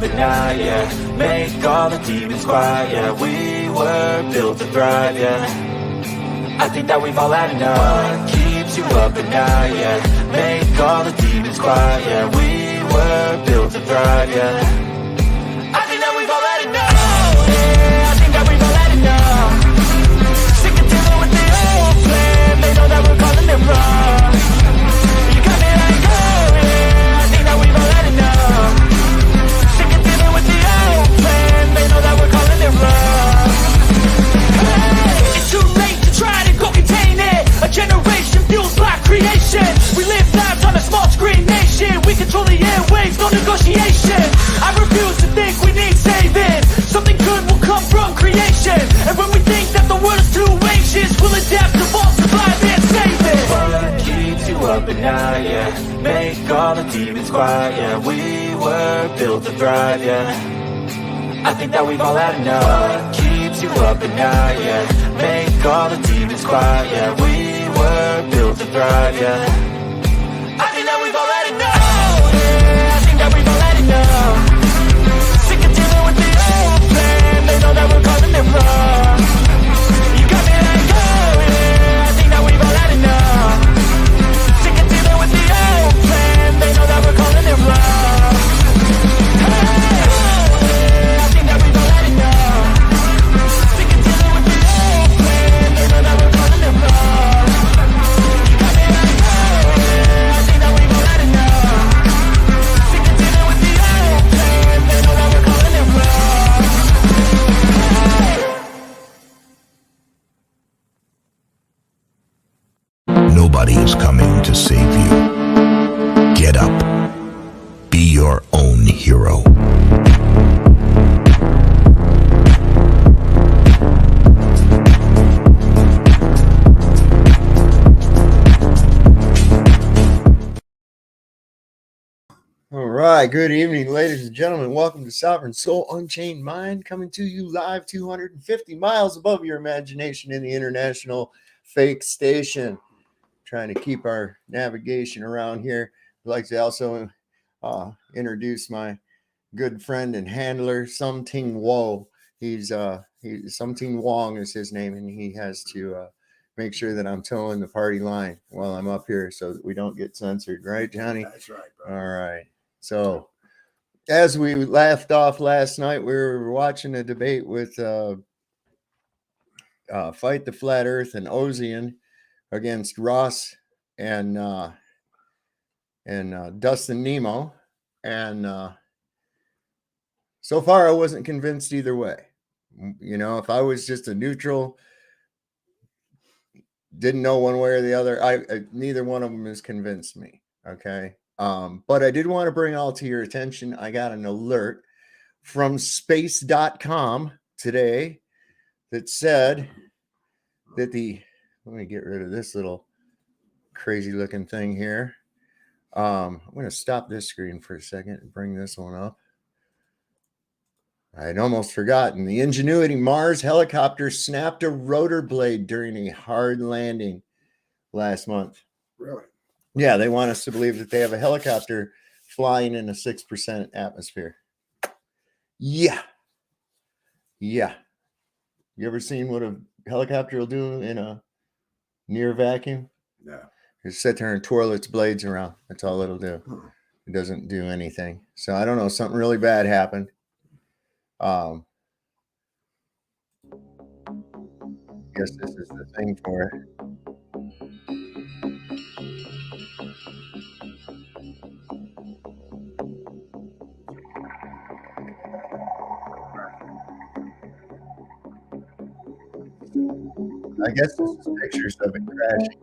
At night, yeah. Make all the demons quiet, yeah. We were built to thrive, yeah. I think that we've all had enough. What keeps you up at night, yeah. Make all the demons quiet, yeah. We were built to thrive, yeah. I think that we've all had enough, yeah. I think that we've all had enough. Sick of dealing with the old plan. They know that we're calling it wrong. You got me like, oh yeah. I think that we've all had enough. They know that we're calling it wrong. Hey, it's too late to try to go contain it. A generation fueled by creation. We live lives on a small screen nation. We control the airwaves, no negotiation. I refuse to think we need saving. Something good will come from creation. And when we think that the world is too anxious, we'll adapt, evolve, survive, and save it. What keeps you up at night, yeah. Make all the demons quiet, yeah. We were built to thrive, yeah. I think that we've all had enough. What keeps you up at night, yeah. Make all the demons quiet, yeah. We were built to thrive, yeah. I think that we've all had enough, yeah. I think that we've all had enough. Sick of dealing with the old plan. They know that we're calling it wrong. You got me like, oh yeah. I think that we've all had enough. Sick of dealing with the old plan. They know that we're calling it wrong. Hey. Nobody is coming to save you. Get up. Be your own hero. All right, good evening, ladies and gentlemen. Welcome to Sovereign Soul Unchained Mind, coming to you live 250 miles above your imagination in the international fake station. Trying to keep our navigation around here. I'd like to also introduce my good friend and handler, Something Wo. He's Something Wong is his name, and he has to make sure that I'm towing the party line while I'm up here so that we don't get censored. Right, Johnny? That's right, bro. All right. So as we left off last night, we were watching a debate with Fight the Flat Earth and Ozien against Ross and Dustin Nemo. And so far, I wasn't convinced either way. You know, if I was just a neutral, didn't know one way or the other, I neither one of them has convinced me. Okay. But I did want to bring all to your attention. I got an alert from space.com today that said that let me get rid of this little crazy looking thing here. I'm going to stop this screen for a second and bring this one up. I'd almost forgotten. The Ingenuity Mars helicopter snapped a rotor blade during a hard landing last month. Really? Yeah, they want us to believe that they have a helicopter flying in a 6% atmosphere. Yeah. You ever seen what a helicopter will do in a near vacuum? No. Just sit there and twirl its blades around. That's all it'll do. It doesn't do anything. So I don't know. Something really bad happened. Guess this is the thing for it. I guess this is pictures of it crashing.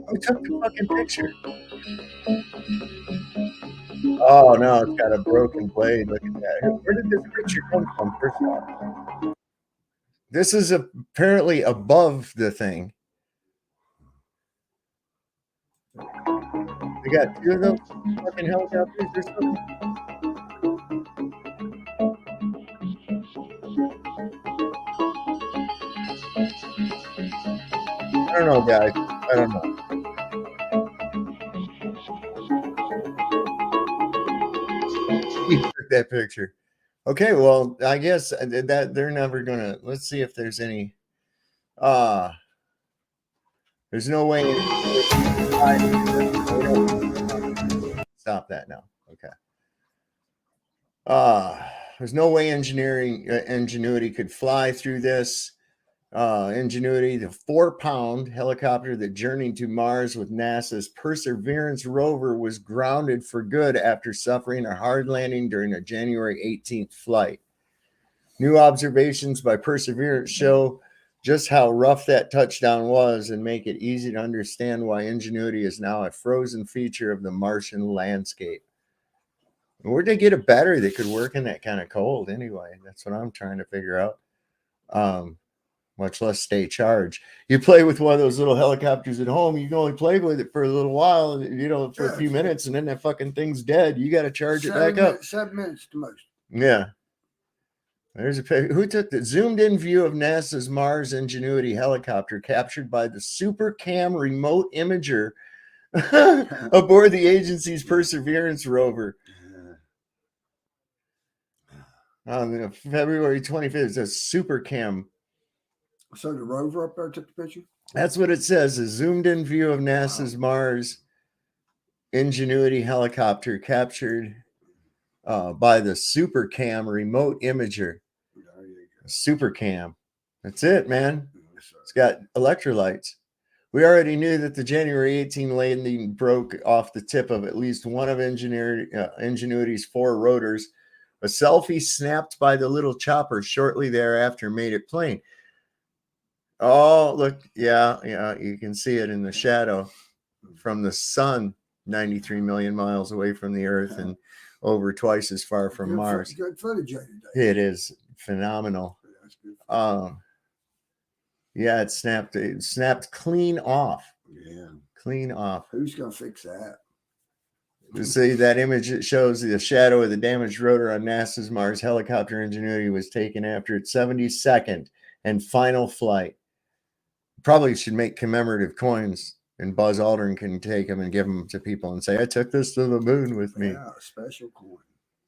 Who took the fucking picture? Oh no, it's got a broken blade. Look at that. Where did this picture come from? First off, this is apparently above the thing. They got two of those fucking helicopters or something. I don't know, guys. I don't know. He took that picture. Okay, well, I guess that they're never gonna. Let's see if there's any. There's no way. Stop that now. Okay. There's no way Ingenuity could fly through this. Ingenuity, the 4-pound helicopter that journeyed to Mars with NASA's Perseverance rover, was grounded for good after suffering a hard landing during a January 18th flight. New observations by Perseverance show just how rough that touchdown was and make it easy to understand why Ingenuity is now a frozen feature of the Martian landscape. Where'd they get a battery that could work in that kind of cold anyway? That's what I'm trying to figure out. Much less stay charged. You play with one of those little helicopters at home, you can only play with it for a little while, for a few minutes, and then that fucking thing's dead. You got to charge it back up. 7 minutes to most. Yeah. There's a picture. Who took the zoomed in view of NASA's Mars Ingenuity helicopter captured by the SuperCam remote imager aboard the agency's Perseverance rover? On February 25th, it says SuperCam. So the rover up there took the picture? That's what it says. A zoomed in view of NASA's Mars Ingenuity helicopter captured by the SuperCam remote imager. SuperCam. That's it, man. It's got electrolytes. We already knew that the January 18 landing broke off the tip of at least one of Ingenuity's 4 rotors. A selfie snapped by the little chopper shortly thereafter made it plain. Oh, look. Yeah. You can see it in the shadow from the sun, 93 million miles away from the Earth and over twice as far from Mars. Good footage. It is phenomenal. Yeah, it snapped clean off. Yeah. Clean off. Who's going to fix that? To see that image, it shows the shadow of the damaged rotor on NASA's Mars helicopter Ingenuity was taken after its 72nd and final flight. Probably should make commemorative coins, and Buzz Aldrin can take them and give them to people and say, I took this to the moon with me. Yeah, a special coin.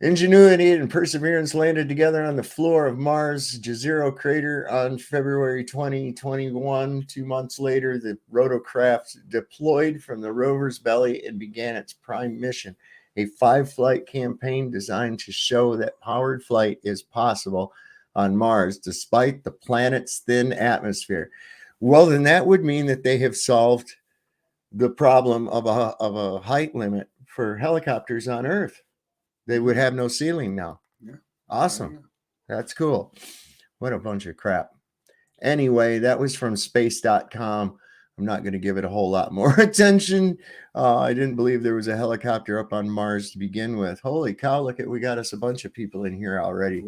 Ingenuity and Perseverance landed together on the floor of Mars' Jezero crater on February 2021. 2 months later, the rotocraft deployed from the rover's belly and began its prime mission, a 5-flight campaign designed to show that powered flight is possible on Mars despite the planet's thin atmosphere. Well, then that would mean that they have solved the problem of a height limit for helicopters on Earth. They would have no ceiling now. Yeah. Awesome. Yeah. That's cool. What a bunch of crap. Anyway, that was from space.com. I'm not going to give it a whole lot more attention. I didn't believe there was a helicopter up on Mars to begin with. Holy cow, look at, we got us a bunch of people in here already.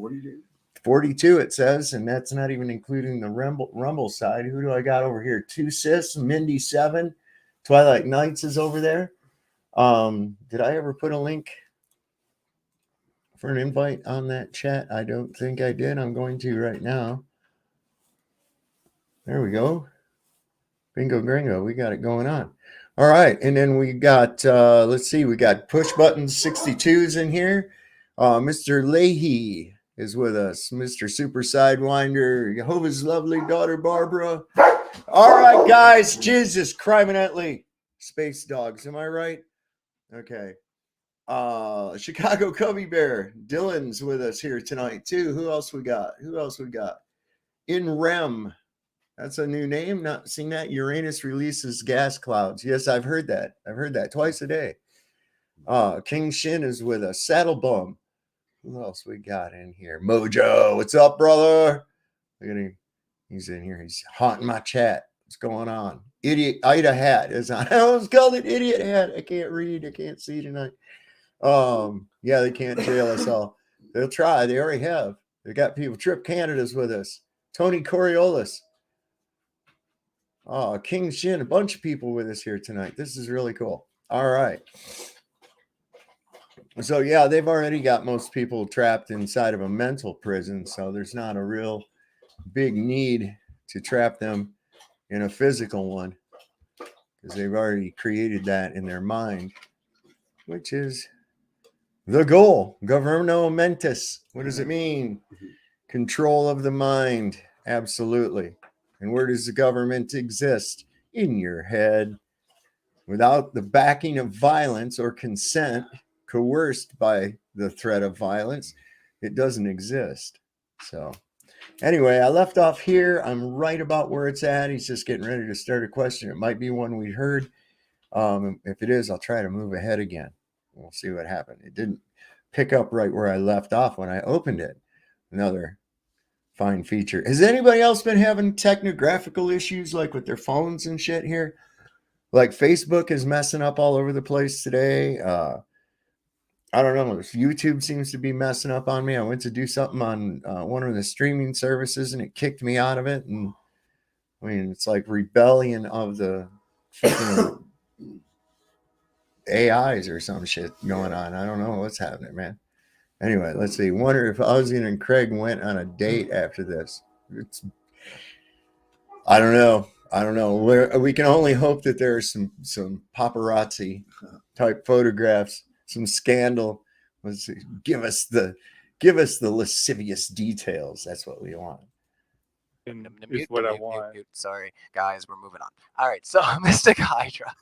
42 it says, and that's not even including the Rumble side. Who do I got over here? 2 Sis, Mindy 7, Twilight Nights is over there. Did I ever put a link for an invite on that chat? I don't think I did. I'm going to right now. There we go. Bingo gringo. We got it going on. All right. And then we got, let's see, we got push button 62s in here. Mr. Leahy is with us. Mr. Super Sidewinder, Jehovah's lovely daughter, Barbara. All right, guys. Jesus, criminally. Space dogs. Am I right? Okay. Chicago Cubby Bear. Dylan's with us here tonight, too. Who else we got? In REM. That's a new name. Not seen that. Uranus releases gas clouds. Yes, I've heard that. Twice a day. King Shin is with us. Saddle Bum. Who else we got in here? Mojo. What's up, brother? Look at him. He's in here. He's haunting my chat. What's going on? Idiot Ida Hat is on. I almost called it Idiot Hat. I can't read. I can't see tonight. Yeah, they can't jail us all. They'll try. They already have. They got people. Trip Canada's with us. Tony Coriolis. Oh, King Shin. A bunch of people with us here tonight. This is really cool. All right. So yeah, they've already got most people trapped inside of a mental prison. So there's not a real big need to trap them in a physical one, because they've already created that in their mind, which is the goal. Governmental mentis. What does it mean? Control of the mind. Absolutely. And where does the government exist? In your head. Without the backing of violence or consent, coerced by the threat of violence, it doesn't exist. So anyway, I left off here. I'm right about where it's at. He's just getting ready to start a question. It might be one we heard. If it is, I'll try to move ahead again. We'll see what happened. It didn't pick up right where I left off when I opened it. Another fine feature. Has anybody else been having technographical issues like with their phones and shit here? Like Facebook is messing up all over the place today. I don't know. YouTube seems to be messing up on me. I went to do something on one of the streaming services and it kicked me out of it. And I mean, it's like rebellion of the fucking AIs or some shit going on. I don't know what's happening, man. Anyway, let's see. Wonder if Ozien and Craig went on a date after this. I don't know. We can only hope that there are some paparazzi type photographs, some scandal. Let's see. Give us the lascivious details. That's what we want. Is what I want. Sorry, guys, we're moving on. All right, so Mystic Hydra.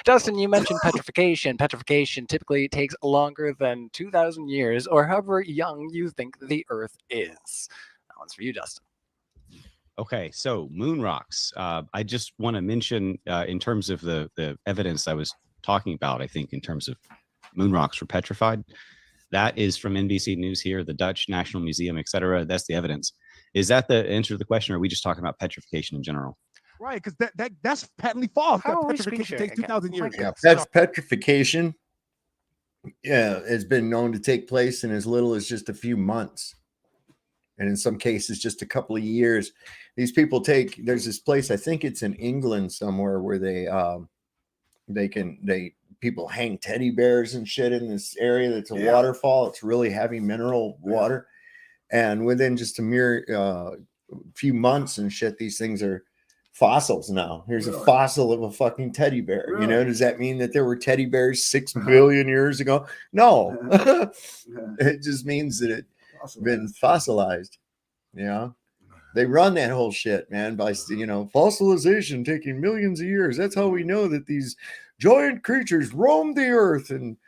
Justin, you mentioned petrification. Petrification typically takes longer than 2,000 years, or however young you think the Earth is. That one's for you, Justin. Okay, so moon rocks. I just want to mention in terms of the evidence I was talking about, I think in terms of moon rocks were petrified. That is from NBC News here, the Dutch National Museum, etc. That's the evidence. Is that the answer to the question, or are we just talking about petrification in general? Right, because that's patently false. How are we Petrification screen takes 2,000 years. Yeah, petrification. Yeah, has been known to take place in as little as just a few months, and in some cases, just a couple of years. These people there's this place, I think it's in England somewhere, where people hang teddy bears and shit in this area. That's a waterfall. It's really heavy mineral water, and within just a mere few months and shit, these things are fossils now. Here's a fossil of a fucking teddy bear. You know, does that mean that there were teddy bears 6 billion years ago? No. It just means that it's been fossilized. Yeah. They run that whole shit, man, by, fossilization taking millions of years. That's how we know that these giant creatures roamed the earth and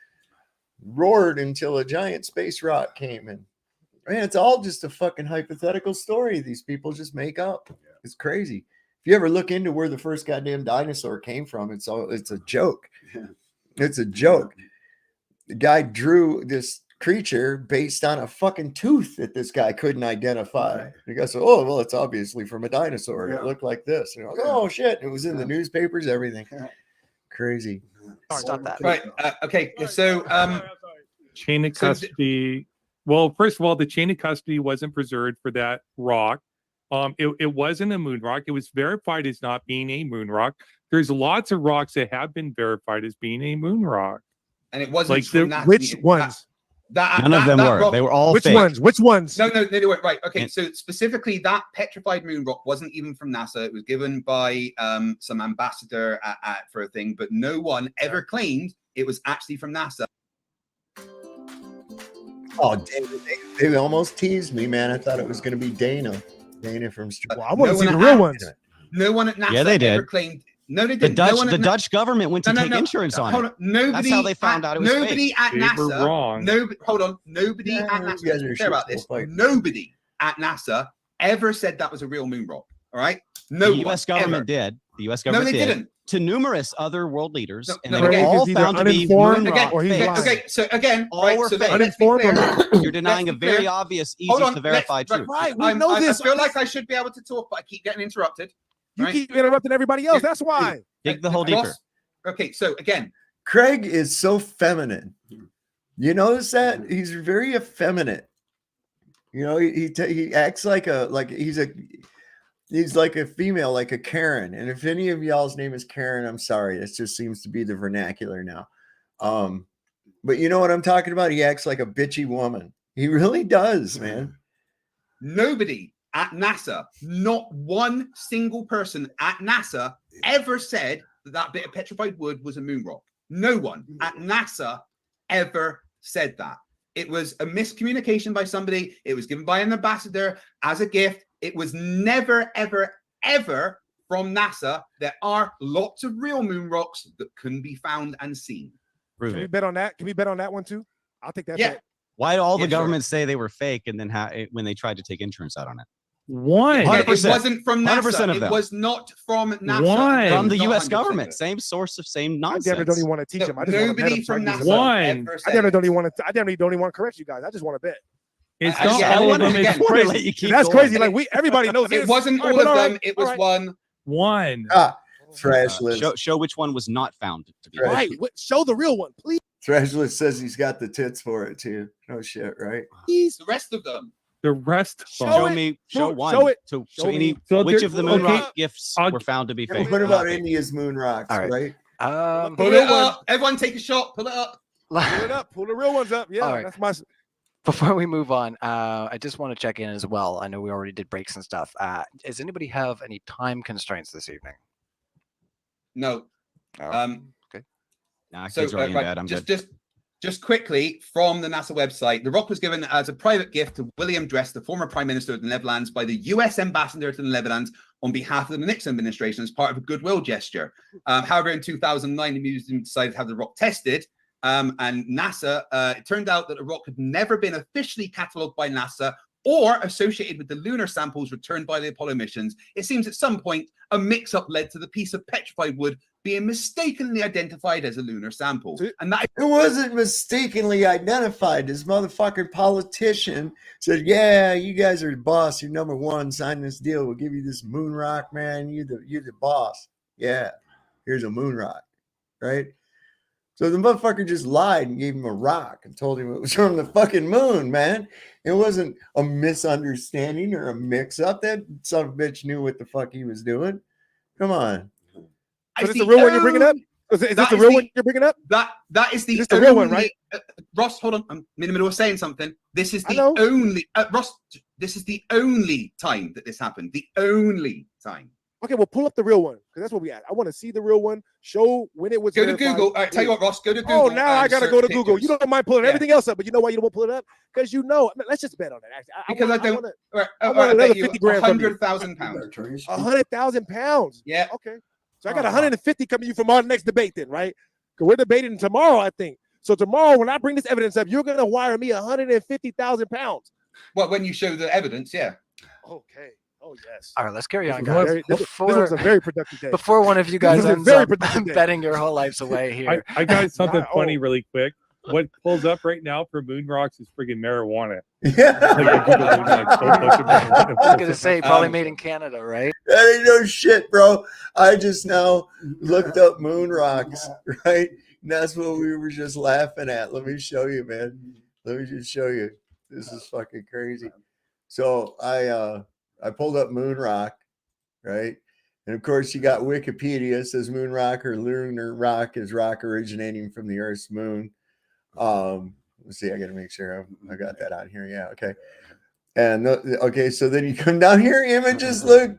roared until a giant space rock came in. Man, it's all just a fucking hypothetical story these people just make up. It's crazy. If you ever look into where the first goddamn dinosaur came from, it's a joke. It's a joke. The guy drew this creature based on a fucking tooth that this guy couldn't identify. The guy said, "Oh, well, it's obviously from a dinosaur. It looked like this." And like, oh shit! It was in the newspapers, everything. Crazy. Stop that. Right. Okay. So, Chain of custody. Well, first of all, the chain of custody wasn't preserved for that rock. It wasn't a moon rock. It was verified as not being a moon rock. There's lots of rocks that have been verified as being a moon rock. and it wasn't Like from that. which ones? None of them were. They were all Which fake. ones? Which ones? No, they were right. Okay, so specifically, that petrified moon rock wasn't even from NASA. It was given by some ambassador for a thing, but no one ever claimed it was actually from NASA. Oh, David, they almost teased me, man. I thought it was going to be Dana from. Well, I want to see the real ones. No one at NASA Yeah, they did. ever claimed. No, they didn't. The Dutch government went to take insurance on it. Nobody. That's how they found out it was nobody fake. at They NASA. were wrong. Nobody at NASA. You guys are Care about this. shit. Nobody at NASA ever said that was a real moon rock. All right. No. The U.S. government did. The U.S. government they did. didn't. To numerous other world leaders, and no, they were okay. all Either found to be uninformed moon again, rock or he's fakes. lying. Okay, so again, All right, were so fake. let's be clear. You're denying a Let's be very clear. obvious, Hold easy on, to verify let's- truth. Right, we know this. I feel like I should be able to talk, but I keep getting interrupted. You right? keep interrupting everybody else. That's why. Dig the hole Ross- deeper. Okay, so again, Craig is so feminine. You notice that he's very effeminate. You know, he acts like he's like a female, like a Karen. And if any of y'all's name is Karen, I'm sorry. This just seems to be the vernacular now. But you know what I'm talking about? He acts like a bitchy woman. He really does, man. Nobody at NASA, not one single person at NASA ever said that bit of petrified wood was a moon rock. No one at NASA ever said that. It was a miscommunication by somebody. It was given by an ambassador as a gift. It was never, ever, ever from NASA. There are lots of real moon rocks that can be found and seen. Prove Can we it. bet on that? Can we bet on that one too? I'll take that Yeah. bet. Why do all the Yeah, sure. governments say they were fake and then when they tried to take insurance out on it? One. Yeah, it 100%. wasn't from 100% NASA. of It them. was not from NASA. One. It From was the not U.S. 100% of government, it. same source of same I nonsense. damn near don't even want to teach No, him. I just want to bet nobody him so I from can use NASA the bet. One. ever I said damn near it. don't even want to. I damn near don't even want to correct you guys. I just want to bet. It's I- not yeah, all I of them. wanted It's again. Wanna crazy. let you keep That's going. crazy. Like everybody knows It this. wasn't all but of right, them. It was right. one. One. Trash list. Show which one was not found to be. Right. Right. Show the real one, please. Trash list says he's got the tits for it too. No shit, right? Please. The rest of them. The rest. Show of it. Show Show one. it. So Show any me. So which there- of the moon okay, rock gifts I'll- were found to be fake? What or about not fake? India's moon rocks, All right. right? Pull real it one. up. Everyone take a shot. Pull it up. Pull it up. Pull the real ones up. Yeah, All right. that's my. Before we move on, I just want to check in as well. I know we already did breaks and stuff. Does anybody have any time constraints this evening? No. Okay. Nah, So kids are already in right, bed. I'm good. just quickly from the NASA website, the rock was given as a private gift to William Dress, the former Prime Minister of the Netherlands, by the U.S. ambassador to the Netherlands on behalf of the Nixon administration as part of a goodwill gesture. However, in 2009, the museum decided to have the rock tested. And NASA, it turned out that the rock had never been officially catalogued by NASA or associated with the lunar samples returned by the Apollo missions. It seems at some point a mix-up led to the piece of petrified wood being mistakenly identified as a lunar sample. And that It wasn't mistakenly identified. This motherfucking politician said, "Yeah, you guys are the boss. You're number one. Sign this deal. We'll give you this moon rock, man. You're the boss. Yeah, here's a moon rock, right?" So the motherfucker just lied and gave him a rock and told him it was from the fucking moon, man. It wasn't a misunderstanding or a mix-up. That son of a bitch knew what the fuck he was doing. Come on. So this is the real one you're bringing up? Is this the real one you're bringing up? That is the This is the real one, right? Ross, hold on. I'm in the middle of saying something. This is I the know. only Ross. This is the only time that this happened. The only time. Okay, well, pull up the real one because that's what we at. I want to see the real one. Show when it was. Go to verified. Google. All right, tell you what, Ross. Go to Google. Oh, now I and gotta search go to Google. pictures. You don't mind pulling Yeah. everything else up, but you know why you don't want to pull it up? Because you know. I mean, let's just bet on it. Actually, Because I don't- wanna- All right, I all want right, I another bet you 50 grand from you. £100,000. 100,000 pounds. Yeah. Okay. So I got 150 coming to you from our next debate, then, right? Because we're debating tomorrow, I think. So tomorrow, when I bring this evidence up, you're gonna wire me 150,000 pounds. Well, when you show the evidence, yeah. Okay. Oh yes. All right, let's carry on, This was guys. very- this was a very productive day. Before one of you guys This was a ends very up productive day. betting your whole lives away here. I got something Wow. funny really quick. What pulls up right now for moon rocks is friggin' marijuana. Yeah. I was gonna say probably Um, made in Canada, right? That ain't no shit, bro. I just now looked up moon rocks, right? And that's what we were just laughing at. Let me show you, man. Let me just show you. This is fucking crazy. So I pulled up moon rock, right? And of course, you got Wikipedia. It says moon rock or lunar rock is rock originating from the Earth's moon. Let's see. I got to make sure I got that on here. Yeah. Okay. And okay, so then you come down here, images look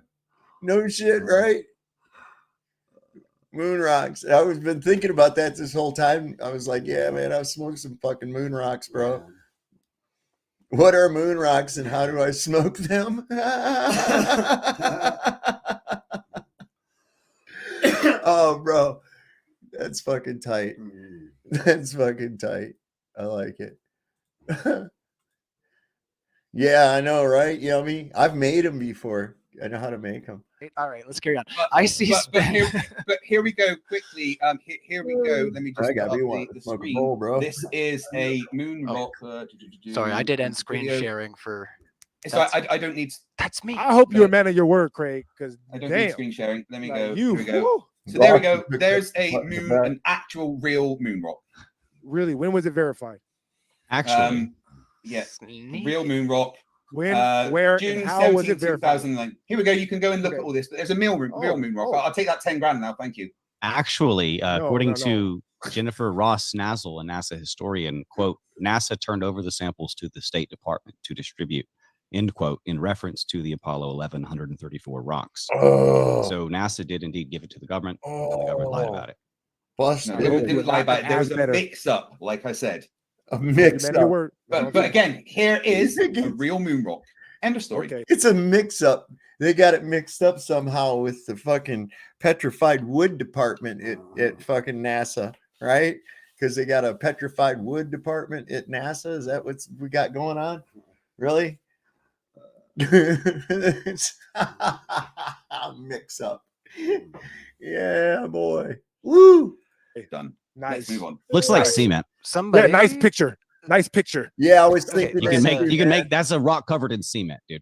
no shit, right? Moon rocks. I was been thinking about that this whole time. I was like, yeah, man, I've smoked some fucking moon rocks, bro. What are moon rocks and how do I smoke them? Oh, bro, that's fucking tight. That's fucking tight. I like it. Yeah, I know, right? Yummy. I've made them before. I know how to make them. All right, let's carry on. But, I see. but here we go quickly. Here we go. Let me just I got put me up one. the Smoke a screen. bowl, bro. This is a moon Oh. rock. Sorry, I did end screen video. sharing for. So I don't need That's me. I hope you're a man of your word, Craig. Because I don't need damn, screen sharing. Let me like go. you. Here we go. whew. So there we go. Rock. There's a What the moon, fuck? an actual real moon rock. Really? When was it verified? Actually, Yeah, Sneak. real moon rock. When, where, June and how was 17, it verified? 2009. Here we go. You can go and look at all this. But there's a real moon rock. I'll take that 10 grand now. Thank you. actually, according no. to Jennifer Ross Nazzle, a NASA historian, quote, NASA turned over the samples to the State Department to distribute, end quote, in reference to the Apollo 11 134 rocks. Oh, So NASA did indeed give it to the government, and the government lied about it. busted. No, they didn't lie about it. There was a Better. mix-up, like I said. A mix Man of your up. word. But again, here is a real moon rock. End of story. Okay. It's a mix up. They got it mixed up somehow with the fucking petrified wood department at fucking NASA, right? Because they got a petrified wood department at NASA. Is that what we got going on? Really? Mix up. Yeah, boy. Woo. Done. Nice. Let's move on. Looks like cement. Yeah, Somebody. nice picture. Nice picture. Yeah, I was Okay, thinking You that can make too, you can man. make that's a rock covered in cement, dude.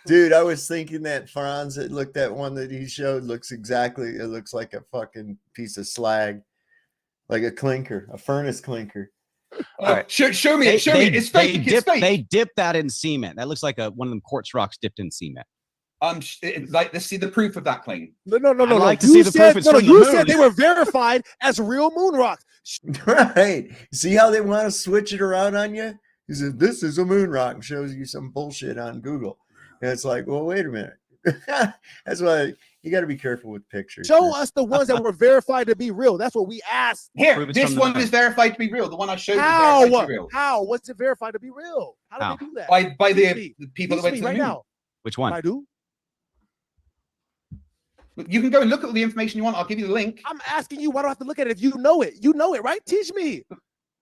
Dude, I was thinking that Franz that looked at one that he showed looks exactly, it looks like a fucking piece of slag, like a clinker, a furnace clinker. All right. Show me it. Show me it. It's fake. It's fake. They dip that in cement. That looks like one of them quartz rocks dipped in cement. Like, let's see the proof of that claim. No. I'd like to You see the said, proof it's no, from the you moon. said they were verified as real moon rocks. Right. See how they want to switch it around on you? He said, this is a moon rock, and shows you some bullshit on Google. And it's like, well, wait a minute. That's why you got to be careful with pictures. Show us the ones that were verified to be real. That's what we asked. Here, Prove it's this from the one moon. is verified to be real. The one I showed you is How? verified to be real. How? What's it verified to be real? How How? did they do that? By Teach the me. people that Teach went me to the right moon. now. Which one? I do. You can go and look at all the information you want. I'll give you the link. I'm asking you. Why do I have to look at it if you know it? You know it, right? Teach me.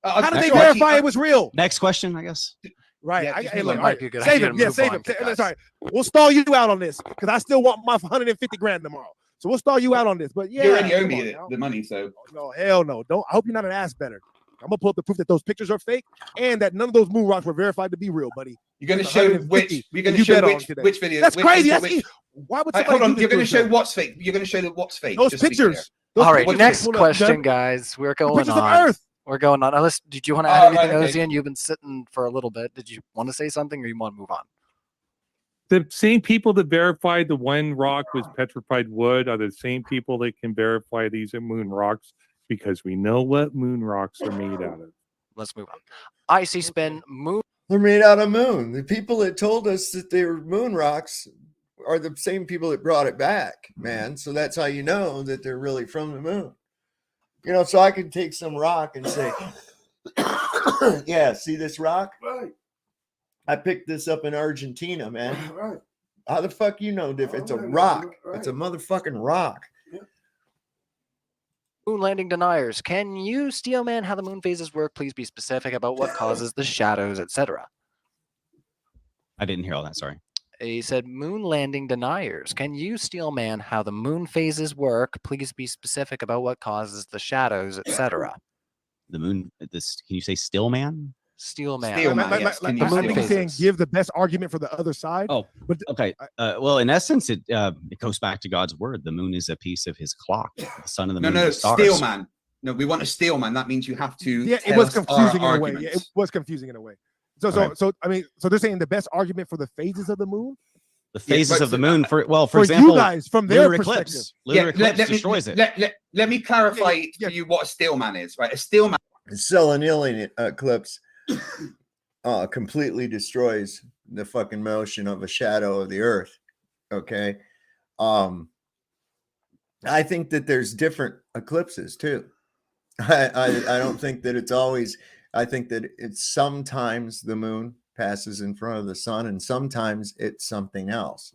How did they Sure, verify it was real? Next question, I guess. Right. Yeah, Hey, look, might all right. be a good Save idea him. to Yeah, move save on, him. guys. Sorry. We'll stall you out on this because I still want my 150 grand tomorrow. So we'll stall you out on this. But yeah, you already owe come me on the, now. the money, so No, hell no. Don't. I hope you're not an ass better. I'm gonna pull up the proof that those pictures are fake and that none of those moon rocks were verified to be real, buddy. you're going to It's show 150, which. You're going and to you show bet on which today. which video. That's which, crazy. which, That's why would Right, somebody hold on. do You're this going to to show us? what's fake. You're going to show what's fake. Those just to be clear. pictures. Those All right, pictures next pulled up, question, Doug. guys. We're The going pictures of on. Earth. We're going on. Unless, did you want to add Right, anything, okay. Ozien? You've been sitting for a little bit. Did you want to say something, or you want to move on? The same people that verified the one rock was petrified wood are the same people that can verify these are moon rocks because we know what moon rocks are made out of. Let's move on. Icy spin moon. They're made out of moon. The people that told us that they were moon rocks are the same people that brought it back, man. So that's how you know that they're really from the moon. You know, so I could take some rock and say, yeah, see this rock? Right. I picked this up in Argentina, man. Right. How the fuck you know if it's a Right. rock? It's a motherfucking rock. Moon landing deniers. Can you, Steel Man, how the moon phases work? Please be specific about what causes the shadows, etc. I didn't hear all that. Sorry. He said, moon landing deniers. Can you, Steel Man, how the moon phases work? Please be specific about what causes the shadows, etc. The moon. This. Can you say still man? Steel Man. Steel Man, yes. Like, Can you I moon think he's phases? saying give the best argument for the other side. Oh, But okay. Well, in essence, it goes back to God's word. The moon is a piece of His clock. The sun and the moon. No, are the stars. steel man. No, we want a steel man. That means you have to. yeah, it tell was us our confusing in a way. Yeah, it arguments. was confusing in a way. Okay. So I mean, so they're saying the best argument for the phases of the moon The phases but of the moon. For example, you guys from their lunar perspective. eclipse. Lunar eclipse destroys it. Let me clarify Yeah. for you what a steel man is. Right, a steel man. The selenium eclipse completely destroys the fucking motion of a shadow of the earth. Okay. I think that there's different eclipses too. I don't think that it's always, I think that it's sometimes the moon passes in front of the sun and sometimes it's something else.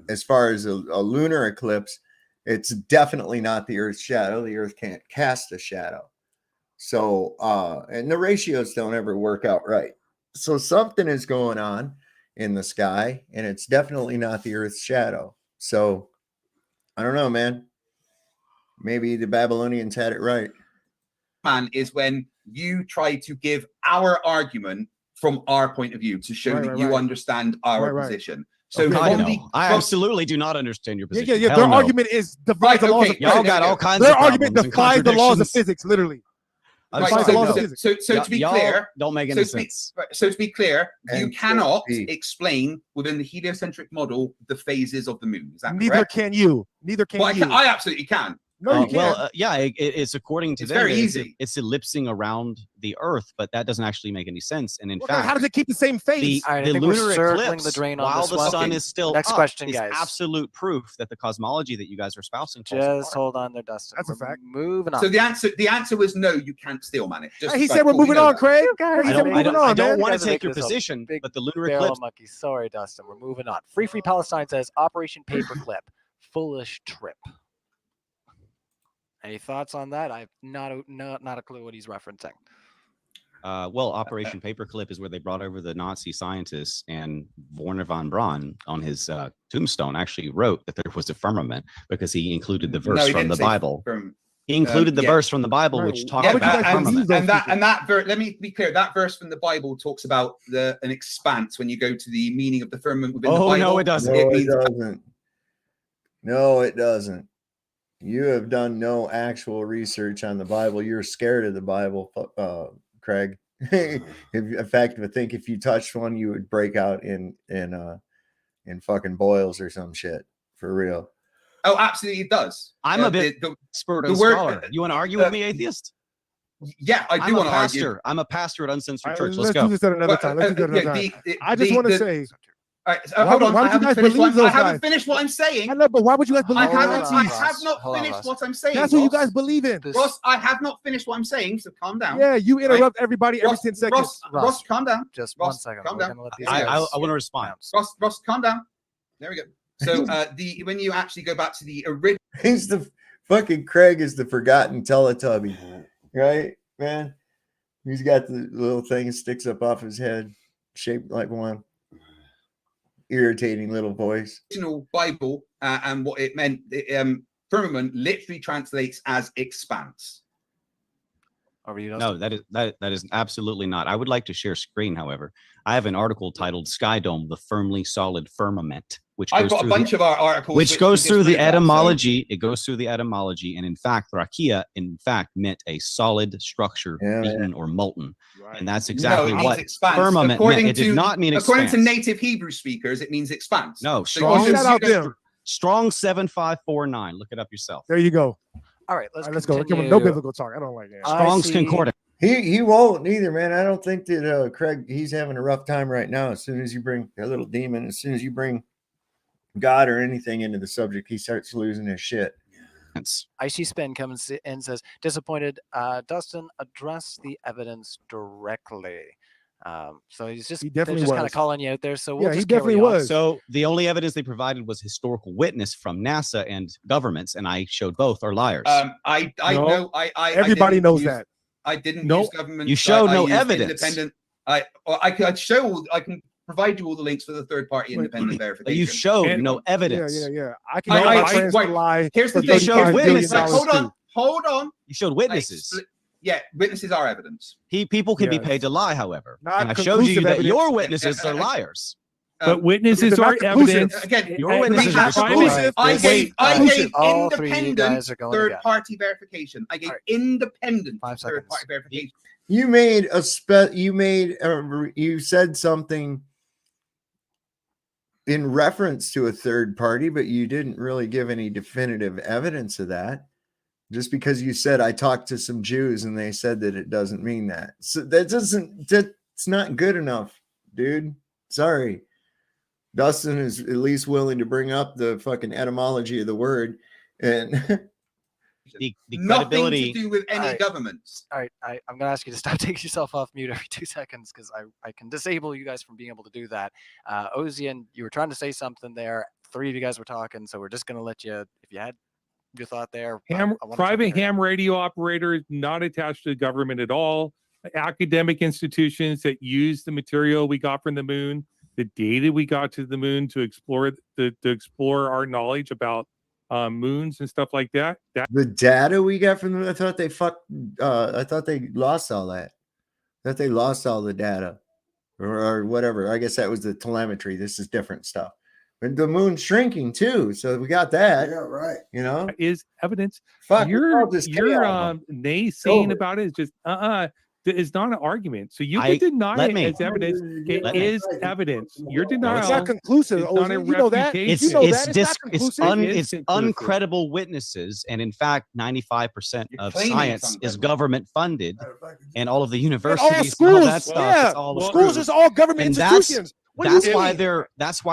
As far as a lunar eclipse, it's definitely not the earth's shadow. The earth can't cast a shadow. So, and the ratios don't ever work out right. So something is going on in the sky and it's definitely not the earth's shadow. So I don't know, man. Maybe the Babylonians had it right. Man is when you try to give our argument from our point of view to show that you understand our position. So Okay. I from the- know. I from- absolutely do not understand your position. Yeah. Hell Their no. argument is defies Right, the laws okay, of Y'all physics. got all kinds Their of argument problems and defies the laws of contradictions. physics, literally. Right, Defies the laws of physics. so to be Y'all clear, don't make so any to be, sense. so to be clear, you And cannot FTFE. explain within the heliocentric model the phases of the moon. Is that Neither correct? can you. Neither can Well, you. I absolutely can. No, you can't. Well, yeah, it's according to It's them. very that easy. It's ellipsing around the Earth, but that doesn't actually make any sense. And in Well, then fact, how does it keep the same phase? All right, I the think we're lunar circling eclipse, the drain on while this the one. sun Okay. is still Next up, question, is guys. absolute proof that the cosmology that you guys are espousing falls Just apart. hold on there, Dustin. That's a We're fact. moving on. So the answer was no, you can't steel man it. Just He like, said we're cool, we moving know on, that. Craig. guys He are said we're making- moving on, I don't man. want guys to are take making your this a position, big but the lunar barrel eclipse. monkey. Sorry, Dustin. We're moving on. Free Palestine says Operation Paperclip, foolish trip. Any thoughts on that? I've not a clue what he's referencing. Well, Operation Paperclip is where they brought over the Nazi scientists, and Werner von Braun on his tombstone actually wrote that there was a firmament because he included the verse No, he from didn't the say Bible. from- He included the yeah. verse from the Bible, Right. which talks Why would you about guys believe firmament. those and that people? and that verse. Let me be clear. That verse from the Bible talks about an expanse. When you go to the meaning of the firmament within the Oh, Bible, no, it doesn't. No, It it means doesn't. No, it doesn't. You have done no actual research on the Bible. You're scared of the Bible, Craig. In fact, I think if you touched one, you would break out in fucking boils or some shit. For real. oh, absolutely, it does. I'm a bit expert and the word- scholar. You want to argue with me, atheist? Yeah, I I'm do a want to argue. pastor. I'm a pastor at Uncensored All right, Church. Let's let's go. do this at another time. Let's do that another time. I just want to say, All right, so Why hold would- on. why I would you haven't guys finished believe what- I those haven't guys? finished what I'm saying. I know, but why would you guys believe I in haven't. I Nazis? have not Hold on, finished Ross. what I'm saying. That's what you Ross. guys believe in. This- Ross, I have not finished what I'm saying, so calm down. Yeah, you interrupt everybody every Ross, 10 seconds. Ross, calm down. Just Ross, 1 second. calm We're down. gonna let these I guys want to respond. bounce. Ross, calm down. There we go. So when you actually go back to the original, He's the fucking Craig is the forgotten Teletubby, right, man? He's got the little thing that sticks up off his head, shaped like one. Irritating little voice. Bible and what it meant, firmament literally translates as expanse. Over you, No, Dustin. that is absolutely not. I would like to share screen, however. I have an article titled "Sky Dome: The Firmly Solid Firmament," which I've goes got a through bunch of our articles, which goes through the disprove that, so- etymology. It goes through the etymology, and in fact, rakia in fact meant a solid structure, Yeah, beaten or molten, Right. and that's exactly no, it what means expanse. firmament meant. It did not mean according expanse. to native Hebrew speakers, it means expanse. No, So strong. you Shout out just- them. Strong 7549. Look it up yourself. There you go. All right, All let's right, let's go. Give continue. him no biblical talk. I don't like that. I Strong's see- concordance. He won't either, man. I don't think that Craig, he's having a rough time right now. As soon as you bring a little demon, as soon as you bring God or anything into the subject, he starts losing his shit. Icy Spin comes in and says, disappointed. Dustin, address the evidence directly. So he's just, He definitely they're just kind was. of calling you out there. So we'll Yeah, he just carry definitely on. was. So the only evidence they provided was historical witness from NASA and governments, and I showed both are liars. I No. know. Everybody didn't knows use- that. I didn't No. use government. You showed no used evidence. Independent. I can provide you all the links for the third party independent But verification. you showed And- no evidence. Yeah. I can I- get I- my friends wait, to lie. Here's the for You thing. showed Here's the thing. witnesses. Like, $35 too. Hold on. You showed witnesses. Yeah, witnesses are evidence. People can be Yes. paid to lie, however. Not And I showed you conclusive that evidence. your witnesses are liars. But witnesses they're are not conclusive. evidence. Again, Your And witnesses we are have private- conclusive. I This- gave all three of you independent guys are going third again. party verification. I gave All right. independent 5 third party seconds. verification. You made you said something in reference to a third party, but you didn't really give any definitive evidence of that. Just because you said I talked to some Jews and they said that, it doesn't mean that. So that's not good enough, dude. Sorry. Dustin is at least willing to bring up the fucking etymology of the word, and The Nothing credibility. to do with any All right. governments. All right, I'm going to ask you to stop taking yourself off mute every 2 seconds because I can disable you guys from being able to do that. Ozien, you were trying to say something there. 3 of you guys were talking, so we're just going to let you, if you had your thought there. I wanna Private jump in. ham radio operator is not attached to the government at all. Academic institutions that use the material we got from the moon, the data we got to the moon to explore our knowledge about moons and stuff like that. the data we got from them, I thought they lost all that. That they lost all the data or whatever. I guess that was the telemetry. This is different stuff. And the moon's shrinking too, so we got that. Yeah, right. You know, Is evidence. fuck. Your this naysaying about it is just it's not an argument. So you can deny let it me. as evidence. It Let me. is evidence. Your No, denial. It's not conclusive. It's not a Ozien. You know that. refutation. You know that. It's not it's conclusive. It is conclusive. uncredible witnesses, and in fact, 95% You're of claiming science it's is uncredible. government funded, Matter of fact, it's- and all of the And universities, all and all schools. that stuff. Yeah. It's all Schools approved. is all government And institutions. What do That's you why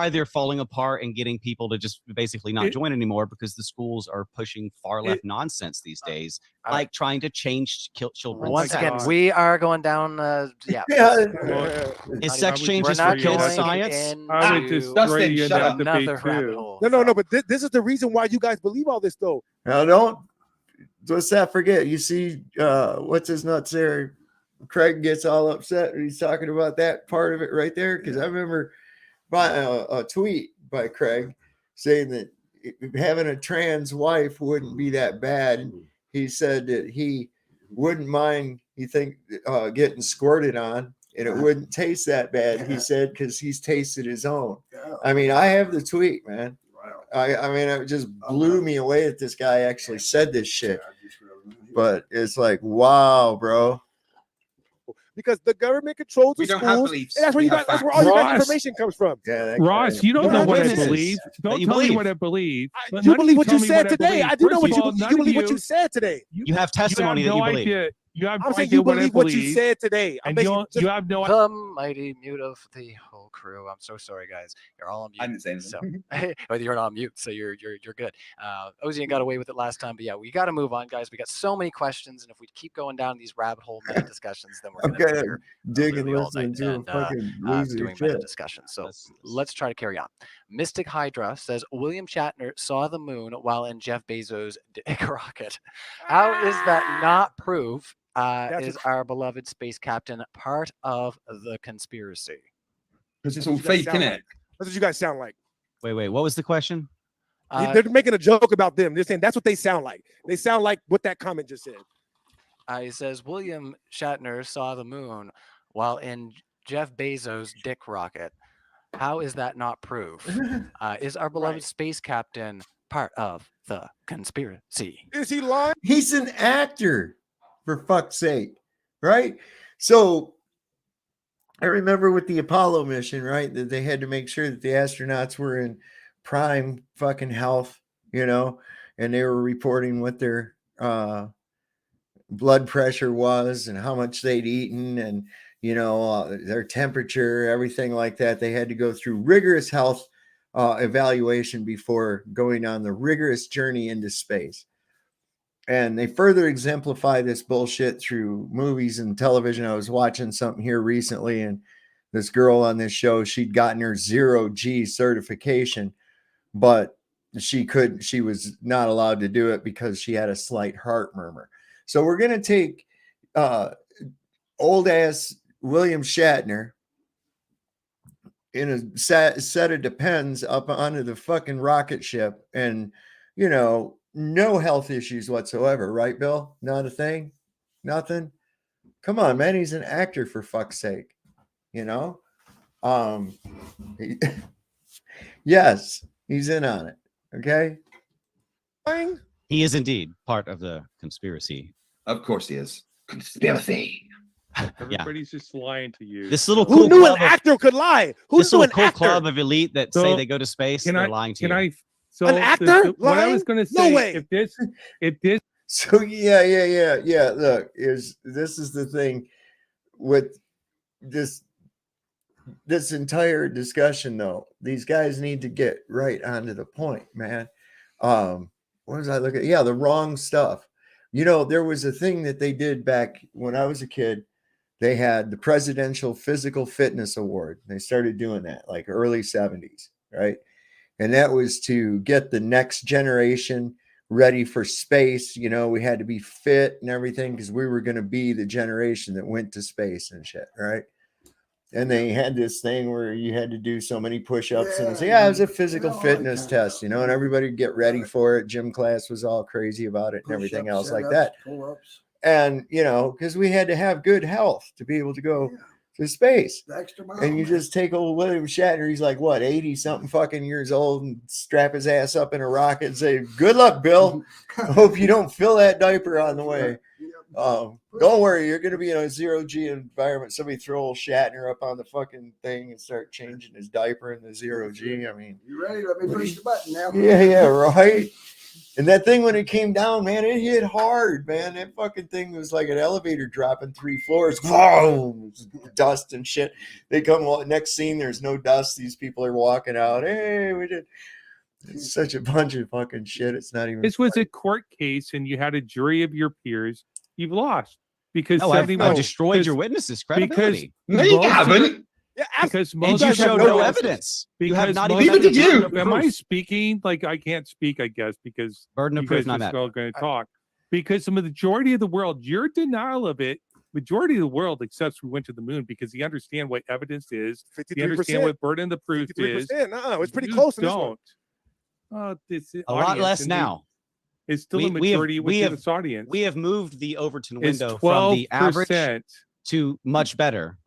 mean? they're falling apart and getting people to just basically not It- join anymore, because the schools are pushing far left nonsense these days, all like trying to change children's Once sex. again, God. we are going down. Yeah. Is sex I would changes We're for not kids going science? I would into destroy Dustin, you in shut that up. debate another rabbit too. hole. No, but this is the reason why you guys believe all this, though. Now don't let's not forget. You see, what's his nuts there? Craig gets all upset when he's talking about that part of it right there, because I remember a tweet by Craig saying that having a trans wife wouldn't be that bad. He said that he wouldn't mind. He think getting squirted on, and it wouldn't taste that bad. He said because he's tasted his own. I mean, I have the tweet, man. I mean, it just blew me away that this guy actually said this shit. But it's like, wow, bro. Because the government controls the We don't have schools. beliefs. And that's where We you have got. That's where all your Ross. information comes from. Yeah, that Ross, guy- you don't You're know not what I witnesses. believe. That Don't you tell me believe. what I believe. You None of believe what tell you me said I today. believe. I do know First what of you all, believe. none You of believe what you said today. You have testimony no that you believe. idea. You have I'm no saying idea you what I believe what you believe, said today. I'm and basically you just- have no. The mighty mute of the whole crew. I'm so sorry, guys. You're all on mute. I didn't say anything. So, well, you're not on mute, so you're good. Ozien got away with it last time, but yeah, we got to move on, guys. We got so many questions, and if we keep going down these rabbit hole meta discussions, then we're I'm going to kind be of here digging literally all listening night to a and, fucking loser doing meta shit. discussions. So let's try to carry on. Mystic Hydra says William Shatner saw the moon while in Jeff Bezos' dick rocket. How is that not proof? Is our beloved space captain part of the conspiracy? Because it's That's all what you guys fake, sound innit? like. That's what you guys sound like. Wait, what was the question? They're making a joke about them. They're saying that's what they sound like. They sound like what that comment just said. He says William Shatner saw the moon while in Jeff Bezos' dick rocket. How is that not proof? Is our beloved space captain part of the conspiracy? Is he lying? He's an actor, for fuck's sake, right? So I remember with the Apollo mission, right, that they had to make sure that the astronauts were in prime fucking health, you know, and they were reporting what their blood pressure was and how much they'd eaten and, you know, their temperature, everything like that. They had to go through rigorous health evaluation before going on the rigorous journey into space. And they further exemplify this bullshit through movies and television. I was watching something here recently, and this girl on this show, she'd gotten her 0G certification, but she was not allowed to do it because she had a slight heart murmur. So we're going to take old ass William Shatner in a set of Depends up onto the fucking rocket ship, and, you know, no health issues whatsoever, right, Bill? Not a thing? Nothing? Come on, man. He's an actor, for fuck's sake. You know? Yes, he's in on it. Okay? He is indeed part of the conspiracy. Of course he is. Conspiracy. Everybody's just lying to you. This little Who cool knew an club actor could lie? Who this knew little an cool actor? club of elite that say they go to space, they're lying to you. So An actor what I was lying? going to No say, way. if this So yeah. Look, this is the thing with this entire discussion, though. These guys need to get right onto the point, man. What was I looking at? Yeah, the wrong stuff. You know, there was a thing that they did back when I was a kid. They had the Presidential Physical Fitness Award. They started doing that like early 70s, right? And that was to get the next generation ready for space. You know, we had to be fit and everything because we were going to be the generation that went to space and shit, right? And they had this thing where you had to do so many push-ups and say, yeah, it was a physical fitness test, you know, and everybody would get ready for it. Gym class was all crazy about it and everything else like that. And, you know, because we had to have good health to be able to go to space. The extra mile, And you man. just take old William Shatner, he's like, what, 80 something fucking years old, and strap his ass up in a rocket and say, good luck, Bill. I hope you don't fill that diaper on the way. Don't worry, you're going to be in a zero G environment. Somebody throw old Shatner up on the fucking thing and start changing his diaper in the zero G. I mean, You ready? Let me push the button now. yeah, right. And that thing, when it came down, man, it hit hard, man. That fucking thing was like an elevator dropping 3 floors. Whoa, dust and shit. They come, next scene, there's no dust. These people are walking out. Hey, we did. It's such a bunch of fucking shit. It's not even. This was a court case, and you had a jury of your peers. You've lost because No, I've destroyed your witnesses' credibility. No, you haven't. Yeah, because And most you of showed them- no evidence. You have because not most- even. Neither did you. Am I speaking? Like, I can't speak, I guess, because Burden of you proof guys not are met. still going to talk. Because the majority of the world, your denial of it, majority of the world accepts we went to the moon because they understand what evidence is. They understand 53%. what burden of the proof is. 53%. No, it's pretty You close to this one. don't. This A lot audience, less and now. It's still We- a we have- majority we within have- this audience. We have moved the Overton It's window from the average 12%. to much better.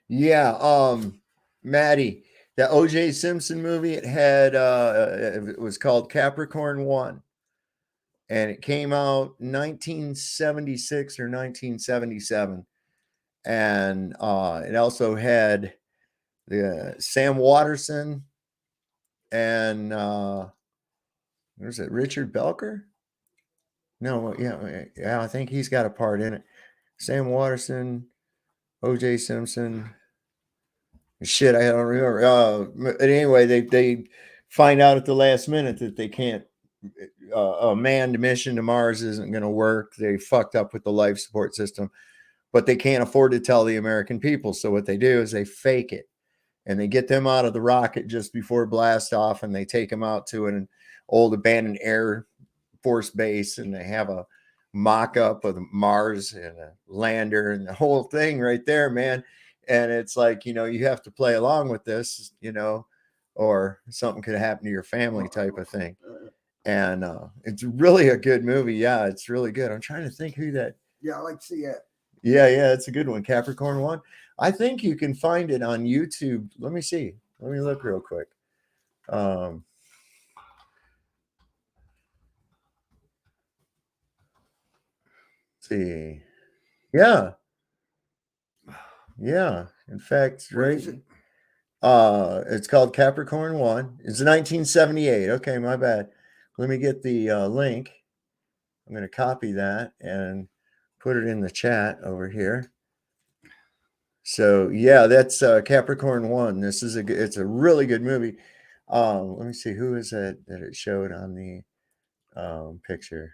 Yeah, Maddie, the O.J. Simpson movie, it had it was called Capricorn 1, and it came out 1976 or 1977, and it also had the Sam Watterson and was it Richard Belker? No, yeah, I think he's got a part in it. Sam Watterson, O.J. Simpson. Shit, I don't remember. But anyway, they find out at the last minute that they can't. A manned mission to Mars isn't going to work. They fucked up with the life support system, but they can't afford to tell the American people. So what they do is they fake it, and they get them out of the rocket just before blast off, and they take them out to an old abandoned Air Force base, and they have a mock-up of Mars and a lander and the whole thing right there, man. And it's like, you have to play along with this, or something could happen to your family type of thing. And it's really a good movie. Yeah, it's really good. I'm trying to think who that. Yeah, I like to see that. Yeah, it's a good one. Capricorn 1. I think you can find it on YouTube. Let me see. Let me look real quick. See. Yeah. In fact, right. It's called Capricorn 1. It's 1978. Okay, my bad. Let me get the link. I'm going to copy that and put it in the chat over here. So yeah, that's Capricorn 1. It's a really good movie. Let me see, who is that it showed on the picture.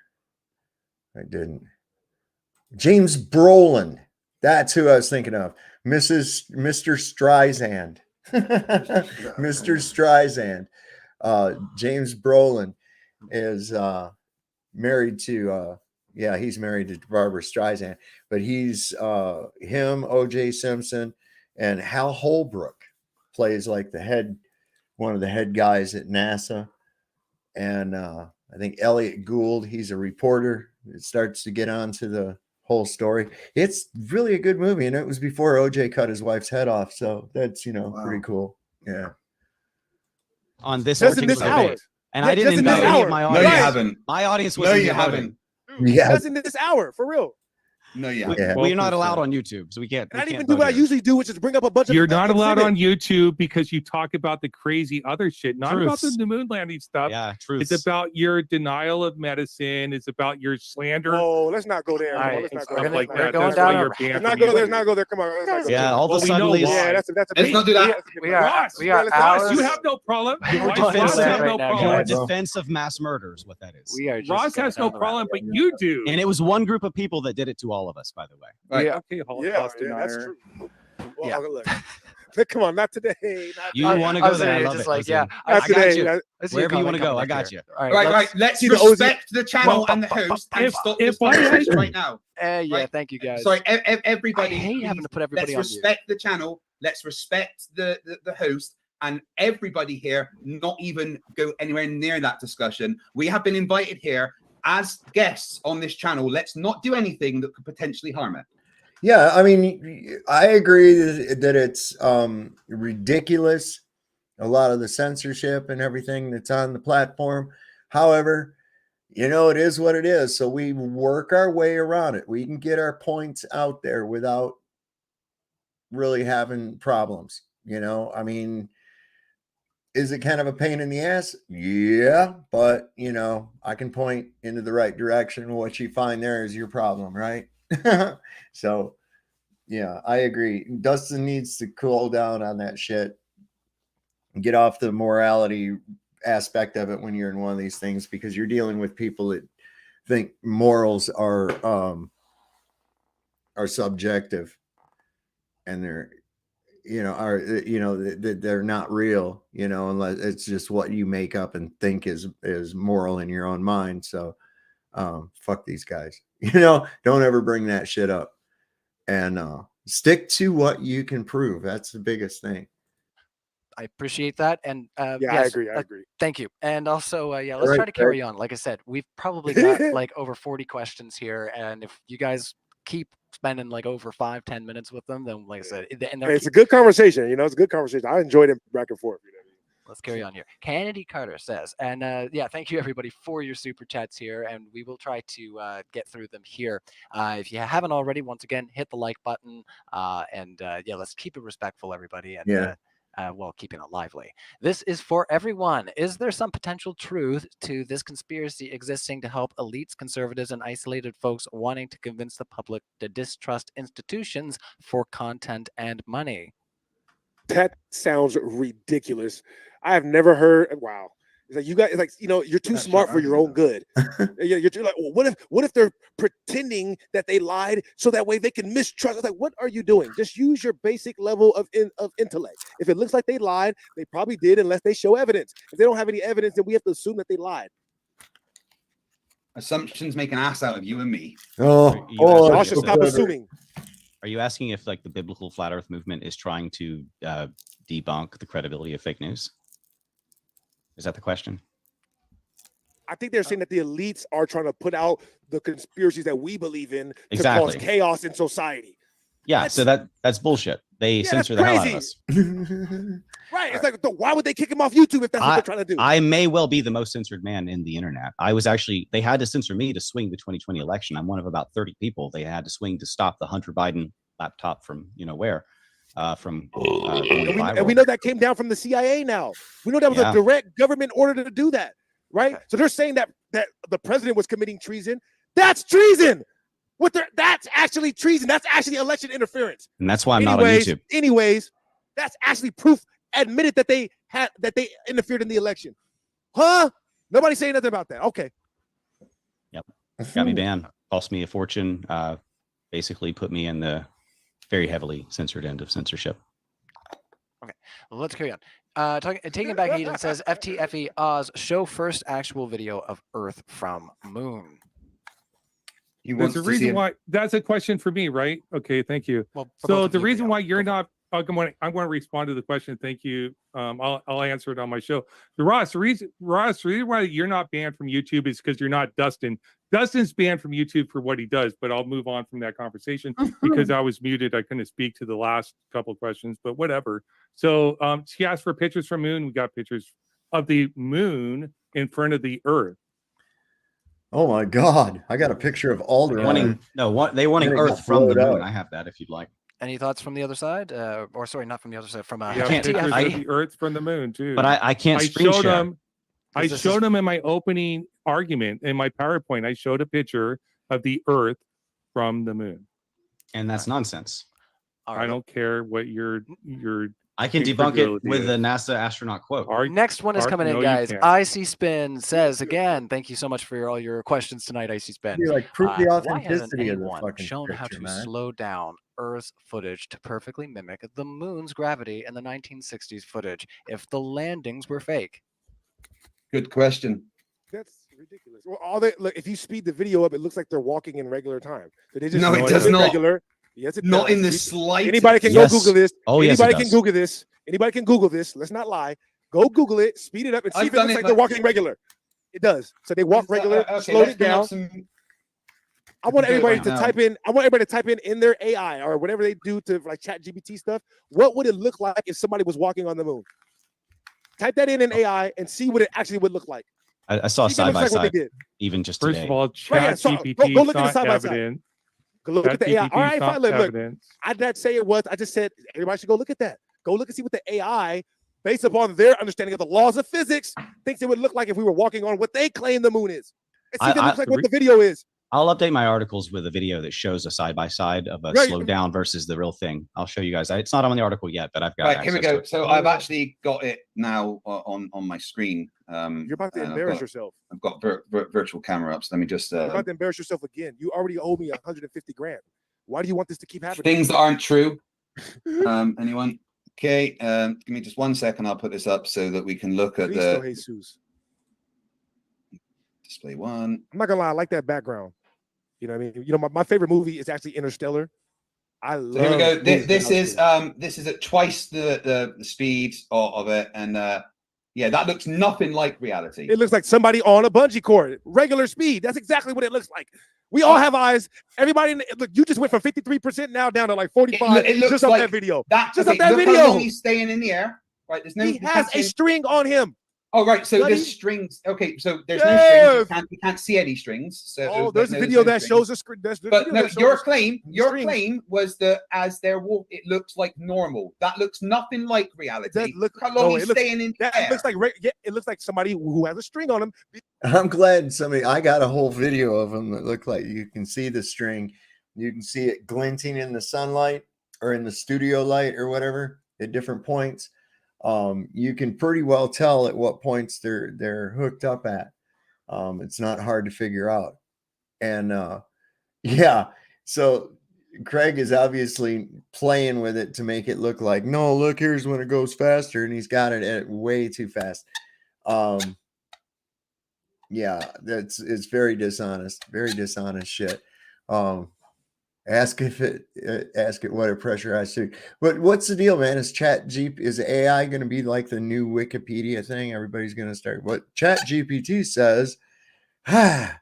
I didn't. James Brolin. That's who I was thinking of. Mr. Streisand. Mr. Streisand. James Brolin is married to he's married to Barbara Streisand, but he's him, O.J. Simpson, and Hal Holbrook plays like one of the head guys at NASA. And I think Elliot Gould, he's a reporter. It starts to get onto the whole story. It's really a good movie, and it was before OJ cut his wife's head off, so that's pretty cool. Yeah. On this Just in this particular hour. debate. And I didn't just in this invite any of hour. my No, audience. you haven't. My audience was No, you haven't. Yeah. Just in this hour, for real. No, you We, haven't. we're not allowed on YouTube, so we can't. And I we didn't even can't do vote what I here. usually do, which is bring up a bunch of. You're not allowed on exhibits. YouTube because you talk about the crazy other shit, not about Truths. the moon landing stuff. Yeah, truth. It's about your denial of medicine. It's about your slander. Oh, let's not go there. All right, Let's not go we're there. gonna- like we're that. going That's down why a- you're banned Let's from not go there. Let's YouTube. not go there. Come on. Let's not go Yeah, there. all of a Well, we sudden, know these. why. Yeah, that's a Let's not do that. We are Ross, hours. Ross, you have no problem. We're Ross doing Ross that have right no now, Your problem. guys. defense of mass murder is what that is. We are just Ross going has no down the problem, rabbit but you do. And it was one group of people that did it to all of us, by the way. Right. Yeah. Okay, Yeah, that's true. Well, Yeah. look, come on, not today. Not You today. want to I go was there? I saying, love just it. like, yeah, I Not got today. you. Not- I see Wherever you comment want to go, coming I up got here. you. All Right, let's- Let's See the Ozien- respect the channel and the host and if- stop if this I had- conversation right now. Yeah, Right. thank you guys. Sorry, I everybody. hate having please, to put everybody let's on mute. respect the channel. Let's respect the host and everybody here. Not even go anywhere near that discussion. We have been invited here as guests on this channel. Let's not do anything that could potentially harm it. Yeah, I mean, I agree that it's ridiculous, a lot of the censorship and everything that's on the platform. However, it is what it is. So we work our way around it. We can get our points out there without really having problems. I mean, is it kind of a pain in the ass? Yeah, but I can point into the right direction. What you find there is your problem, right? So yeah, I agree. Dustin needs to cool down on that shit. Get off the morality aspect of it when you're in one of these things, because you're dealing with people that think morals are subjective, and they're not real, unless it's just what you make up and think is moral in your own mind. So fuck these guys. Don't ever bring that shit up, and stick to what you can prove. That's the biggest thing. I appreciate that. And Yeah, yes, I agree. thank you. And also, yeah, let's All try right, to carry on. Like I said, we've probably got like over 40 questions here. And if you guys keep spending like over 5-10 minutes with them, then like I said, and Hey, it's a good conversation. It's a good conversation. I enjoyed it back and forth. let's carry on here. Kennedy Carter says, and yeah, thank you everybody for your super chats here, and we will try to get through them here. If you haven't already, once again, hit the like button, and yeah, let's keep it respectful, everybody, and Yeah. while keeping it lively. This is for everyone. Is there some potential truth to this conspiracy existing to help elites, conservatives, and isolated folks wanting to convince the public to distrust institutions for content and money? That sounds ridiculous. I have never heard. Wow. It's like you guys, like, you're too smart for your own good. You're like, well, what if they're pretending that they lied so that way they can mistrust? It's like, what are you doing? Just use your basic level of intellect. If it looks like they lied, they probably did, unless they show evidence. If they don't have any evidence, then we have to assume that they lied. Assumptions make an ass out of you and me. Y'all should stop assuming. Are you asking if like the biblical flat earth movement is trying to debunk the credibility of fake news? Is that the question? I think they're saying that the elites are trying to put out the conspiracies that we believe in to cause chaos in society. Yeah, so that's bullshit. They censor the hell out of us. Right. It's like, why would they kick him off YouTube if that's what they're trying to do? I may well be the most censored man in the internet. They had to censor me to swing the 2020 election. I'm one of about 30 people they had to swing to stop the Hunter Biden laptop from, where? And we know that came down from the CIA now. We know that was a direct government order to do that, right? So they're saying that the president was committing treason. That's treason. That's actually treason. That's actually election interference. And that's why I'm not on YouTube. Anyways, that's actually proof admitted that they interfered in the election. Huh? Nobody's saying nothing about that. Okay. Yep. Got me banned. Cost me a fortune. Basically put me in the very heavily censored end of censorship. Okay, well, let's carry on. Taking back Eden says, FTFE Oz, show first actual video of Earth from Moon. There's a reason why. That's a question for me, right? Okay, thank you. Well, so the reason why you're not, I'm going to respond to the question. Thank you. I'll answer it on my show. The reason why you're not banned from YouTube is because you're not Dustin. Dustin's banned from YouTube for what he does, but I'll move on from that conversation because I was muted. I couldn't speak to the last couple of questions, but whatever. So she asked for pictures from Moon. We got pictures of the Moon in front of the Earth. Oh my God! I got a picture of Alderaan. They wanting Earth from the Moon. I have that if you'd like. Any thoughts from the other side? Or sorry, not from the other side. From pictures of the Earth from the Moon too. But I can't screen share. I showed them in my opening argument in my PowerPoint. I showed a picture of the Earth from the Moon, and that's nonsense. I don't care what your. I can debunk it with the NASA astronaut quote. Next one is coming in, guys. Icy Spin says again, thank you so much for all your questions tonight, Icy Spin. You're like, prove the authenticity of the fucking shown picture, how to man. slow down Earth's footage to perfectly mimic the Moon's gravity in the 1960s footage if the landings were fake? Good question. That's ridiculous. Well, look, if you speed the video up, it looks like they're walking in regular time. So they just no, it does not. Regular. Yes, it not does. in the slightest. Anybody can go Google this. Oh, Anybody yes, can Google this. Anybody can Google this. Let's not lie. Go Google it, speed it up, and see if it looks like they're walking regular. It does. So they walk regular, slow it down. I want everybody right to now. type in. I want everybody to type in their AI or whatever they do to like Chat GPT stuff. What would it look like if somebody was walking on the moon? Type that in AI and see what it actually would look like. I saw See what it side by looks like what they side did. even just First today. of all, Right, Chat yeah, so GPT go is look at the not side by side. evidence. Go look at the AI. ChatGPT All is right, not fine. Look, evidence. I did not say it was. I just said everybody should go look at that. Go look and see what the AI, based upon their understanding of the laws of physics, thinks it would look like if we were walking on what they claim the moon is. And see if it looks like what the video is. I'll update my articles with a video that shows a side by side of a Right. slowed down versus the real thing. I'll show you guys. It's not on the article yet, but I've got. Right, here we access to go. it. So I've actually got it now on my screen. You're about to and embarrass yourself. I've got virtual camera up. So let me just. You're about to embarrass yourself again. You already owe me 150 grand. Why do you want this to keep happening? Things that aren't true. Anyone? Okay. Give me just 1 second. I'll put this up so that we can look at Cristo the Jesus. display one. I'm not gonna lie, I like that background. You know what I mean? You know, my favorite movie is actually Interstellar. I love. So here we go. movies This is at twice the speed of it, and yeah, that looks nothing like reality. It looks like somebody on a bungee cord, regular speed. That's exactly what it looks like. We all have eyes. Everybody, look, you just went from 53% now down to like 45. It looks just off like that video. That, Just okay, off that look how video. long he's staying in the air. Right, there's no. He has a string on him. Oh, right. So Buddy. there's strings. Okay, so there's no Yes. strings. You can't see any strings. So Oh, there's a video that shows a screen. But no, your claim was that as they're walking, it looks like normal. That looks nothing like reality. That look, how long no, he's it looks, staying in that the air. looks like it looks like somebody who has a string on him. I'm glad I got a whole video of them that look like you can see the string. You can see it glinting in the sunlight or in the studio light or whatever at different points. You can pretty well tell at what points they're hooked up at. It's not hard to figure out. And yeah, so Craig is obviously playing with it to make it look like, no, look, here's when it goes faster, and he's got it at way too fast. Yeah, it's very dishonest shit. Ask it what a pressurized suit. But what's the deal, man? Is AI going to be like the new Wikipedia thing? Everybody's going to start. What Chat GPT says, man,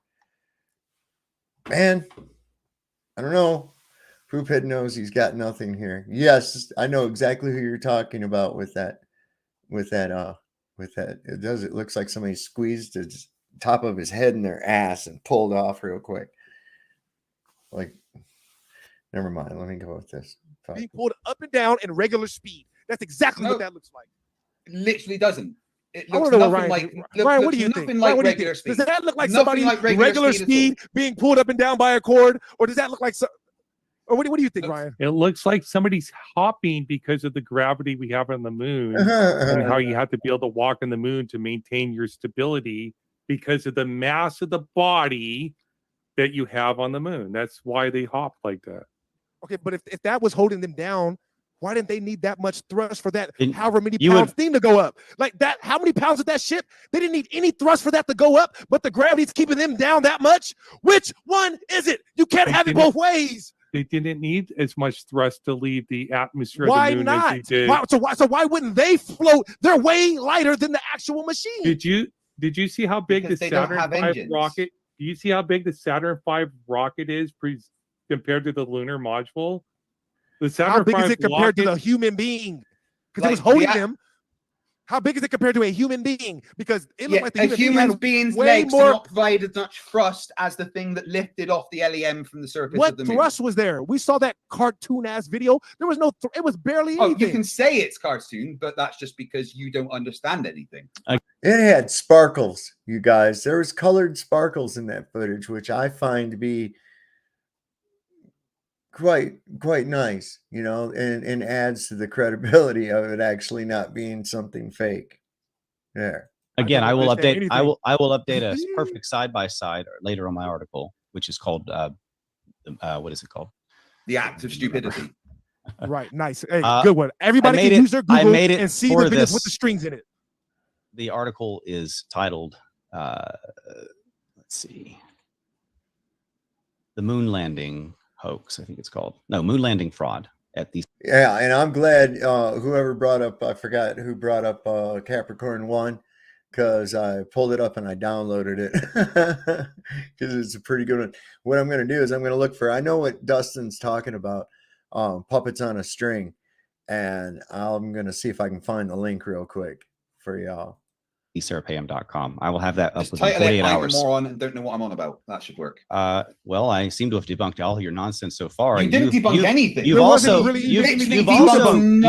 I don't know. Poophead knows he's got nothing here. Yes, I know exactly who you're talking about with that. It looks like somebody squeezed the top of his head in their ass and pulled off real quick. Like, never mind. Let me go with this. Being pulled up and down in regular speed. That's exactly what that looks like. It literally doesn't. It I looks want to know nothing what like. Ryan, what do you think? Like Ryan, what do you regular think? speed. Does that look like Nothing somebody like regular speed being pulled up and down by a cord, or does that look like or what do you think, Ryan? It looks like somebody's hopping because of the gravity we have on the moon and how you have to be able to walk on the moon to maintain your stability because of the mass of the body that you have on the moon. That's why they hop like that. Okay, but if that was holding them down, why didn't they need that much thrust for that And however many you pounds thing to go up? Like that, how many pounds of that ship? They didn't need any thrust for that to go up, but the gravity's keeping them down that much. Which one is it? You can't have it both ways. They didn't need as much thrust to leave the atmosphere Why of the moon not? as they did. So why wouldn't they float? They're way lighter than the actual machine. Did you see how big Because the they don't Saturn have V engines. rocket? Do you see how big the Saturn V rocket is compared to the lunar module? The Saturn How big is V it compared to rocket- the human being? Because Like, it was holding yeah. them. How big is it compared to a human being? Because it looked like the a human human being being's way legs do more. not provide as much thrust as the thing that lifted off the LEM from the surface What of the moon. thrust was there? We saw that cartoon ass video. There was no. It was barely Oh, anything. you can say it's cartoon, but that's just because you don't understand anything. It had sparkles, you guys. There was colored sparkles in that footage, which I find to be quite nice, you know, and adds to the credibility of it actually not being something fake. There. Again, I will update. anything. I will update a perfect side by side later on my article, which is called what is it called? The act of stupidity. Right. Nice. Hey, Uh, good one. Everybody made can it- use their I Google made it and see for the videos this. with the strings in it. The article is titled, let's see, "The Moon Landing Hoax." I think it's called. No, Moon Landing Fraud. At the Yeah, and I'm glad whoever brought up, I forgot who brought up Capricorn 1. because I pulled it up and I downloaded it because it's a pretty good one. What I'm going to do is I'm going to look for, I know what Dustin's talking about, puppets on a string, and I'm going to see if I can find the link real quick for y'all. sarapayam.com. I will have that up Just within title it, 48 I'm a hours. moron and don't know what I'm on about. That should work. Well, I seem to have debunked all your nonsense so far. You and didn't debunk anything. You've There also wasn't really- literally you've debunked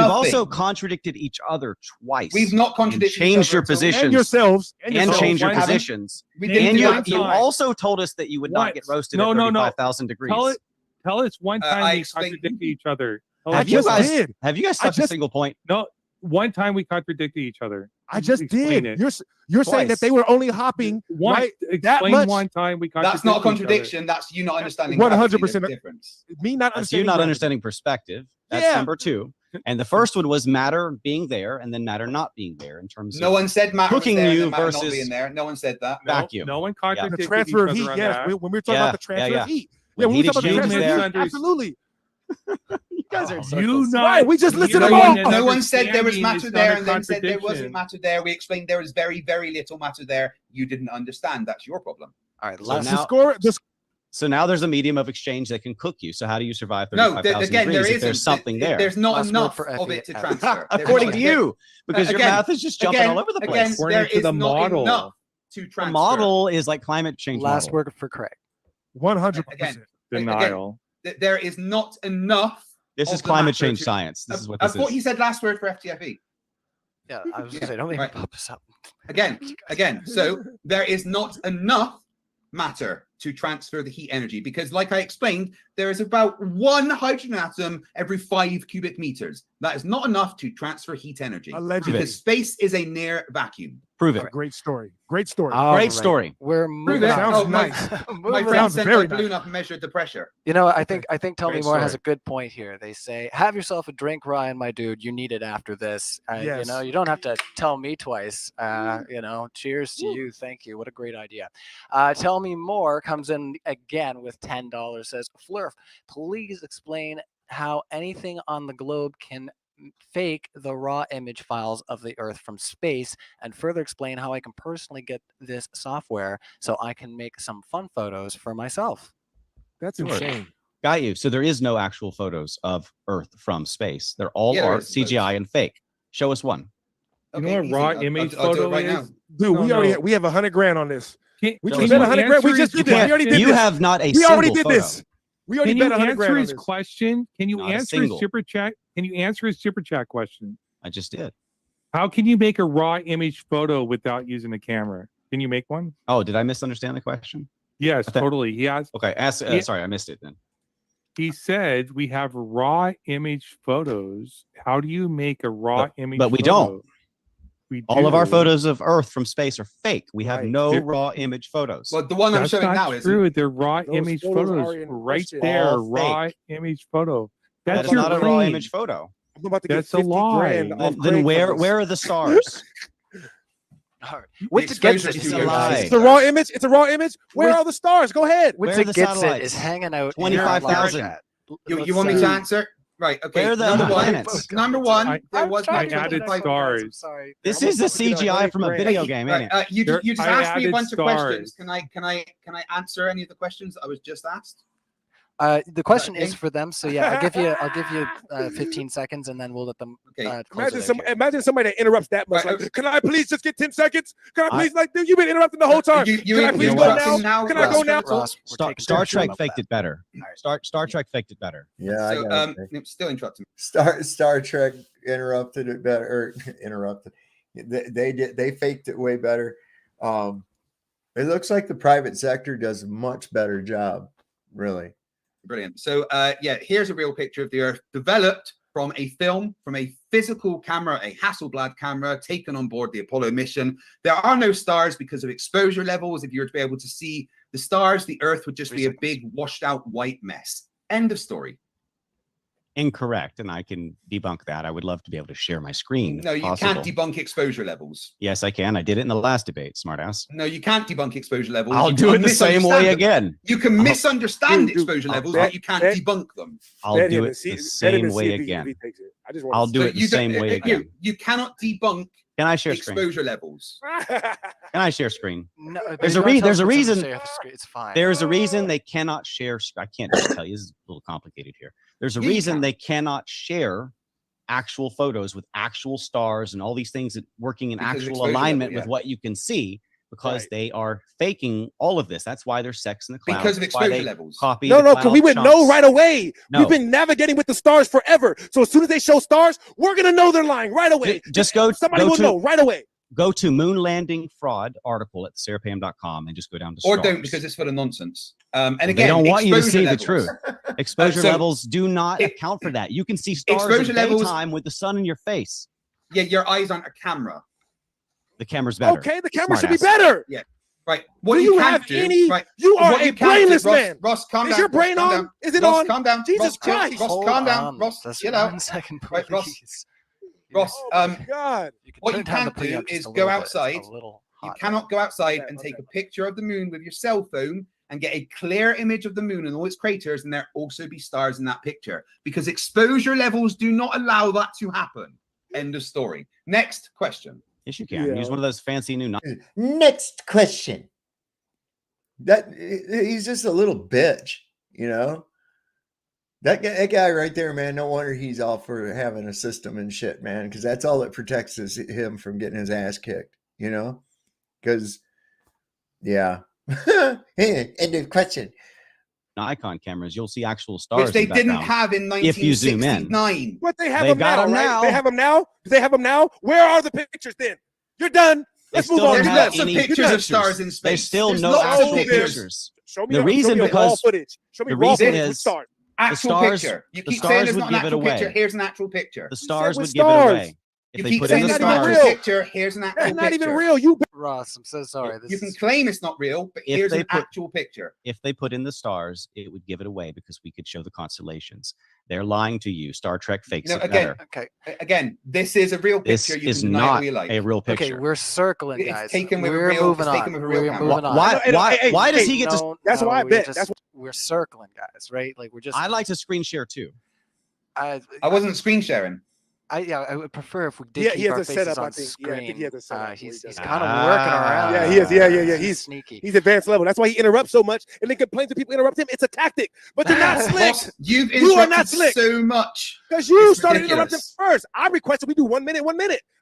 also nothing. contradicted each other twice. We've not contradicted and changed each your other at all. positions And yourselves. and yourselves. changed your We haven't. positions. We didn't And do you, that. you also told us that you would not get roasted No, at no, no. 35,000 degrees. Tell us one time I we explained- contradicted each other. Tell Have us you one time. guys have you guys touched a single point? No, one time we contradicted each other. I just Explain did. it. You're saying that Twice. they were only hopping right that Explain much. one time we contradicted That's not a each other. contradiction. That's you not understanding 100% the difference. Me not That's understanding. you not gravity. understanding perspective. That's Yeah. number two. And the first one was matter being there and then matter not being there in terms No of one said matter was cooking there and you then matter not versus being there. No one said that. No, vacuum. No one The contradicted transfer of each heat, other on yes. that. When we were talking about the transfer of heat. When Yeah, heat we were talking about the exchange transfer there- of heat. Absolutely. You guys are in You circles. not Right, we just listed No them all. one, no one said there was understanding matter is not there a and then said there wasn't contradiction. matter there. We explained there was very, very little matter there. You didn't understand. That's your problem. All right, So last now- So now there's a medium of exchange that can cook you. So how do you survive No, 35,000 again, there degrees if isn't. there's something there? There's not Last word enough for of it to FTFE. transfer. According to you, because your Again- math is just jumping all over the place. Again, there According to is the not model. enough to The transfer. model is like climate change. last model. word for Craig. 100%. Denial. There is not enough. This of is the climate matter change to- science. This is what I this thought is. he said last word for FTFE. Yeah, I was gonna say, don't even Right. pop this up. Again. So there is not enough matter to transfer the heat energy because, like I explained, there is about one hydrogen atom every 5 cubic meters. That is not enough to transfer heat energy. Allegedly. Because space is a near vacuum. Prove it. Great story. Great story. All Great right, story. We're Prove moving it. on. Sounds Oh, my- nice. My Moving friend on. Sounds sent very a balloon nice. up and measured the pressure. You know, I think Tell Me Great More has story. a good point here. They say, "Have yourself a drink, Ryan, my dude. You need it after this. You Yes. know, you don't have to tell me twice. You know, cheers to you. Thank you. What a great idea." Tell Me More comes in again with $10. Says, "Flurf, please explain how anything on the globe can fake the raw image files of the Earth from space, and further explain how I can personally get this software so I can make some fun photos for myself." That's Sure. insane. Got you. So there is no actual photos of Earth from space. They're all Yeah, there art, is CGI, and fake. Show us one. You know what raw image I'll do it photo right is? now. Dude, No, we already no. we have $100,000 on this. Can, We Show just us bet one. 100 grand. We just did this. We already did You this. have not a We already single did photo. this. We already Can bet you 100 answer grand on his this. question? Can you Not a answer his single. super chat? Can you answer his super chat question? I just did. How can you make a raw image photo without using a camera? Can you make one? Oh, did I misunderstand the question? Yes, I thought- totally. He asked. Okay. Yeah. Sorry, I missed it then. He said we have raw image photos. How do you make a raw image? but we photo? don't. We All of our do. photos of Earth from space are fake. We have Right. no They're- raw image photos. Well, the one I'm That's showing not now is true. They're raw Those image photos photos are in right question. there. All Raw fake. image photo. that That's is your not a raw claim. image photo. I'm about to get That's a 50 grand lie. off Then Craig for where this. are the stars? All right. What's exposure against it? to is your you lie. guys- It's a raw image. It's a raw image. Where With- are the stars? Go ahead. What's Where are the against it satellites? is hanging out. 25,000. you want me to answer? Right. Okay. Where are the number other one. planets? Number one. I- There was I no added 25 stars. I'm sorry. This I'm is the almost gonna get CGI 100 from a grand. video game, ain't Right, it? you There- just I asked me a added bunch of questions. stars. Can I answer any of the questions I was just asked? The question okay? is for them. So yeah, I'll give you 15 seconds, and then we'll let them. Okay. Close it out here. Imagine somebody that interrupts that much. Right, Like, can I please just get 10 seconds? Can I I- please, like, dude, you've been interrupting the whole time. You Can I please you go interrupting now? now, Can I go now? Ross, we're taking Star pictures Trek of faked that. it better. Star Trek faked it better. Yeah, So, I got it. I'm still interrupting. Star Trek interrupted it better. Or interrupted. They faked it way better. It looks like the private sector does a much better job. Really. Brilliant. So, yeah, here's a real picture of the Earth developed from a film, from a physical camera, a Hasselblad camera taken on board the Apollo mission. There are no stars because of exposure levels. If you were to be able to see the stars, the Earth would just be a big washed out white mess. End of story. Incorrect, and I can debunk that. I would love to be able to share my screen. No, if you possible. can't debunk exposure levels. Yes, I can. I did it in the last debate, smartass. No, you can't debunk exposure levels. I'll You do can it the same misunderstand way them. again. You can misunderstand Dude, exposure I'll levels, bet- but you can't bet- debunk them. I'll Bet do him it and see- the bet him same and see way if he again. takes it. I just want. I'll do it the same way again. You cannot debunk Can I share screen? exposure levels. Can I share screen? No, There's you a don't tell there's a them to reason. share the screen, it's fine. There's a reason they cannot share. I can't just tell you. This is a little complicated here. There's a Yeah, you reason can. they cannot share actual photos with actual stars and all these things that working in Because of actual exposure alignment level, with yeah. what you can see, because Right. they are faking all of this. That's why there's sex in the clouds. Because of That's why exposure they levels. Copy No, the no, because we cloud would know chunks. right away. No. We've been navigating with the stars forever. So as soon as they show stars, we're gonna know they're lying right away. Just go. Somebody go will to, know right away. Go to moon landing fraud article at sarahpam.com and just go down to Or stars. don't, because it's full of nonsense. And They again, don't want you to see exposure the levels. truth. Exposure So levels do not it- account for that. You can see stars exposure in levels- daytime with the sun in your face. Yeah, your eyes aren't a camera. The camera's better. Okay, the camera should Smartass. be better. Right. What Do you, you can't have do, any? right? You are What a you can't do- brainless Ross, man. Ross, calm Is down. your brain Ross, calm on? down. Is it Ross, on? calm down. Jesus Ross, chill. Christ. Ross, Hold calm down. on. Ross, Just chill out. 1 second, please. Right, Ross. Ross, Oh my God. You can what turn you down the can't do preamp just is a go little bit. It's outside. a little You hot. cannot go outside Okay, and take okay. a picture of the moon with your cell phone and get a clear image of the moon and all its craters, and there also be stars in that picture, because exposure levels do not allow that to happen. End of story. Next question. Yes, you can. Yeah. Use one of those fancy new. Next question. He's just a little bitch, you know. That guy right there, man. No wonder he's all for having a system and shit, man. Because that's all that protects him from getting his ass kicked, you know. Because, yeah. Hey, end of question. Nikon cameras, you'll see actual stars. Which they in the didn't background. have in If you zoom in. 1969. But they have They've them got now, 'em right? now. They have them now. Do they have them now? Where are the pictures then? You're done. They Let's move still on. don't There's You're have lots done. of any You're pictures done. of stars in There's space. still There's no lots of actual pictures. pictures. Show me The reason show me raw because- footage. Show me the raw reason footage with is- stars. Actual stars- picture. You the keep stars saying there's would not an give it actual away. picture. Here's an actual picture. The stars with would give it stars. away. If You they keep put in saying the there's not not even an stars, actual real. picture. Here's an actual That's not picture. even real. You Ross, I'm so sorry. This You can is claim it's not real, but If here's they an put- actual picture. if they put in the stars, it would give it away because we could show the constellations. They're lying to you. Star Trek fakes No, it again, better. okay. Again, this is a real This picture. You is can deny it not all you like. a real Okay, picture. we're circling, It's guys. taken with a we're real- moving it's on. taken with a real We're camera. moving on. Why? I know, Why? Why does hey, he get to? No, That's no, why I we're bet. just- That's we're circling, guys. Right? Like we're just. I like to screen share too. I wasn't screen sharing. I would prefer if we did Yeah, keep he has our a setup, faces I on think. Yeah, I think screen. he has a setup where he He's does kind that. of working around. Yeah, he is. Yeah, yeah, yeah. He's He's sneaky. He's advanced level. That's why he interrupts so much and then complains when people interrupt him. It's a tactic, but you're not slick Ross, you've You are not interrupted slick. so much. because you It's started interrupting ridiculous. first. I requested we do 1 minute,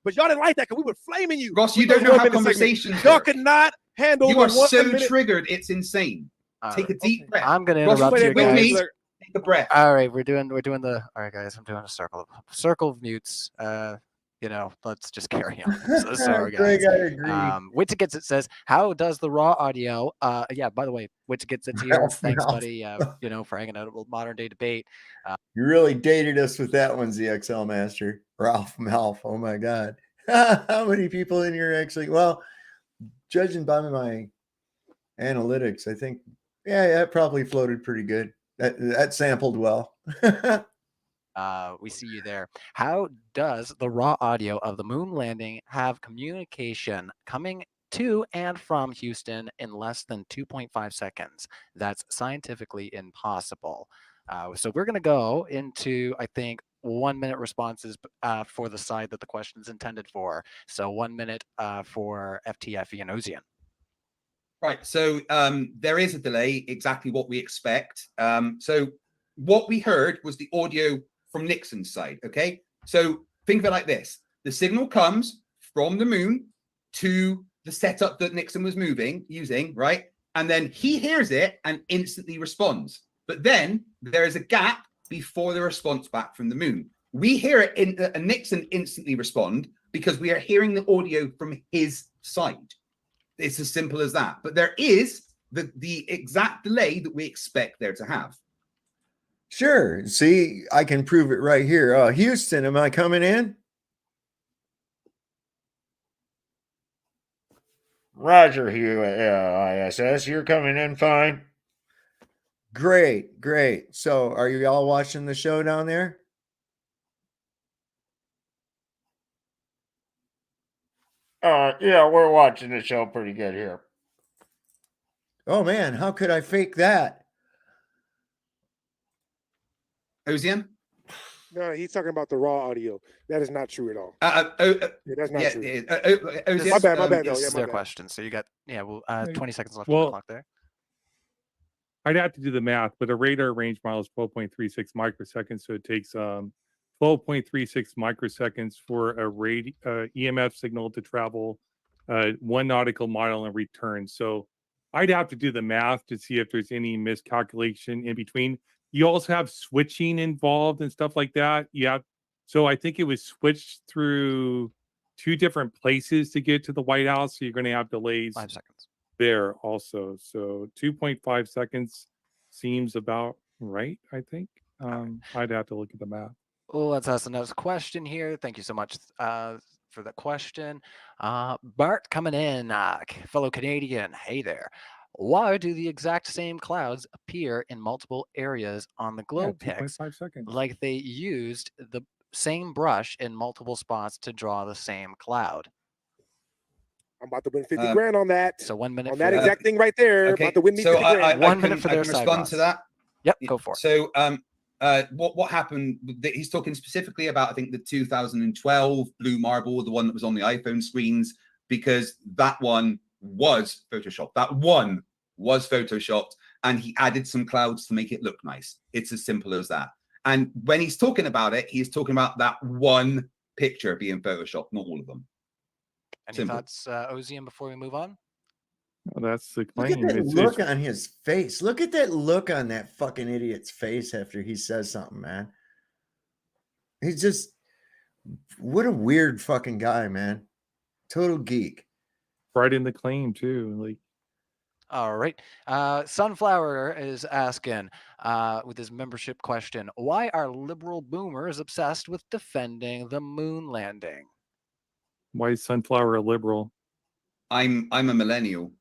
but y'all didn't like that because we were flaming you. Ross, We you did don't know 1 how minute segment. conversations Y'all work. could not handle You the are 1 so minute. triggered, it's insane. All Take a right. deep breath. I'm gonna Ross, interrupt wait, you with guys. me. Take a breath. All right, we're doing the. All right, guys, I'm doing a circle of mutes. Let's just carry on. So sorry, guys. Greg, I agree. Witsa gets it says, how does the raw audio? Yeah. By the way, Witsa gets it's here. Ralph Thanks, Ralph. buddy. For hanging out with modern day debate. You really dated us with that one, ZXL Master. Ralph Malf. Oh my God. How many people in here actually? Well, judging by my analytics, I think, yeah, it probably floated pretty good. That sampled well. We see you there. How does the raw audio of the moon landing have communication coming to and from Houston in less than 2.5 seconds? That's scientifically impossible. So we're going to go into, I think, 1 minute responses for the side that the question is intended for. So 1 minute for FTFE and Ozien. Right. So there is a delay, exactly what we expect. So what we heard was the audio from Nixon's side. Okay. So think of it like this. The signal comes from the moon to the setup that Nixon was using, right? And then he hears it and instantly responds. But then there is a gap before the response back from the moon. We hear it and Nixon instantly respond because we are hearing the audio from his side. It's as simple as that. But there is the exact delay that we expect there to have. Sure. See, I can prove it right here. Houston, am I coming in? Roger, ISS. You're coming in fine. Great, great. So are you all watching the show down there? Yeah, we're watching the show pretty good here. Oh man, how could I fake that? Ozien? No, he's talking about the raw audio. That is not true at all. Yeah, that's not true. This My bad, though. this Yeah, is my their bad. question. So you got 20 seconds left on Well, the clock there. I'd have to do the math, but a radar range mile is 12.36 microseconds. So it takes 12.36 microseconds for a EMF signal to travel 1 nautical mile and return. So I'd have to do the math to see if there's any miscalculation in between. You also have switching involved and stuff like that. So I think it was switched through 2 different places to get to the White House. So you're going to have delays 5 seconds there also. So 2.5 seconds seems about right, I think. I'd have to look at the map. Let's ask the next question here. Thank you so much for the question. Bart coming in, fellow Canadian. Hey there. Why do the exact same clouds appear in multiple areas on the globe pics? 2.5 seconds. Like they used the same brush in multiple spots to draw the same cloud. I'm about to win 50 grand on that. So 1 minute on that exact thing right there. Okay. About to win me So 50 grand. 1 minute for I their can side. respond Ross. to that. Yep, go for it. So what happened? He's talking specifically about, I think, the 2012 Blue Marble, the one that was on the iPhone screens, because that one was photoshopped. That one was photoshopped, and he added some clouds to make it look nice. It's as simple as that. And when he's talking about it, he's talking about that one picture being photoshopped, not all of them. Any Simple. thoughts, Ozien, before we move on? Well, that's the Look claim. at that It's look on his face. Look at that look on that fucking idiot's face after he says something, man. He's just, what a weird fucking guy, man. Total geek. right in the claim too. Like, All right. Sunflower is asking with his membership question, why are liberal boomers obsessed with defending the moon landing? why is Sunflower a liberal? I'm a millennial,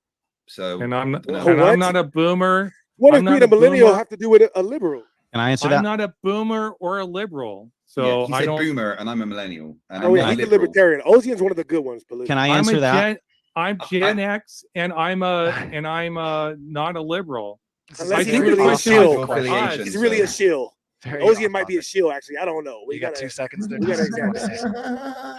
so And I'm What? not a boomer. What I'm does not being a millennial boomer. have to do with a liberal? Can I answer I'm that? not a boomer or a liberal. yeah, So he I said don't. boomer, and I'm a millennial, and Oh I'm yeah, not he's a liberal. libertarian. Ozien's one of the good ones. Politically. Can I I'm answer a that? I'm Gen X, and I'm not a liberal. Unless I he's think really the a question shill. is for us. He's really a shill. Very Ozian off might be a topic. shill. Actually, I don't know. You got 2 seconds there. we gotta Dustin.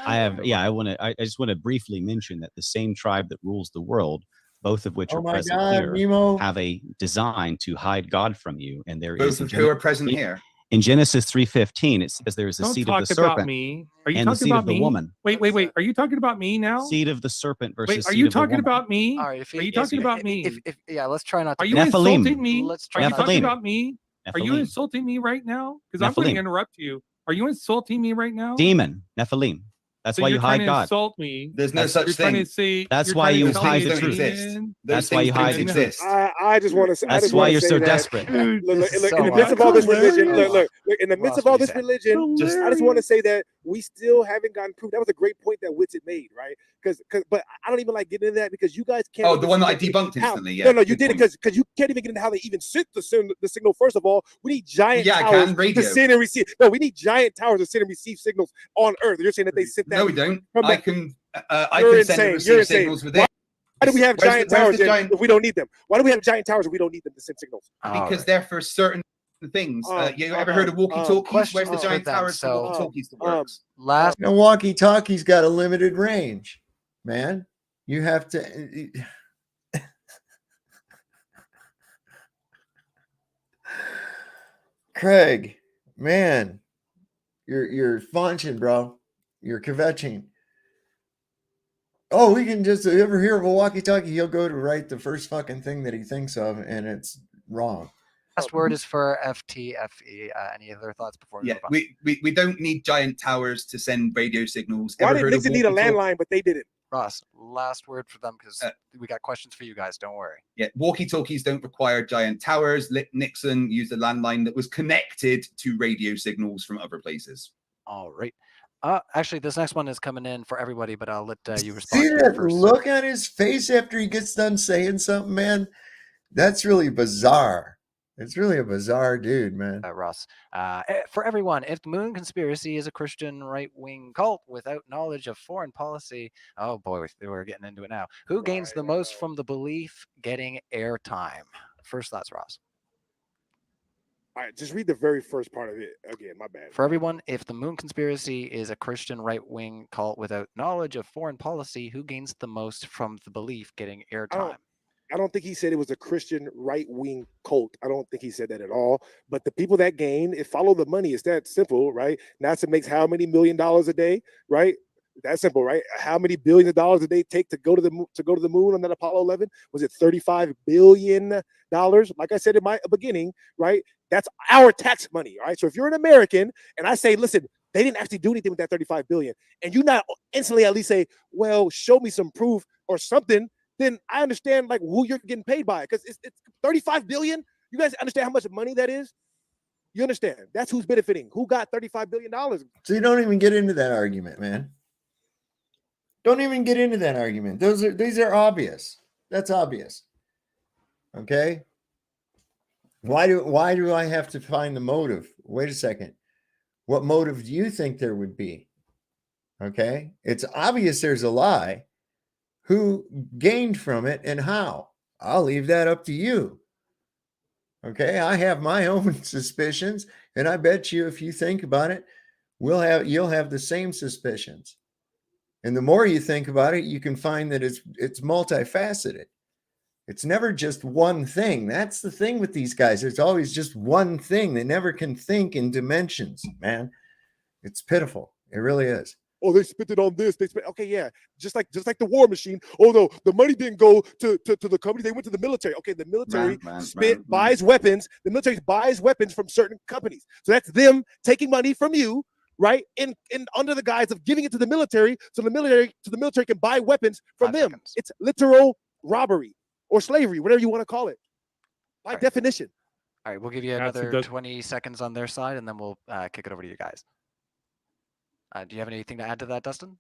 I just want to briefly mention that the same tribe that rules the world, both of which Oh are my present God, here, Nemo. have a design to hide God from you. And there Both is of who are present here. in Genesis 3:15, it says there is a Don't seed of the talk about serpent me. Are you and the talking seed about of the me? woman. Wait. Are you talking about me now? Seed of the serpent versus Wait, are seed you of the talking woman. about me? All right, if Are you if- talking if- about if- me? yeah, let's try not to. Are you Nephilim. insulting me? Let's Are try you not to. talking Nephilim. about me? Are you Nephilim. insulting me right now? Because I'm going to Nephilim. interrupt you. Are you insulting me right now? Demon, Nephilim. That's So why you're you trying hide to God. insult me. There's no That's- such You're trying thing. to say. That's you're why trying to you tell hide me the don't truth. exist. demon. That's why you hide the truth. exist. I just want to. I That's just why want to you're say so that. desperate. Dude, Look, This is look, so in the midst of all this religion, hilarious. look, in the midst Ross, of all what do you this say? religion, I just want to say that we still haven't gotten proof. That was a great point that Witsit made, right? But I don't even like getting into that because you guys can't. Oh, even the one that I see debunked how- instantly. Yeah. No, you good did it point. because you can't even get into how they even sent the signal. First of all, we need giant Yeah, I towers can, radio. to send and receive. No, we need giant towers to send and receive signals on Earth. You're saying that they sent that? No, we don't. from I the- can You're send and insane. You're receive insane. signals with Why it. do we have giant towers giant? if we don't need them? Why do we have giant towers if we don't need them to send signals? Because they're for certain things. You ever heard of walkie-talkies? questions Where's the for giant them, towers for so- walkie-talkies that works? Last The walkie-talkie's got a limited range, man. You have to. Craig, man, you're funching, bro. You're kvetching. Oh, we can just ever hear of a walkie-talkie, he'll go to write the first fucking thing that he thinks of, and it's wrong. last word is for FTFE. Any other thoughts before we Yeah, move on? we don't need giant towers to send radio signals. Why Ever did heard of Nixon need a walkie-talkie? landline, but they didn't? Ross, last word for them because we got questions for you guys. Don't worry. Yeah, walkie-talkies don't require giant towers. Nixon used a landline that was connected to radio signals from other places. All right. Actually, this next one is coming in for everybody, but I'll let you respond See to it that first. look on his face after he gets done saying something, man? That's really bizarre. It's really a bizarre dude, man. Ross. For everyone, if the moon conspiracy is a Christian right-wing cult without knowledge of foreign policy, oh boy, we're getting into it now. Who gains the most from the belief getting airtime? First thoughts, Ross. All right, just read the very first part of it again. My bad. For everyone, if the moon conspiracy is a Christian right-wing cult without knowledge of foreign policy, who gains the most from the belief getting airtime? I don't think he said it was a Christian right-wing cult. I don't think he said that at all. But the people that gain, follow the money. It's that simple, right? NASA makes how many $1 million a day, right? That's simple, right? How many billions of dollars did they take to go to the moon on that Apollo 11? Was it $35 billion? Like I said in my beginning, right? That's our tax money, right? So if you're an American and I say, listen, they didn't actually do anything with that $35 billion, and you not instantly at least say, well, show me some proof or something, then I understand like who you're getting paid by, because it's $35 billion. You guys understand how much money that is? You understand? That's who's benefiting. Who got $35 billion? So you don't even get into that argument, man. Don't even get into that argument. These are obvious. That's obvious. Okay. Why do I have to find the motive? Wait a second. What motive do you think there would be? Okay. It's obvious there's a lie. Who gained from it and how? I'll leave that up to you. Okay. I have my own suspicions, and I bet you if you think about it, you'll have the same suspicions. And the more you think about it, you can find that it's multifaceted. It's never just one thing. That's the thing with these guys. It's always just one thing. They never can think in dimensions, man. It's pitiful. It really is. Oh, they spent it on this. They spent, okay, yeah, just like the war machine. Oh no, the money didn't go to the company. They went to the military. Okay, the military buys weapons. The military buys weapons from certain companies. So that's them taking money from you, right? In under the guise of giving it to the military, so the military can buy weapons from them. Seconds. It's literal robbery or slavery, whatever you want to call it, by definition. All right, we'll give you another 20 seconds on their side, and then we'll kick it over to you guys. Do you have anything to add to that, Dustin?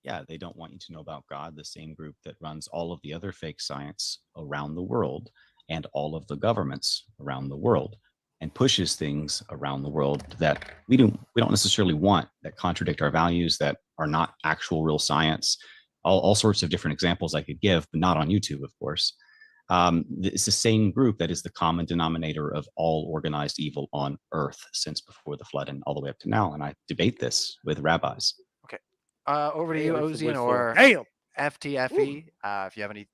Yeah, they don't want you to know about God, the same group that runs all of the other fake science around the world and all of the governments around the world, and pushes things around the world that we don't necessarily want, that contradict our values, that are not actual real science. All sorts of different examples I could give, but not on YouTube, of course. It's the same group that is the common denominator of all organized evil on earth since before the flood and all the way up to now. And I debate this with rabbis. Okay. Over to you, Ozien, or FTFE, if you have any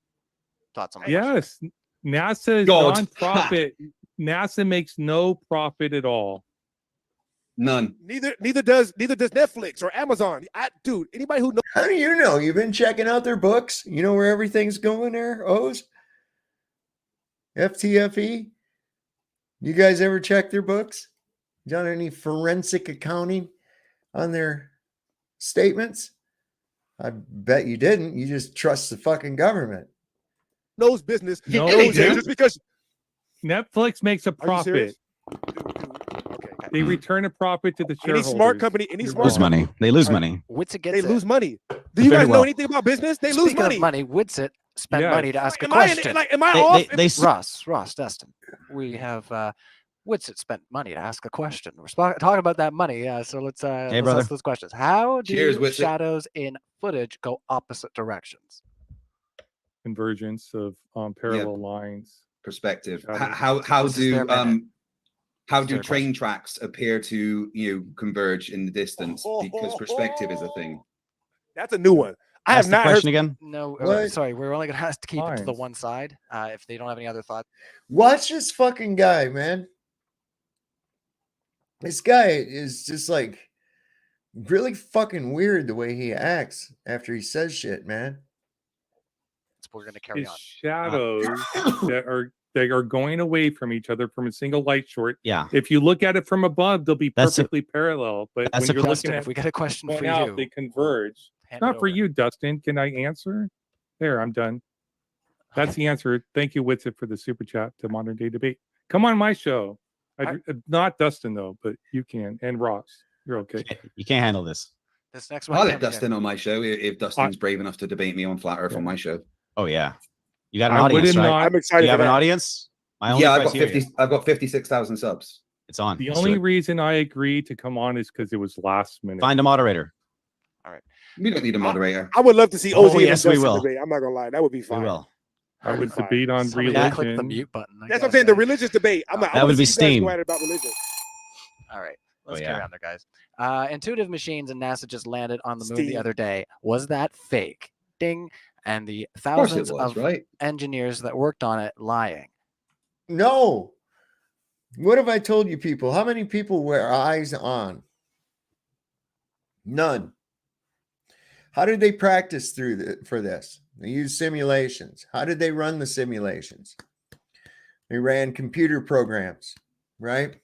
thoughts on that. Yes. NASA is non-profit. NASA makes no profit at all. None. Neither does Netflix or Amazon. Dude, anybody who knows. How do you know? You've been checking out their books? You know where everything's going there, Oz? FTFE? You guys ever check their books? Done any forensic accounting on their statements? I bet you didn't. You just trust the fucking government. Knows business. No, knows just because Netflix makes a Are you profit. serious? They return a profit to the shareholders. Any smart company, Lose money. They lose money. Witsit gets they it. lose money. Do you Very guys know well. anything about business? They Speaking lose money. of money, Witsit spent Yes. money to ask a Am I question. am I off? Ross, Dustin, we have Witsit spent money to ask a question. We're talking about that money, so let's brother. ask those questions. How do Cheers, Witsit. shadows in footage go opposite directions? Convergence of parallel lines. Perspective. Shadows. How This is their minute. do Fair train tracks appear to converge in the distance? Because perspective is a thing. That's a new one. I Ask have the not question heard. again. No, What? sorry, we're only gonna have to keep it to the Lines. one side. If they don't have any other thoughts. Watch this fucking guy, man. This guy is just like really fucking weird the way he acts after he says shit, man. So we're gonna carry It's on. shadows that are going away from each other from a single light short. Yeah. If you look at it from above, they'll be That's a- perfectly parallel. But that's when a you're Dustin, looking if at we get a question for going out, you, they converge. hand Not it for over. you, Dustin. Can I answer? There, I'm done. That's the answer. Thank you, Witsit, for the super chat to Modern Day Debate. Come on my show. Not Dustin though, but you can, and Ross. You're okay. You can't handle this. This next one. I'll let coming in. Dustin on my show if Dustin's brave enough to debate me on Flat Earth on my show. Oh yeah. You got an I audience, would right? not. I'm excited. You have for an that. audience? My only Yeah, I've got criteria. 50. I've got 56,000 subs. It's on. The Let's do only it. reason I agreed to come on is because it was last minute. Find a moderator. We don't need a moderator. I would love to see Oh, Ozien yes, and we Dustin will. debate. I'm not gonna lie, that would be We fine. will. I would debate on Somebody religion. click the mute button. That's what I'm saying. The religious debate. I That wanna would be see you guys Steam. go at it about religion. All right, let's Oh, carry yeah. on there, guys. Intuitive Machines and NASA just landed on the moon the Steve. other day. Was that fake? Ding. And the Of course it thousands was, of right? engineers that worked on it lying. No. What have I told you people? How many people wear eyes on? None. How did they practice for this? They used simulations. How did they run the simulations? They ran computer programs, right?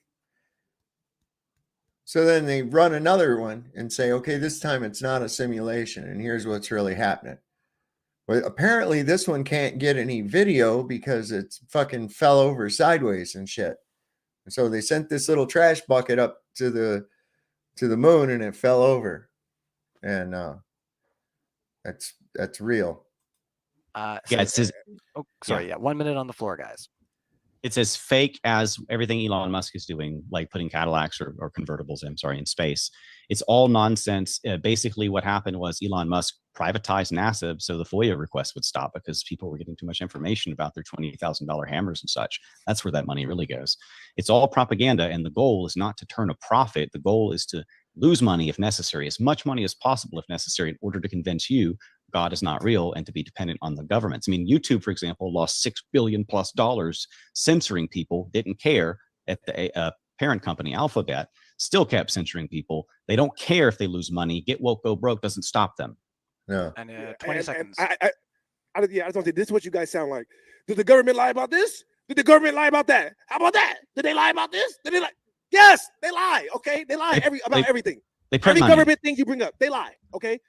So then they run another one and say, okay, this time it's not a simulation, and here's what's really happening. But apparently this one can't get any video because it's fucking fell over sideways and shit. And so they sent this little trash bucket up to the moon and it fell over. And that's real. Yeah, it's as, Oh, sorry. Yeah, 1 minute on the floor, guys. it's as fake as everything Elon Musk is doing, like putting Cadillacs or convertibles, in space. It's all nonsense. Basically, what happened was Elon Musk privatized NASA so the FOIA requests would stop because people were getting too much information about their $20,000 hammers and such. That's where that money really goes. It's all propaganda, and the goal is not to turn a profit. The goal is to lose money if necessary, as much money as possible if necessary, in order to convince you God is not real and to be dependent on the governments. I mean, YouTube, for example, lost $6 billion+ censoring people, didn't care. At the parent company, Alphabet, still kept censoring people. They don't care if they lose money. Get woke, go broke doesn't stop them. No. And 20 seconds. I was gonna say, this is what you guys sound like. Did the government lie about this? Did the government lie about that? How about that? Did they lie about this? Did they lie? Yes, they lie. Okay, they lie about everything. They print Every money. government thing you bring up, they lie. Okay.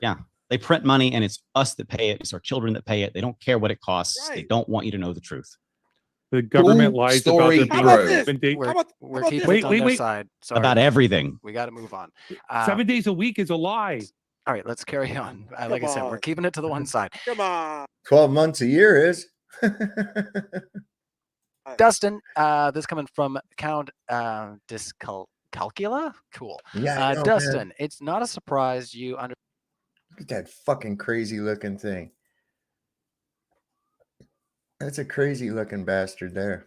Yeah. They print money, and it's us that pay it. It's our children that pay it. They don't care what it costs. They Right. don't want you to know the truth. The government Full lies story about How their about this? 7 days. We're, How about we're this? keeping Wait, it on wait, their wait. side. Sorry. About everything. We got to move on. 7 days a week is a lie. All right, let's carry on. Like I said, we're on. keeping it to the one side. Come on. 12 months a year is. Dustin, this coming from Count Discalcula. Cool. Yeah, I know, man. Dustin, it's not a surprise you Look at that fucking crazy looking thing. That's a crazy looking bastard there.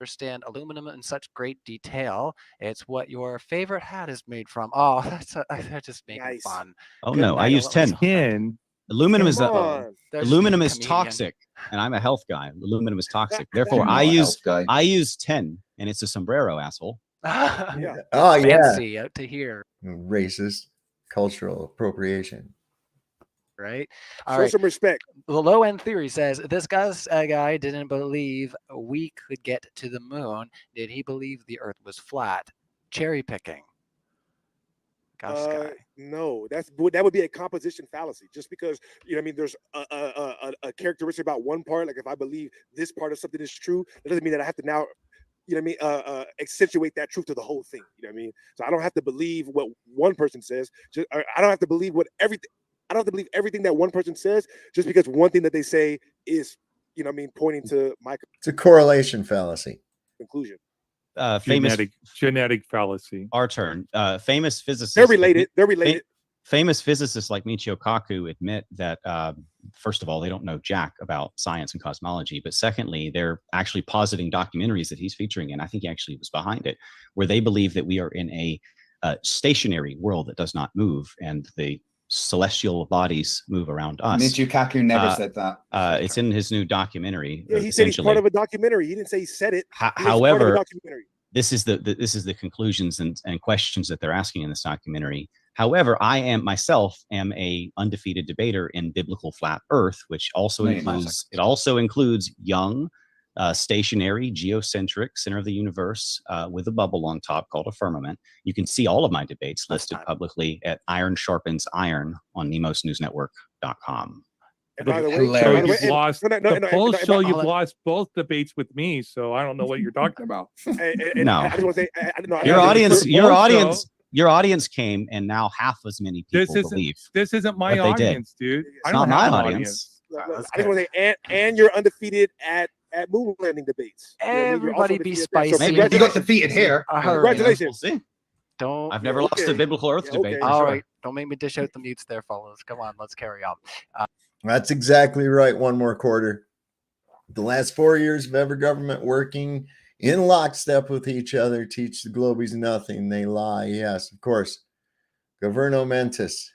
understand aluminum in such great detail. It's what your favorite hat is made from. Oh, they're just making Nice. fun. Oh Good no, I night, use 10. 10. Aluminum is Come on. There's aluminum is comedian. toxic, and I'm a health guy. Aluminum is toxic. Therefore, You're not I a use health guy. 10, and it's a sombrero, asshole. Yeah. Oh, yeah. Fancy out to here, Racist cultural appropriation. right? All Show right. some respect. The low end theory says this guy didn't believe we could get to the moon. Did he believe the Earth was flat? Cherry picking. Gus guy. No, that would be a composition fallacy. Just because there's a characteristic about one part. Like if I believe this part of something is true, that doesn't mean that I have to now, accentuate that truth to the whole thing. You know what I mean? So I don't have to believe what one person says. I don't have to believe everything. I don't have to believe everything that one person says just because one thing that they say is, pointing to my It's a correlation fallacy. conclusion. Famous Genetic fallacy. our turn. Famous physicists. They're related. They're related. Famous physicists like Michio Kaku admit that, first of all, they don't know jack about science and cosmology, but secondly, they're actually positing documentaries that he's featuring in. I think he actually was behind it, where they believe that we are in a stationary world that does not move, and the celestial bodies move around us. Michio Kaku never said that. It's in his new documentary. Yeah, he said he's part of a documentary. He didn't say he said it. However, documentary. this is the conclusions and questions that they're asking in this documentary. However, I myself am a undefeated debater in biblical flat Earth, which also includes young, stationary, geocentric, center of the universe with a bubble on top called a firmament. You can see all of my debates listed publicly at Iron Sharpens Iron on nemosnewsnetwork.com. And by the way, Hilarious. You've lost, no, the polls show no, you've lost both debates with me, so I don't know what you're talking about. No. I just want to say, Your audience came, and now half as many people believe. This isn't my what they did. audience, dude. It's I not don't my have an audience. I just want to say, and you're undefeated at moon landing debates. You know what I mean? You're also Everybody be defeated there. So spicy. Maybe you got defeated here. Congratulations. We'll see. Don't. I've never lost a biblical Earth debate. okay. for All sure. right. Don't make me dish out the mutes there, fellas. Come on, let's carry on. That's exactly right. One more quarter. The last 4 years of every government working in lockstep with each other teach the globies nothing. They lie. Yes, of course. Governo mentis.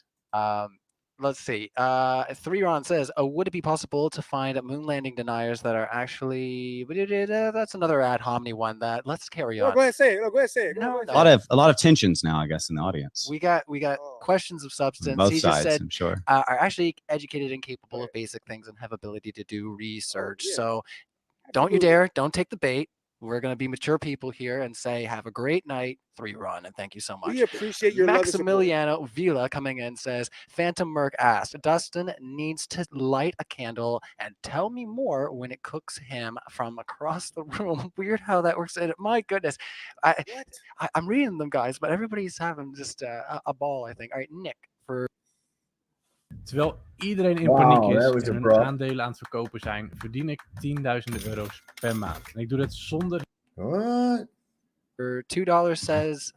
Let's see. 3Ron says, would it be possible to find moon landing deniers that are actually? That's another ad hominem one. That let's carry No, on. go ahead, say it. No, go ahead, say it. Go No, ahead, no. say it. A lot of tensions now, I guess, in the audience. We got Oh. questions of From substance. both He sides, just said I'm sure. are actually educated and capable of basic things and have ability to do research. yeah. So don't you dare, don't take the bait. We're going to be mature people here and say, have a great night, 3Ron, and thank you so much. We appreciate your love and support. Maximiliano Vila coming in says, Phantom Merc asked, Dustin needs to light a candle and tell me more when it cooks him from across the room. Weird how that works. And my goodness, I'm reading them, guys, but everybody's having just a ball, I think. All right, Nick, for Terwijl iedereen in Wow, paniek that is was en a hun prop. aandelen aan het verkopen zijn, verdien ik tienduizenden euro's per maand. En ik doe dat zonder... What? for $2 says,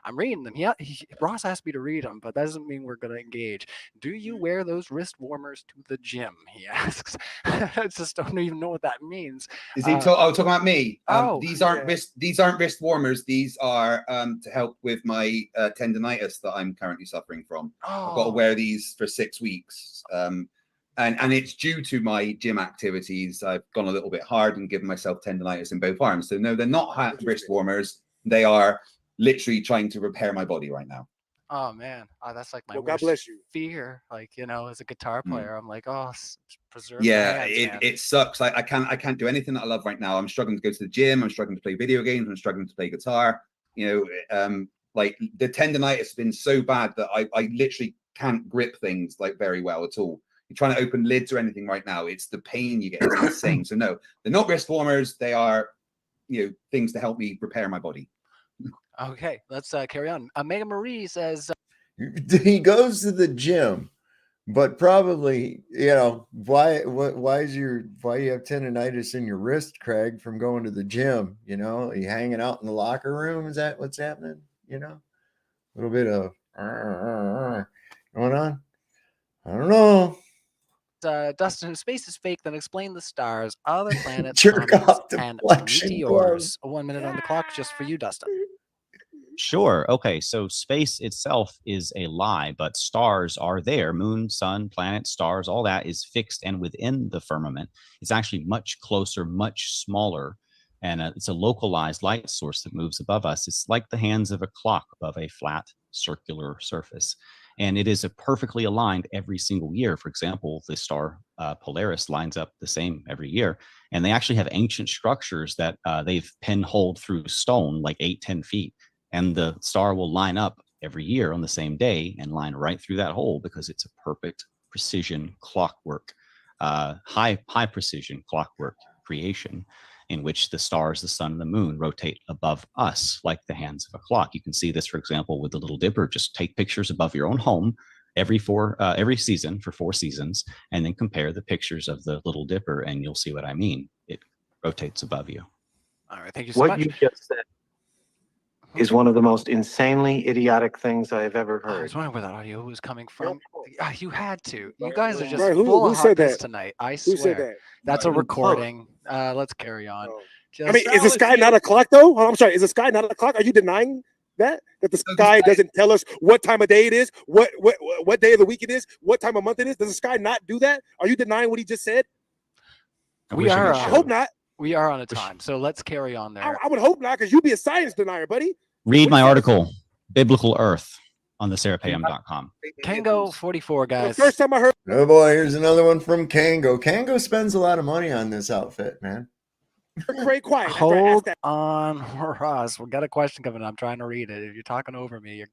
I'm reading them. Yeah, Ross asked me to read them, but that doesn't mean we're going to engage. Do you wear those wrist warmers to the gym? He asks. I just don't even know what that means. Is he talking about me? Oh, these aren't wrist warmers. These are to help with my tendonitis that I'm currently suffering from. I've got to wear these for 6 weeks. And it's due to my gym activities. I've gone a little bit hard and given myself tendonitis in both arms. So no, they're not wrist warmers. They are literally trying to repair my body right now. Oh man, that's like my God bless you. fear. Like, you know, as a guitar player, I'm like, oh, preserve. Yeah, my hands, it sucks. I can't do anything that I love right now. I'm struggling to go to the gym. I'm struggling to play video games. I'm struggling to play guitar. You know, like the tendonitis has been so bad that I literally can't grip things like very well at all. You're trying to open lids or anything right now. It's the pain you get. It's insane. So no, they're not wrist warmers. They are, you know, things to help me repair my body. Okay, let's carry on. Mega Marie says He goes to the gym, but probably, you know, why you have tendonitis in your wrist, Craig, from going to the gym? You know, are you hanging out in the locker room? Is that what's happening? You know, a little bit of going on. I don't know. Dustin, space is fake, then explain the stars, other planets, Jerk comets, off and deflection meteors. 1 minute on the clock just for you, Dustin. Sure. Okay. So space itself is a lie, but stars are there. Moon, sun, planets, stars, all that is fixed and within the firmament. It's actually much closer, much smaller. And it's a localized light source that moves above us. It's like the hands of a clock above a flat circular surface. And it is a perfectly aligned every single year. For example, the star Polaris lines up the same every year. And they actually have ancient structures that they've pinholed through stone, like 8-10 feet. And the star will line up every year on the same day and line right through that hole because it's a perfect precision clockwork, high precision clockwork creation in which the stars, the sun, and the moon rotate above us like the hands of a clock. You can see this, for example, with the Little Dipper. Just take pictures above your own home every season for 4 seasons, and then compare the pictures of the Little Dipper, and you'll see what I mean. It rotates above you. All right, thank you so much. What you just said is one of the most insanely idiotic things I have ever I was heard. wondering where that audio was coming from. You had to. You guys are just Right, full who of said hotness that? tonight. I Who swear. said that? That's a recording. Let's carry on. Oh. Just, I mean, is the sky not a clock though? I'm sorry, is the sky not a clock? Are you denying that the sky doesn't tell us what time of day it is, what day of the week it is, what time of month it is? Does the sky not do that? Are you denying what he just said? we are. I hope not. We are on a time, so let's carry on there. I would hope not, because you'd be a science denier, buddy. Read my article, Biblical Earth, on the sarahpam.com. Kango 44, guys. The first time I heard. Oh boy, here's another one from Kango. Kango spends a lot of money on this outfit, man. Very quiet. Hold on, Ross. We got a question coming. I'm trying to read it. If you're talking over me, you're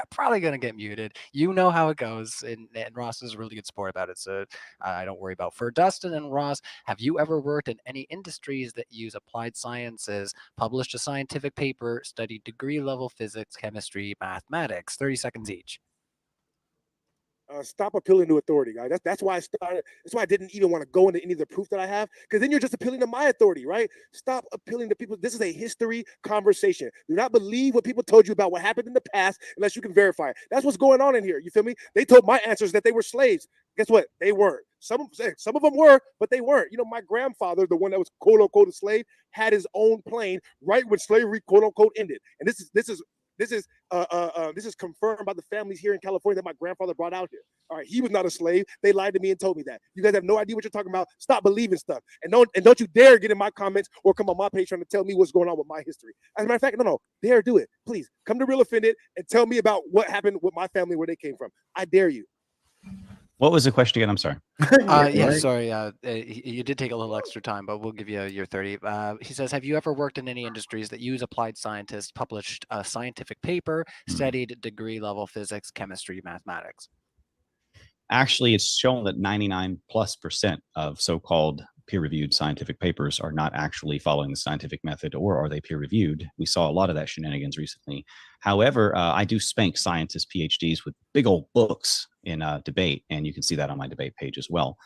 probably going to get muted. You know how it goes, and Ross is a really good sport about it, so I don't worry about. For Dustin and Ross, have you ever worked in any industries that use applied sciences, published a scientific paper, studied degree level physics, chemistry, mathematics? 30 seconds each. Stop appealing to authority, guys. That's why I started. That's why I didn't even want to go into any of the proof that I have, because then you're just appealing to my authority, right? Stop appealing to people. This is a history conversation. Do not believe what people told you about what happened in the past unless you can verify it. That's what's going on in here. You feel me? They told my answers that they were slaves. Guess what? They weren't. Some of them were, but they weren't. You know, my grandfather, the one that was quote unquote a slave, had his own plane right when slavery quote unquote ended. And this is confirmed by the families here in California that my grandfather brought out here. All right, he was not a slave. They lied to me and told me that. You guys have no idea what you're talking about. Stop believing stuff, and don't you dare get in my comments or come on my page trying to tell me what's going on with my history. As a matter of fact, no, dare do it, please. Come to Real Offended and tell me about what happened with my family, where they came from. I dare you. What was the question again? I'm sorry. Sorry. You did take a little extra time, but we'll give you your 30. He says, have you ever worked in any industries that use applied scientists, published a scientific paper, studied degree level physics, chemistry, mathematics? Actually, it's shown that 99+% of so-called peer-reviewed scientific papers are not actually following the scientific method, or are they peer-reviewed? We saw a lot of that shenanigans recently. However, I do spank scientists, PhDs with big old books in debate, and you can see that on my debate page as well.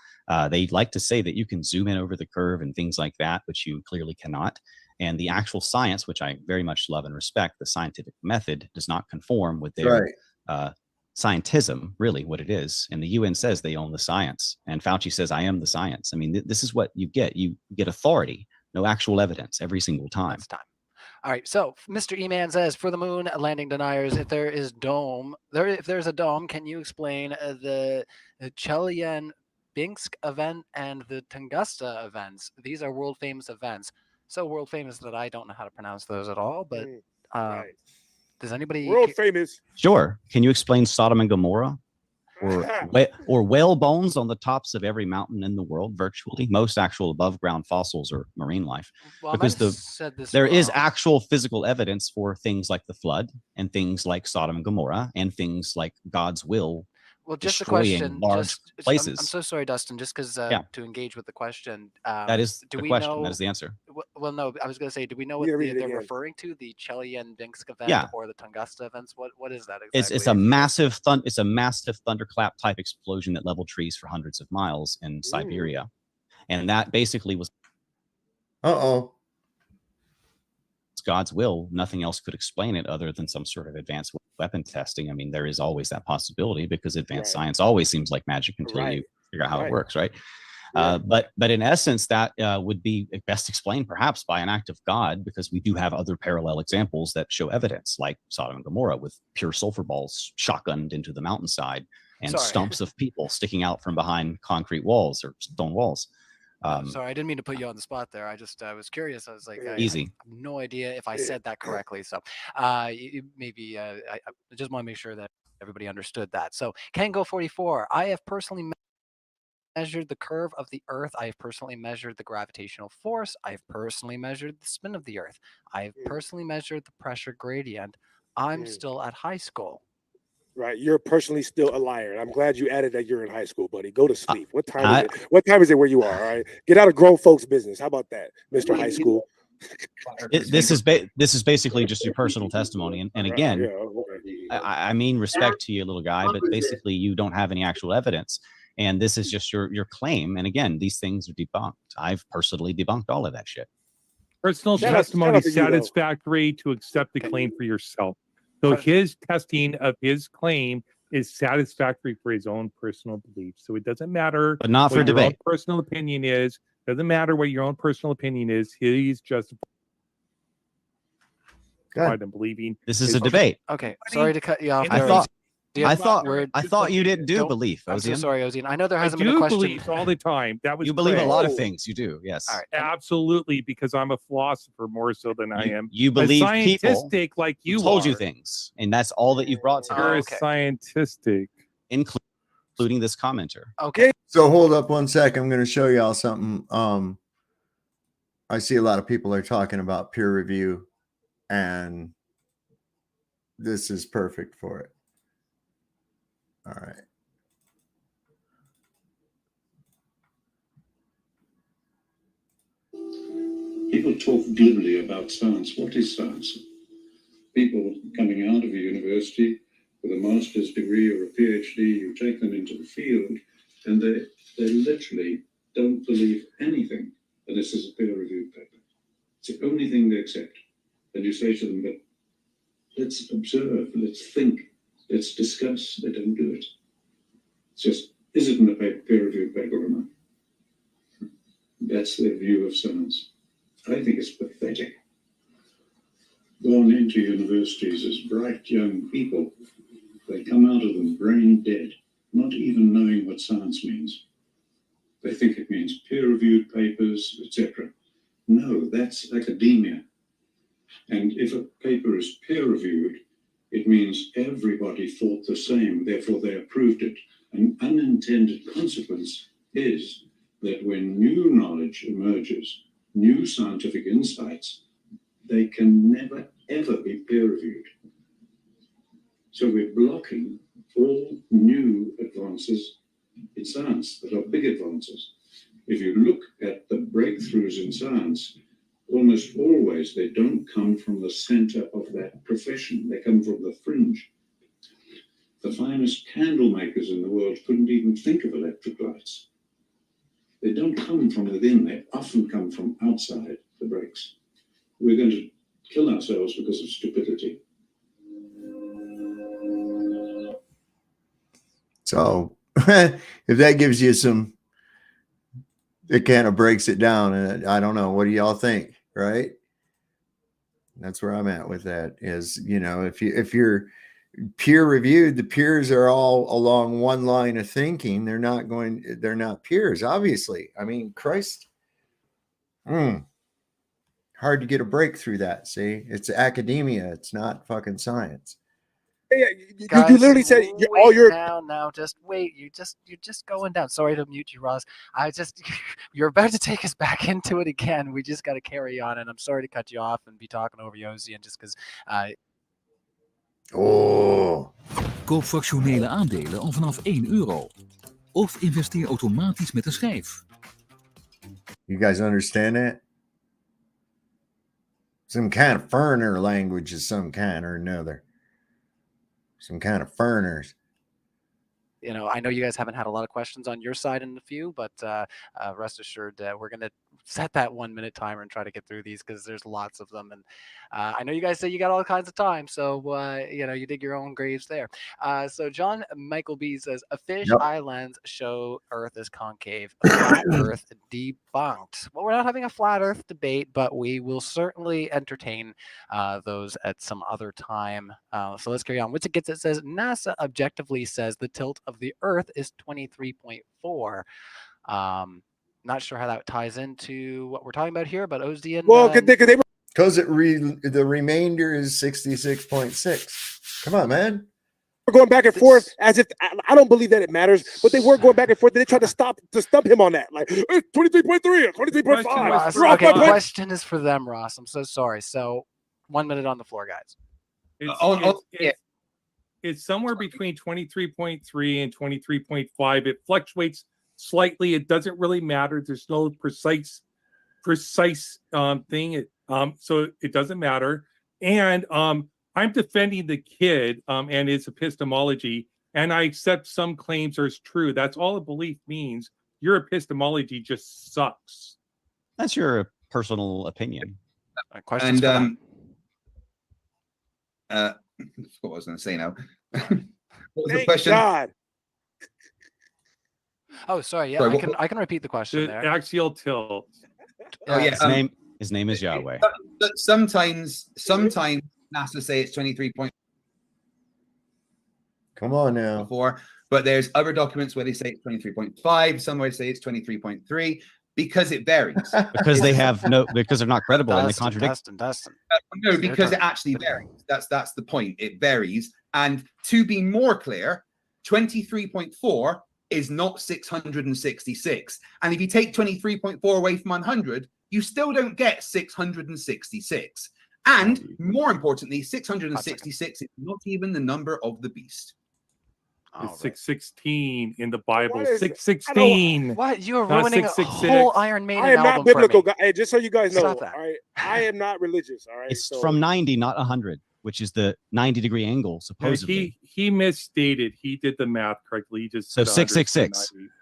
They like to say that you can zoom in over the curve and things like that, which you clearly cannot. And the actual science, which I very much love and respect, the scientific method does not conform with their scientism, really what it is. And the UN says they own the science, and Fauci says, I am the science. I mean, this is what you get. You get authority, no actual evidence every single time. All right, so Mr. E-Man says, for the moon landing deniers, if there's a dome, can you explain the Chelyabinsk event and the Tunguska events? These are world famous events. So world famous that I don't know how to pronounce those at all, but does anybody world famous? Sure. Can you explain Sodom and Gomorrah? Or whale bones on the tops of every mountain in the world, virtually? Most actual above ground fossils are marine life. Well, because there is actual physical evidence for things like the flood and things like Sodom and Gomorrah and things like God's will. Well, just a destroying question. large places. I'm so sorry, Dustin. Just because to engage with the question. That is the question. That is the answer. Well, no, I was going to say, do we know what they're referring to? The Chelyabinsk event or the Tunguska events? What is that exactly? It's a massive thunderclap type explosion that leveled trees for hundreds of miles in Siberia, and that basically was. God's will. Nothing else could explain it other than some sort of advanced weapon testing. I mean, there is always that possibility because advanced science always seems like magic until you figure out how it works, right? But in essence, that would be best explained perhaps by an act of God, because we do have other parallel examples that show evidence, like Sodom and Gomorrah, with pure sulfur balls shotgunned into the mountainside and stumps of people sticking out from behind concrete walls or stone walls. Sorry, I didn't mean to put you on the spot there. I was curious. I was like, easy. I have no idea if I said that correctly. So maybe I just want to make sure that everybody understood that. So Kango 44, I have personally measured the curve of the Earth. I have personally measured the gravitational force. I have personally measured the spin of the Earth. I have personally measured the pressure gradient. I'm still at high school. Right, you're personally still a liar. I'm glad you added that you're in high school, buddy. Go to sleep. What time is it? What time is it where you are? All right, get out of grown folks' business. How about that, Mr. High School? This is basically just your personal testimony, and again, I mean respect to you, little guy, but basically you don't have any actual evidence, and this is just your claim. And again, these things are debunked. I've personally debunked all of that shit. Personal testimony is satisfactory to accept the claim for yourself. So his testing of his claim is satisfactory for his own personal beliefs. So it doesn't matter, but not for debate. Your own personal opinion is. Doesn't matter what your own personal opinion is. He's justified in believing. This is a debate. Okay, sorry to cut you off. I thought you didn't do belief. I'm so sorry, Ozien. I know there hasn't been a question. Believe all the time. That was you believe a lot of things. You do, yes. All right. Absolutely, because I'm a philosopher more so than I am. You believe people like you told you things, and that's all that you've brought to. You're scientistic, including this commenter. Okay. So hold up one sec. I'm going to show y'all something. I see a lot of people are talking about peer review, and this is perfect for it. All right. People talk glibly about science. What is science? People coming out of a university with a master's degree or a PhD, you take them into the field, and they literally don't believe anything unless it's a peer-reviewed paper. It's the only thing they accept. And you say to them, but let's observe, let's think, let's discuss. They don't do it. It's just, is it in a peer-reviewed paper or not? That's their view of science. I think it's pathetic. Gone into universities as bright young people, they come out of them brain dead, not even knowing what science means. They think it means peer-reviewed papers, etc. No, that's academia. And if a paper is peer-reviewed, it means everybody thought the same, therefore they approved it. An unintended consequence is that when new knowledge emerges, new scientific insights, they can never, ever be peer-reviewed. So we're blocking all new advances in science that are big advances. If you look at the breakthroughs in science, almost always they don't come from the center of that profession. They come from the fringe. The finest candle makers in the world couldn't even think of electric lights. They don't come from within. They often come from outside the breaks. We're going to kill ourselves because of stupidity. So if that gives you some, it kind of breaks it down. And I don't know, what do y'all think? Right? That's where I'm at with that is, you know, if you're peer reviewed, the peers are all along one line of thinking. They're not peers, obviously. I mean, Christ, hard to get a break through that. See, it's academia. It's not fucking science. Yeah, Guys, you literally said all your now. Just wait. You're just going down. Sorry to mute you, Ross. You're about to take us back into it again. We just got to carry on, and I'm sorry to cut you off and be talking over you, Ozien, just because. Koop fractionele aandelen al vanaf €1. Of investeer automatisch met een schijf. You guys understand that? Some kind of foreigner language of some kind or another. Some kind of foreigners. You know, I know you guys haven't had a lot of questions on your side in the few, but rest assured we're going to set that 1 minute timer and try to get through these because there's lots of them. And I know you guys say you got all kinds of time, so, you know, you dig your own graves there. So John Michael B says, a fish eye lens show Earth is concave. Flat Earth debunked. Well, we're not having a flat Earth debate, but we will certainly entertain those at some other time. So let's carry on. What's it gets? It says NASA objectively says the tilt of the Earth is 23.4. Not sure how that ties into what we're talking about here, but Ozien. Well, because the remainder is 66.6. Come on, man. We're going back and forth as if I don't believe that it matters, but they were going back and forth. And they tried to stump him on that, like 23.3 or 23.5. Okay, the question is for them, Ross. I'm so sorry. So 1 minute on the floor, guys. It's somewhere between 23.3 and 23.5. It fluctuates slightly. It doesn't really matter. There's no precise thing. So it doesn't matter. And I'm defending the kid and his epistemology, and I accept some claims are true. That's all a belief means. Your epistemology just sucks. That's your personal opinion. Questions for them. What I was going to say now. What was the question? God. Oh, sorry. Yeah, I can repeat the question there. Axial tilt. Oh yeah. His name is Yahweh. Sometimes NASA say it's 23. Come on now. But there's other documents where they say it's 23.5. Somewhere say it's 23.3 because it varies. Because they're not credible and they contradict. No, because it actually varies. That's the point. It varies. And to be more clear, 23.4 is not 666. And if you take 23.4 away from 100, you still don't get 666. And more importantly, 666 is not even the number of the beast. It's 616 in the Bible. 616. What? You're ruining a whole Iron Maiden I am album not biblical, for me. guys. Hey, just so you guys know, Stop that. all right, I am not religious. All right, It's from 90, not 100. which is the 90-degree angle No, supposedly. he misstated. He did the math correctly. He just So said 666. 190.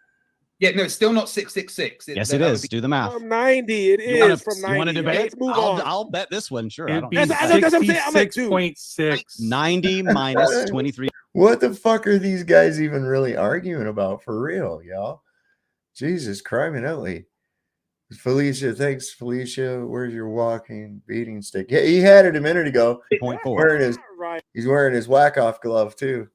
Yeah, no, it's still not 666. Yes, it is. Do the math. From 90, it You wanna- is from you 90. want to debate? Let's move on. I'll bet this one. Sure. I It'd don't be care. That's what I'm saying. I'm like, dude. 66.6. 90 minus 23. What the fuck are these guys even really arguing about for real, y'all? Jesus Christ, Felicia, thanks, Felicia. Where's your walking beating stick? Yeah, he had it a minute ago. 0.4. Wearing his, Right. he's wearing his whack-off glove too.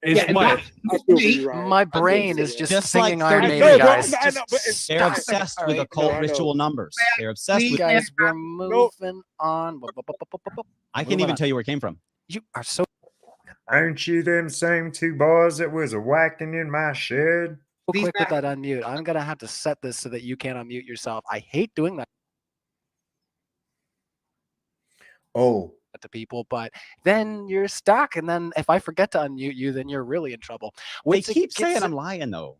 It's Yeah, and what? I feel you, Ryan. My I feel brain you. is just Just singing like Iron 30 Maiden, No, guys. I know, but it's They're stop. obsessed All with right, occult no, I know. ritual numbers. They're obsessed with. Guys, we're moving on. I can't moving even on. tell you where it came from. You are so Aren't you them same two boys that was whacking in my shed? quick with that unmute. I'm gonna have to set this so that you can't unmute yourself. I hate doing that Oh, to people, but then you're stuck. And then if I forget to unmute you, then you're really in trouble. They Once it keep gets saying to- I'm lying though.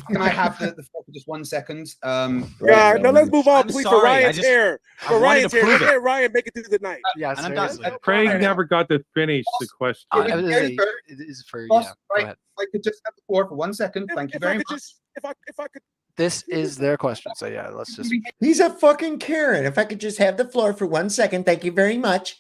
Can I have the floor for just 1 second? Yeah, no, let's move on, I'm please, sorry, for I Ryan's just- hair. I For wanted Ryan's to hair. prove Let's it. let Ryan make it through the night. Yeah, And I'm done. seriously. Craig never got to finish the question. I was gonna say, it is for Boss, yeah. Go right, ahead. if I could just have the floor for 1 second. Thank you If I very could much. just, if I could. This is their question. So yeah, let's just. he's a fucking Karen. If I could just have the floor for 1 second, thank you very much.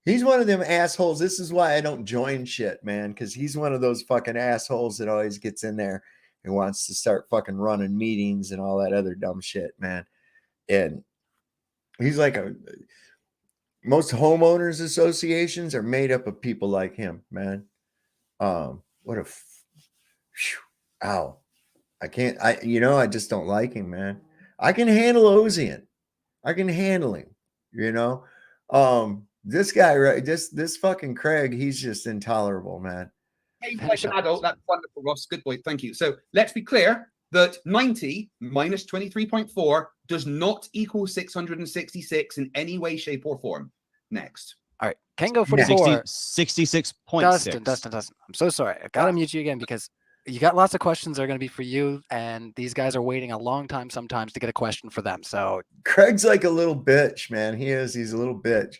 He's one of them assholes. This is why I don't join shit, man, because he's one of those fucking assholes that always gets in there and wants to start fucking running meetings and all that other dumb shit, man. And he's like most homeowners associations are made up of people like him, man. What a ow. I just don't like him, man. I can handle Ozien. I can handle him, This guy, right? This fucking Craig, he's just intolerable, man. Like an adult, that's wonderful, Ross. Good boy. Thank you. So let's be clear that 90 minus 23.4 does not equal 666 in any way, shape, or form. Next. All right, Kango 44. 66.6. Dustin. I'm so sorry. I gotta mute you again because you got lots of questions that are gonna be for you, and these guys are waiting a long time sometimes to get a question for them. So Craig's like a little bitch, man. He's a little bitch.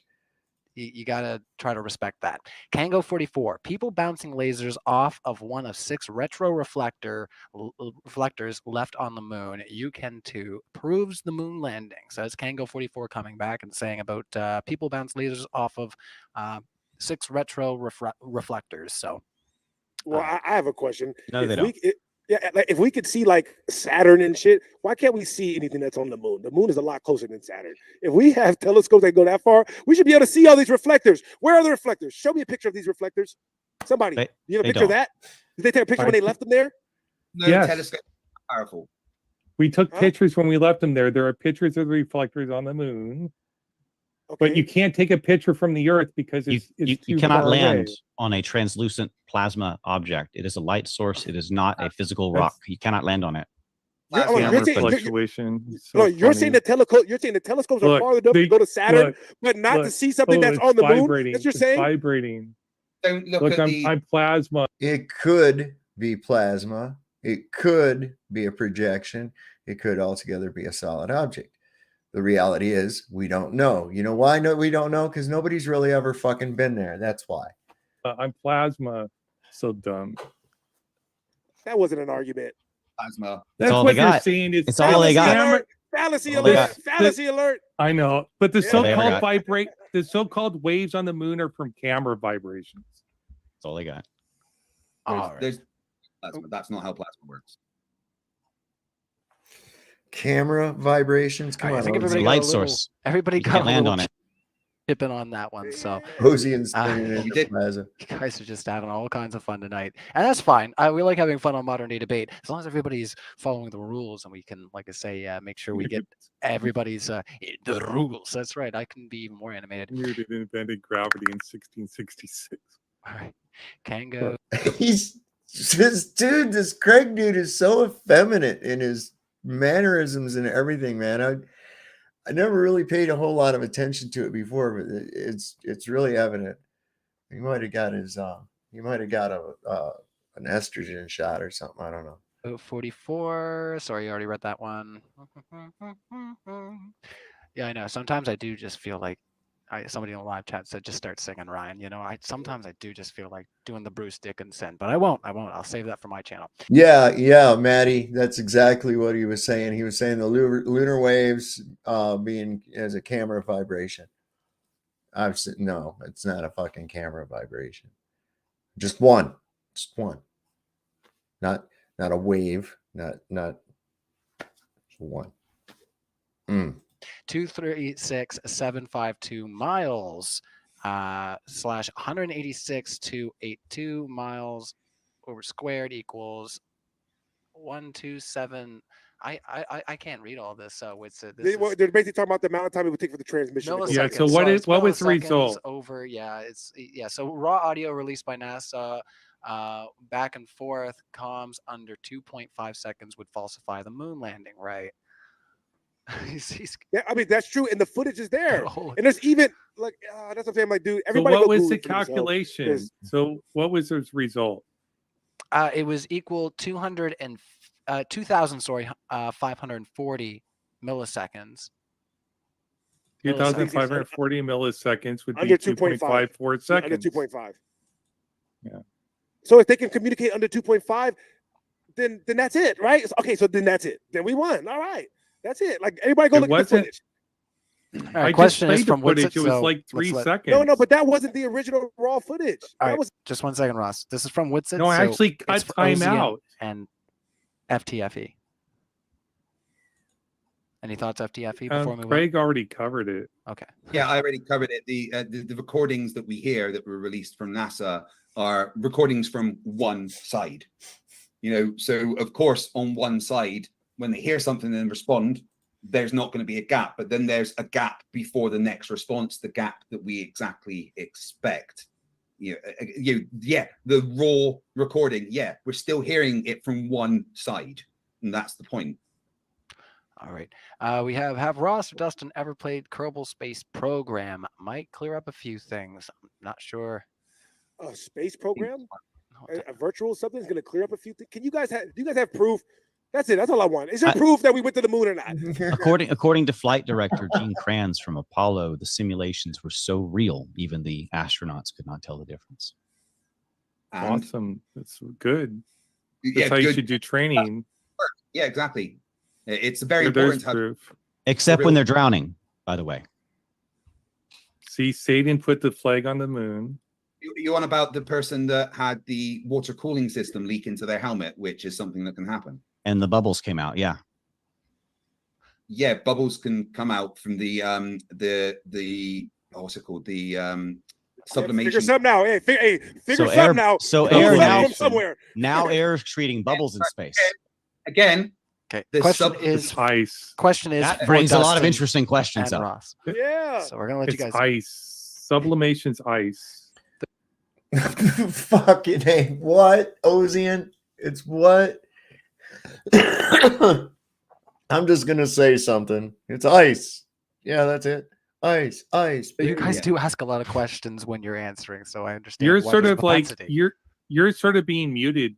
you gotta try to respect that. Kango 44. People bouncing lasers off of one of 6 retro reflectors left on the moon. You can too. Proves the moon landing. So it's Kango 44 coming back and saying about people bounce lasers off of 6 retro reflectors. So. Well, I have a question. No, they don't. If we could see like Saturn and shit, why can't we see anything that's on the moon? The moon is a lot closer than Saturn. If we have telescopes that go that far, we should be able to see all these reflectors. Where are the reflectors? Show me a picture of these reflectors. Somebody, you have a picture of that? Did they take a picture when they left them there? No, Yes. telescope powerful. We took pictures when we left them there. There are pictures of the reflectors on the moon. But you can't take a picture from the Earth because it's you too cannot far land away. on a translucent plasma object. It is a light source. It is not a physical rock. You cannot land on it. Camera fluctuation. It's so No, you're funny. saying the telescope. You're saying the telescopes are Look, farther enough to go to Saturn, but not to look. see something Oh, that's it's on the moon. vibrating. That's what you're It's saying. vibrating. Don't look, Look, at the. I'm plasma. It could be plasma. It could be a projection. It could altogether be a solid object. The reality is we don't know. You know why we don't know? Because nobody's really ever fucking been there. That's why. I'm plasma. So dumb. That wasn't an argument. Plasma. That's all what they you're got. saying. It's all they got. Fallacy All they alert! got. Fallacy alert! I know, but the Yeah. All they ever so-called got. the so-called waves on the moon are from camera vibrations. That's all they got. There's plasma. That's not how plasma works. Camera vibrations. Come I on. think Ozien. everybody got light a little, source. Everybody You got can't a land little on it. chipping on that one. So Ozien's turning into did. plasma. you guys are just having all kinds of fun tonight, and that's fine. We like having fun on Modern Day Debate as long as everybody's following the rules, and we can, like I say, make sure we get everybody's the rules. That's right. I can be even more animated. Newton invented gravity in 1666. All right, Kango. This Craig dude is so effeminate in his mannerisms and everything, man. I never really paid a whole lot of attention to it before, but it's really evident. He might have got an estrogen shot or something. I don't know. 44. Sorry, you already read that one. Yeah, I know. Sometimes I do just feel like somebody in the live chat said just start singing, Ryan. You know, sometimes I do just feel like doing the Bruce Dickinson, but I won't. I'll save that for my channel. Yeah, Maddie, that's exactly what he was saying. He was saying the lunar waves being as a camera vibration. I've said no, it's not a fucking camera vibration. Just one. Not a wave. Not one. 236,752 miles slash 186,282 miles over squared equals 127. I can't read all this. So it's they're basically talking about the amount of time it would take for the transmission. Yeah. So what was the result? Over. So raw audio released by NASA. Back and forth comms under 2.5 seconds would falsify the moon landing, right? Yeah, I mean that's true, and the footage is there, and there's even like that's what I'm saying. Like, dude, everybody. So what was the calculation? So what was the result? It was equal 540 milliseconds. 2,540 milliseconds would be under 2.54 seconds. Under 2.5. Yeah. So if they can communicate under 2.5, then that's it, right? Okay, so then that's it. Then we won. All right, that's it. Like everybody go look at the footage. All right, question is from footage. It was like 3 seconds. No, but that wasn't the original raw footage. All right, was just 1 second, Ross. This is from Woodson. No, I actually cut time out. And FTFE. Any thoughts, FTFE? Before we Craig already covered it. Okay. Yeah, I already covered it. The recordings that we hear that were released from NASA are recordings from one side. You know, so of course on one side, when they hear something and respond, there's not going to be a gap, but then there's a gap before the next response, the gap that we exactly expect. The raw recording, we're still hearing it from one side, and that's the point. All right. We have Ross or Dustin ever played Kerbal Space Program? Might clear up a few things. I'm not sure. A space program? A virtual something is going to clear up a few things. Do you guys have proof? That's it. That's all I want. Is there proof that we went to the moon or not? According to flight director Gene Kranz from Apollo, the simulations were so real, even the astronauts could not tell the difference. Awesome. That's good. That's how you should do training. Yeah, exactly. It's very important. Proof. Except when they're drowning, by the way. See, Satan put the flag on the moon. You on about the person that had the water cooling system leak into their helmet, which is something that can happen. And the bubbles came out, yeah. Yeah, bubbles can come out from the what's it called? The sublimation. Figure something out. Hey, figure something out. So air now somewhere. Now air is treating bubbles in space. Again. Okay. Question is ice. Question is that brings a lot of interesting questions up. Ross. Yeah. So we're gonna let you guys. Ice. Sublimation's ice. Fucking hey, what? Ozien? It's what? I'm just gonna say something. It's ice. Yeah, that's it. Ice. You guys do ask a lot of questions when you're answering, so I understand. You're sort of like you're sort of being muted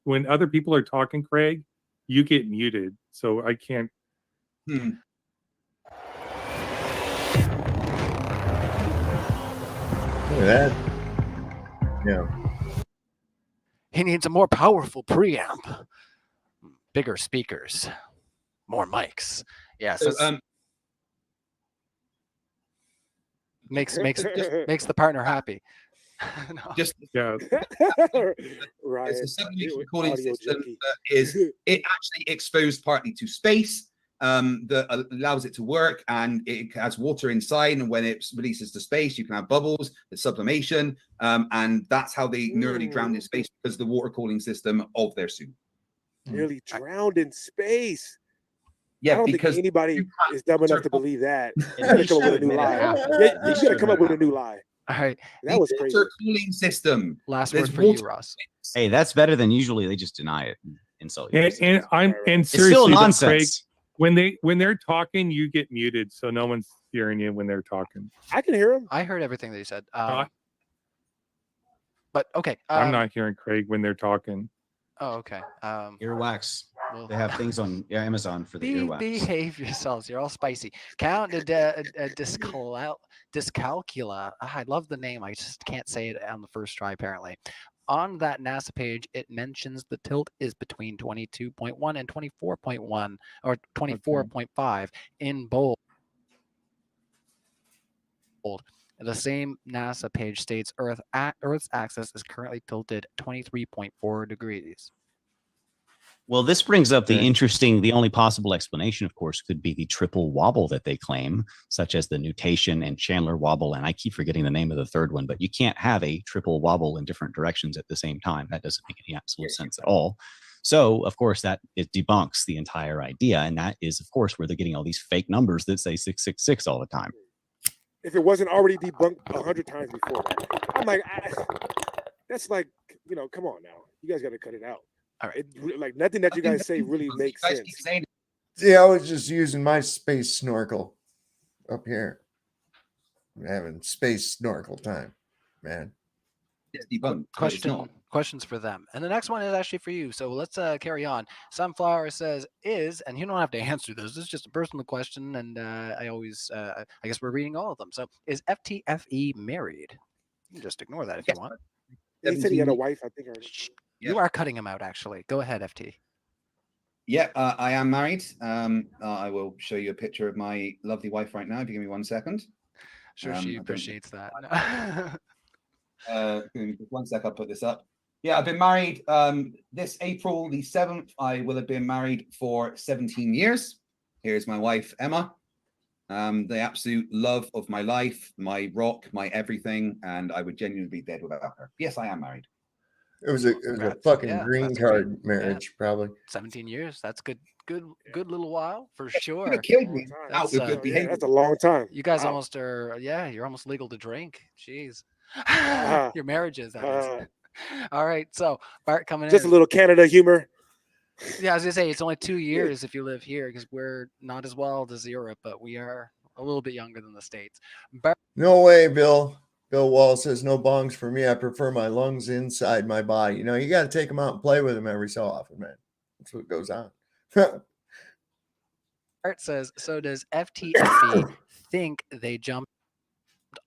when other people are talking, Craig. You get muted, so I can't. Look at that. Yeah. He needs a more powerful preamp, bigger speakers, more mics. Yeah, so makes the partner happy. No. Just right. It's a sublimation recording system that it actually exposed partly to space that allows it to work, and it has water inside, and when it releases to space you can have bubbles, the sublimation, and that's how they nearly drowned in space, because of the water cooling system of their suit. Nearly drowned in space. Yeah, I don't because think anybody is dumb enough to believe that. You gotta come up with a new lie. You gotta come up with a new lie. All right, that was crazy. Water cooling system. Last word for you, Ross. Hey, that's better than usually. They just deny it and insult you. And seriously, it's still nonsense. Craig, when they're talking, you get muted, so no one's hearing you when they're talking. I can hear them. I heard everything that you said. But okay, I'm not hearing Craig when they're talking. Oh, okay. Earwax. Well, They have things on Amazon for the earwax. behave yourselves. You're all spicy. Count dyscalculia. I love the name. I just can't say it on the first try, apparently. On that NASA page, it mentions the tilt is between 22.1 and 24.1 or 24.5 in bold. The same NASA page states Earth's axis is currently tilted 23.4 degrees. Well, this brings up the only possible explanation, of course, could be the triple wobble that they claim, such as the nutation and Chandler wobble. And I keep forgetting the name of the third one, but you can't have a triple wobble in different directions at the same time. That doesn't make any absolute sense at all. So, of course, it debunks the entire idea. And that is, of course, where they're getting all these fake numbers that say 666 all the time. If it wasn't already debunked 100 times before, I'm like, that's like, come on now. You guys got to cut it out. All right. Like nothing that you guys say really makes sense. See, I was just using my space snorkel up here. I'm having space snorkel time, man. Questions for them. And the next one is actually for you. So let's carry on. Sunflower says and you don't have to answer this. This is just a personal question. And I guess we're reading all of them. So is FTFE married? You can just ignore that if you want. He said he had a wife, I think. You are cutting him out, actually. Go ahead, FT. Yeah, I am married. I will show you a picture of my lovely wife right now. If you give me 1 second. Sure, she appreciates that. Just 1 sec, I'll put this up. Yeah, I've been married this April the 7th. I will have been married for 17 years. Here's my wife, Emma. The absolute love of my life, my rock, my everything, and I would genuinely be dead without her. Yes, I am married. It was a fucking green card marriage, probably. 17 years. That's good little while for sure. Killed me. That's a long time. You guys almost are. Yeah, you're almost legal to drink. Jeez. Your marriages. That is. All right. So Bart coming in. Just a little Canada humor. Yeah, I was gonna say it's only 2 years if you live here because we're not as wild as Europe, but we are a little bit younger than the States. No way, Bill. Bill Wall says, no bongs for me. I prefer my lungs inside my body. You got to take them out and play with them every so often, man. That's what goes on. Art says, so does FTFE think they jumped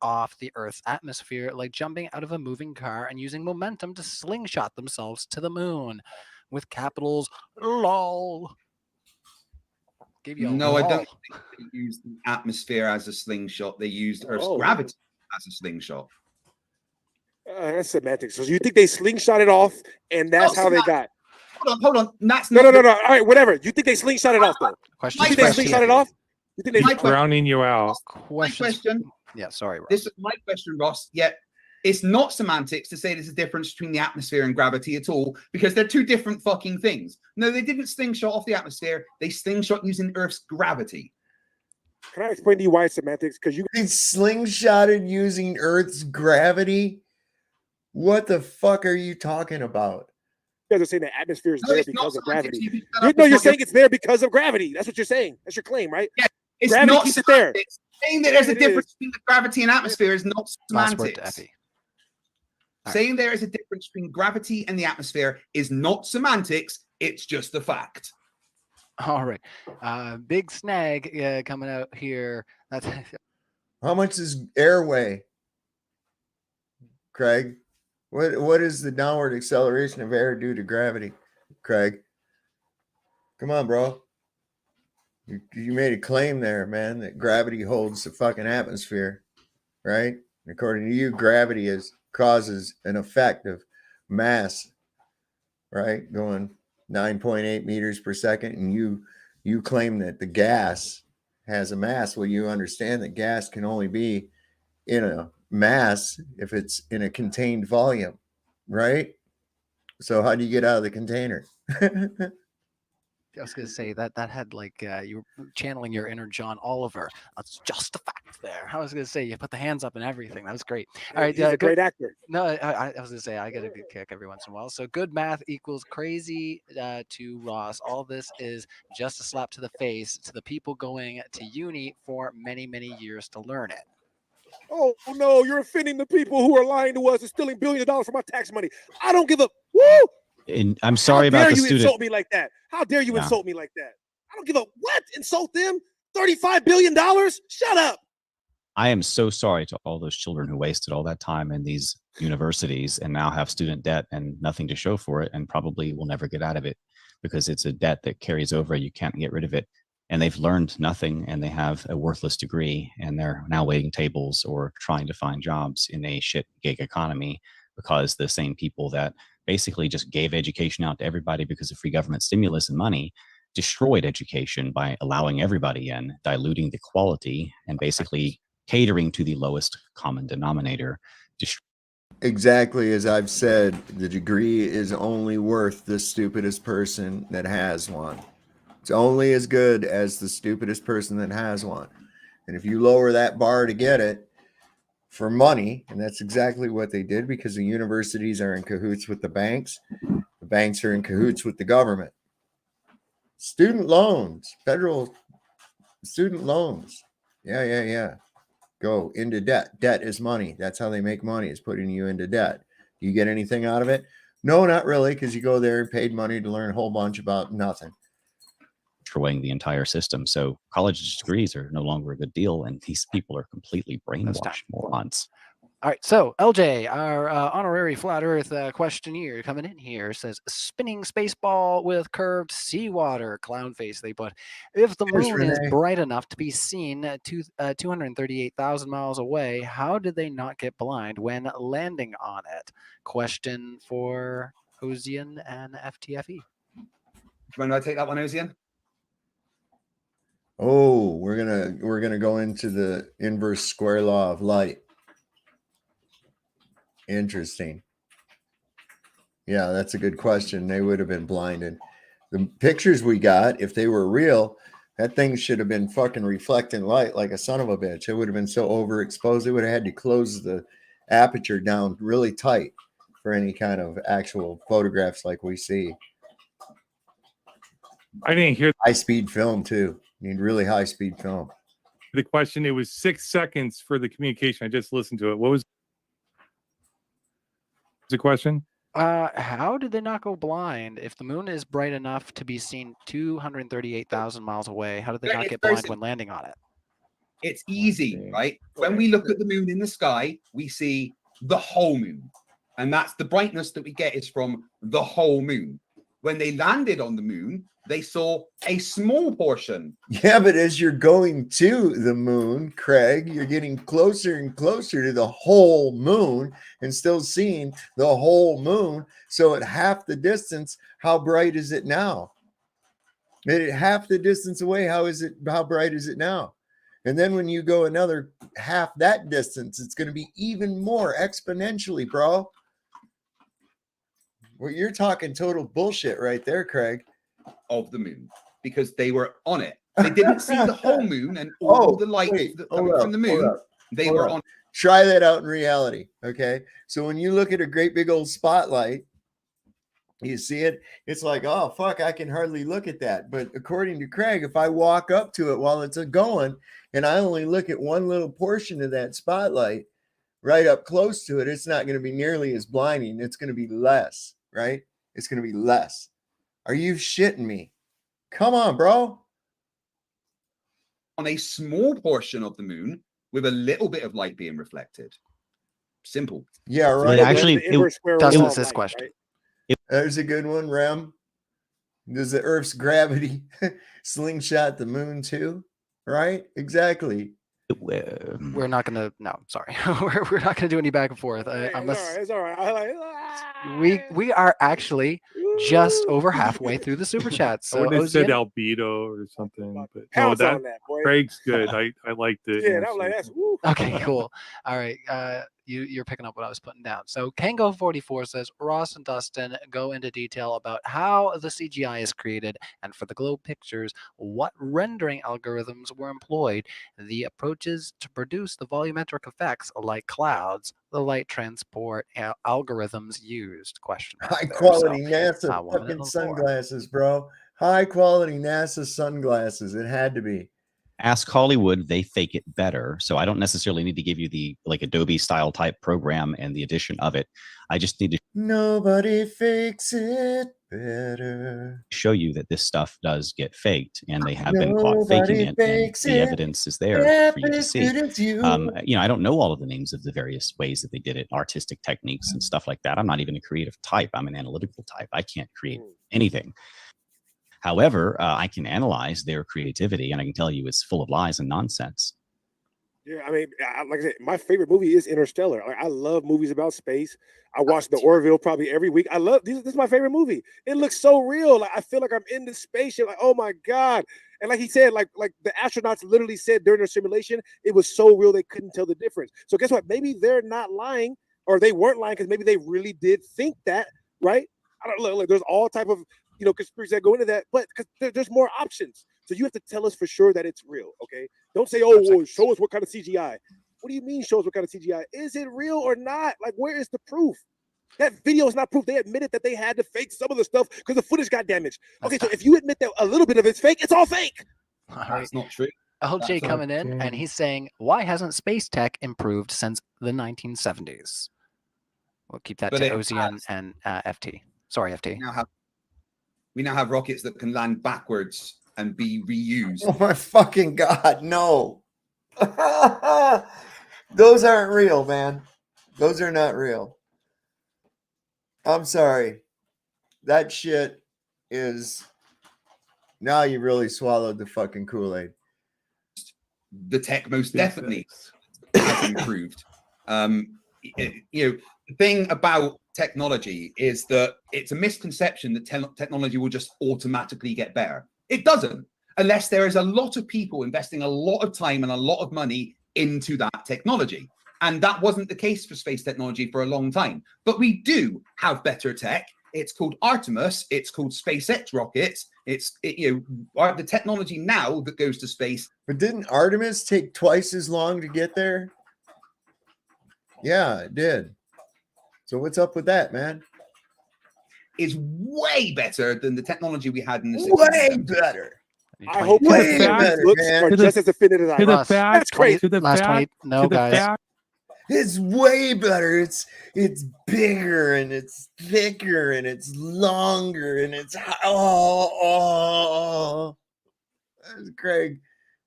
off the Earth's atmosphere like jumping out of a moving car and using momentum to slingshot themselves to the moon with capitals LOL? No, I don't think they used the atmosphere as a slingshot. They used Earth's gravity as a slingshot. That's semantics. So you think they slingshot it off, and that's how they got? Hold on. That's no. All right, whatever. You think they slingshot it off, though? You think they slingshot it off? You think they drowning you out? My question. Yeah, sorry, Ross. This is my question, Ross. Yet it's not semantics to say there's a difference between the atmosphere and gravity at all, because they're two different fucking things. No, they didn't slingshot off the atmosphere. They slingshot using Earth's gravity. Can I explain to you why it's semantics? Because you slingshotted using Earth's gravity. What the fuck are you talking about? You guys are saying the atmosphere is there because of gravity. You're saying it's there because of gravity. That's what you're saying. That's your claim, right? Yeah, it's gravity not keeps it there. Saying that there's a difference between the gravity and atmosphere is not semantics. Saying there is a difference between gravity and the atmosphere is not semantics. It's just a fact. All right. Big snag coming out here. That's how much is air weigh, Craig? What is the downward acceleration of air due to gravity, Craig? Come on, bro. You made a claim there, man, that gravity holds the fucking atmosphere, right? According to you, gravity causes an effect of mass, right? Going 9.8 meters per second, and you claim that the gas has a mass. Well, you understand that gas can only be in a mass if it's in a contained volume, right? So how do you get out of the container? I was going to say that had like you were channeling your inner John Oliver. That's just a fact there. I was going to say you put the hands up and everything. That was great. All right, he's a great actor. No, I was going to say I get a good kick every once in a while. So good math equals crazy to Ross. All this is just a slap to the face to the people going to uni for many, many years to learn it. Oh no, you're offending the people who are lying to us and stealing billions of dollars from our tax money. I don't give a woo. And I'm sorry How about dare the you student. insult me like that? How dare you Yeah. insult me like that? I don't give a what. Insult them? $35 billion? Shut up. I am so sorry to all those children who wasted all that time in these universities and now have student debt and nothing to show for it, and probably will never get out of it because it's a debt that carries over. You can't get rid of it. And they've learned nothing, and they have a worthless degree, and they're now waiting tables or trying to find jobs in a shit gig economy because the same people that basically just gave education out to everybody because of free government stimulus and money destroyed education by allowing everybody in, diluting the quality, and basically catering to the lowest common denominator. Exactly as I've said, the degree is only worth the stupidest person that has one. It's only as good as the stupidest person that has one. And if you lower that bar to get it for money, and that's exactly what they did, because the universities are in cahoots with the banks are in cahoots with the government. Student loans, federal student loans. Yeah. Go into debt. Debt is money. That's how they make money, is putting you into debt. Do you get anything out of it? No, not really, because you go there and paid money to learn a whole bunch about nothing. Destroying the entire system. So college degrees are no longer a good deal, and these people are completely brainwashed morons. All right, so LJ, our honorary flat Earth questionnaire coming in here says, spinning space ball with curved seawater, clown face they put. If the moon is bright enough to be seen 238,000 miles away, how did they not get blind when landing on it? Question for Ozien and FTFE. When do I take that one, Ozien? Oh, we're gonna go into the inverse square law of light. Interesting. Yeah, that's a good question. They would have been blinded. The pictures we got, if they were real, that thing should have been fucking reflecting light like a son of a bitch. It would have been so overexposed. They would have had to close the aperture down really tight for any kind of actual photographs like we see. I didn't hear high speed film too. You need really high speed film. the question. It was 6 seconds for the communication. I just listened to it. What was the question? How did they not go blind if the moon is bright enough to be seen 238,000 miles away? How did they not get blind when landing on it? It's easy, right? When we look at the moon in the sky, we see the whole moon. And that's the brightness that we get is from the whole moon. When they landed on the moon, they saw a small portion. Yeah, but as you're going to the moon, Craig, you're getting closer and closer to the whole moon and still seeing the whole moon. So at half the distance, how bright is it now? At half the distance away, how bright is it now? And then when you go another half that distance, it's going to be even more exponentially, bro. Well, you're talking total bullshit right there, Craig. Of the moon, because they were on it. They didn't see the whole moon and all the light coming from the moon. They were on. Try that out in reality. Okay. So when you look at a great big old spotlight, you see it, it's like, oh, fuck, I can hardly look at that. But according to Craig, if I walk up to it while it's going and I only look at one little portion of that spotlight right up close to it, it's not going to be nearly as blinding. It's going to be less, right? It's going to be less. Are you shitting me? Come on, bro. On a small portion of the moon with a little bit of light being reflected. Simple. Yeah, right. But actually, Dustin's this question. There's a good one, Rem. Does the Earth's gravity slingshot the moon too? Right? Exactly. We're not gonna. No, sorry. we're not gonna do any back and forth. It's all right. We are actually just over halfway through the super chat. So I would have said Ozien, albedo or something, but no, Pounce on that, boy. Craig's good. I like the Yeah, that was like that's woo. okay, cool. All right, you're picking up what I was putting down. So Kango44 says Ross and Dustin go into detail about how the CGI is created, and for the globe pictures, what rendering algorithms were employed, the approaches to produce the volumetric effects like clouds, the light transport algorithms used. Question. High quality NASA fucking sunglasses, bro. High quality NASA sunglasses. It had to be. Ask Hollywood, they fake it better. So I don't necessarily need to give you the like Adobe style type program and the addition of it. I just need to Nobody fakes it better. show you that this stuff does get faked, and they have been caught faking Nobody it, and fakes the it evidence is there half for you to as see. good as you. You know, I don't know all of the names of the various ways that they did it, artistic techniques and stuff like that. I'm not even a creative type. I'm an analytical type. I can't create anything. However, I can analyze their creativity, and I can tell you it's full of lies and nonsense. Yeah, I mean, like I said, my favorite movie is Interstellar. Like, I love movies about space. I watch The Orville probably every week. I love this is my favorite movie. It looks so real. Like I feel like I'm in the spaceship. Like, oh my God. And like he said, like the astronauts literally said during their simulation, it was so real they couldn't tell the difference. So guess what? Maybe they're not lying, or they weren't lying because maybe they really did think that, right? I don't know. Like, there's all type of conspiracies that go into that, but because there's more options. So you have to tell us for sure that it's real, okay? Don't say, oh, well, show us what kind of CGI. What do you mean show us what kind of CGI? Is it real or not? Like, where is the proof? That video is not proof. They admitted that they had to fake some of the stuff because the footage got damaged. Okay, so if you admit that a little bit of it's fake, it's all fake. That's not true. LJ coming in, and he's saying, why hasn't space tech improved since the 1970s? We'll keep that to Ozien and FT. Sorry, FT. We now have rockets that can land backwards and be reused. Oh my fucking God, no. Those aren't real, man. Those are not real. I'm sorry. That shit is... Now you really swallowed the fucking Kool-Aid. The tech most definitely has improved. The thing about technology is that it's a misconception that technology will just automatically get better. It doesn't, unless there is a lot of people investing a lot of time and a lot of money into that technology. And that wasn't the case for space technology for a long time. But we do have better tech. It's called Artemis. It's called SpaceX rockets. The technology now that goes to space. But didn't Artemis take twice as long to get there? Yeah, it did. So what's up with that, man? Is way better than the technology we had in the 60s. Way better. I hope way better, man. Just as definitive as I was. That's crazy. It's way better. It's bigger and it's thicker and it's longer and it's There's Craig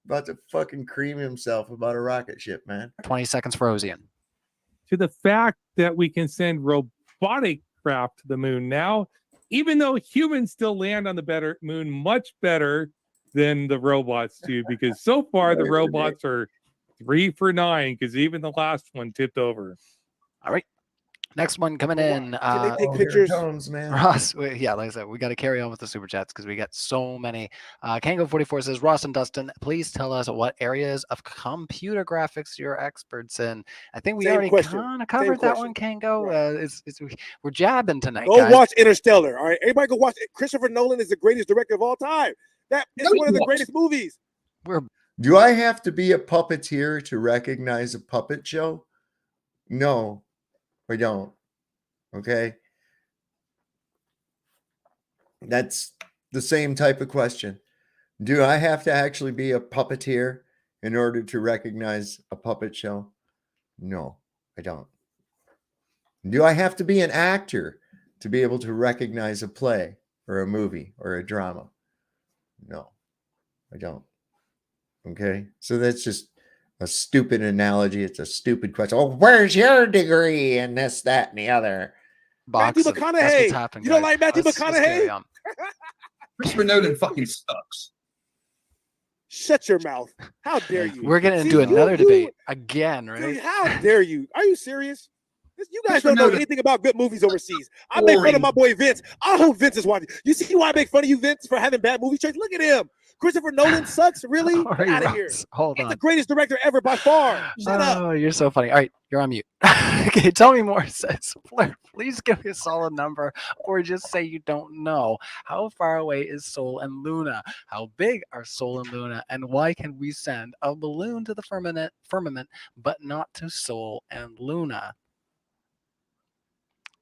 about to fucking cream himself about a rocket ship, man. 20 seconds for Ozien. To the fact that we can send robotic craft to the moon now, even though humans still land on the moon much better than the robots do, because so far the robots are 3 for 9, because even the last one tipped over. All right. Next one coming in. Can they take pictures? Man. Ross, yeah, like I said, we got to carry on with the super chats because we got so many. Kango44 says, Ross and Dustin, please tell us what areas of computer graphics you're experts in. I think we already kind of covered that one, Kango. We're jabbing tonight. Go watch Interstellar. All right, everybody go watch it. Christopher Nolan is the greatest director of all time. That is one of the greatest movies. Do I have to be a puppeteer to recognize a puppet show? No, I don't. Okay. That's the same type of question. Do I have to actually be a puppeteer in order to recognize a puppet show? No, I don't. Do I have to be an actor to be able to recognize a play or a movie or a drama? No, I don't. Okay, so that's just a stupid analogy. It's a stupid question. Oh, where's your degree in this, that, and the other? Matthew McConaughey. You don't like Matthew McConaughey? Christopher Nolan fucking sucks. Shut your mouth. How dare you? We're getting into another debate again, right? Dude, how dare you? Are you serious? You guys don't know anything about good movies overseas. I make fun of my boy Vince. I hope Vince is watching. You see why I make fun of you, Vince, for having bad movie choice? Look at him. Christopher Nolan sucks, really? Get out of here. Hold He's on. the greatest director ever by far. Shut up. Oh, you're so funny. All right, you're on mute. Okay, tell me more. Says Flair, please give me a solid number, or just say you don't know. How far away is Sol and Luna? How big are Sol and Luna? And why can we send a balloon to the firmament but not to Sol and Luna?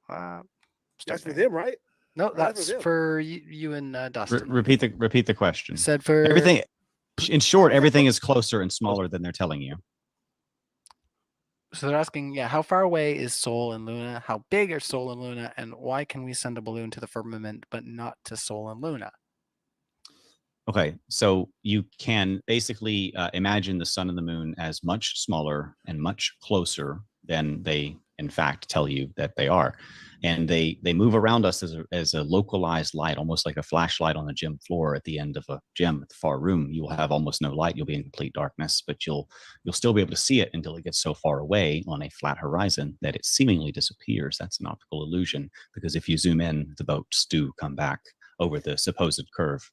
That's for them, right? No, that's for you and Dustin. Repeat the question. Said for everything. In short, everything is closer and smaller than they're telling you. So they're asking, yeah, how far away is Sol and Luna? How big are Sol and Luna? And why can we send a balloon to the firmament but not to Sol and Luna? Okay, so you can basically imagine the sun and the moon as much smaller and much closer than they, in fact, tell you that they are. And they move around us as a localized light, almost like a flashlight on the gym floor at the end of a gym at the far room. You will have almost no light. You'll be in complete darkness, but you'll still be able to see it until it gets so far away on a flat horizon that it seemingly disappears. That's an optical illusion, because if you zoom in, the boats do come back over the supposed curve.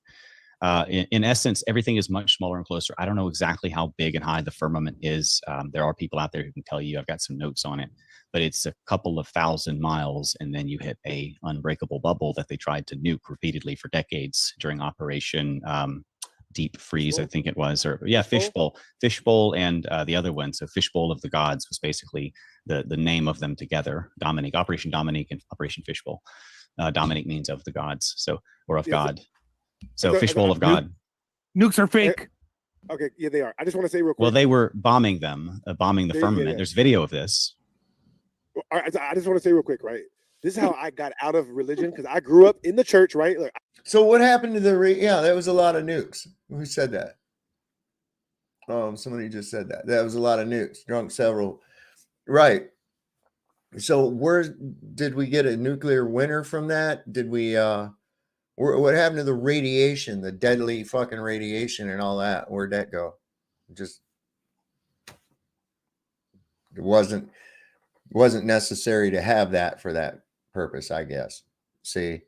In essence, everything is much smaller and closer. I don't know exactly how big and high the firmament is. There are people out there who can tell you. I've got some notes on it, but it's a couple of 1,000 miles, and then you hit a unbreakable bubble that they tried to nuke repeatedly for decades during Operation Deep Freeze, I think it was, or yeah, Fishbowl, and the other one. So Fishbowl of the Gods was basically the name of them together. Dominique, Operation Dominique, and Operation Fishbowl. Dominique means of the gods, so or of God. So Fishbowl of God. Nukes are fake. Okay, yeah, they are. I just want to say real quick. Well, they were bombing them, bombing the firmament. Yeah. There's video of this. I just want to say real quick, right? This is how I got out of religion, because I grew up in the church, right? Like, So what happened to yeah, there was a lot of nukes. Who said that? Somebody just said that. That was a lot of nukes. Drunk several. Right. So where did we get a nuclear winter from that? Did we what happened to the radiation, the deadly fucking radiation and all that? Where'd that go? It wasn't necessary to have that for that purpose, I guess. See,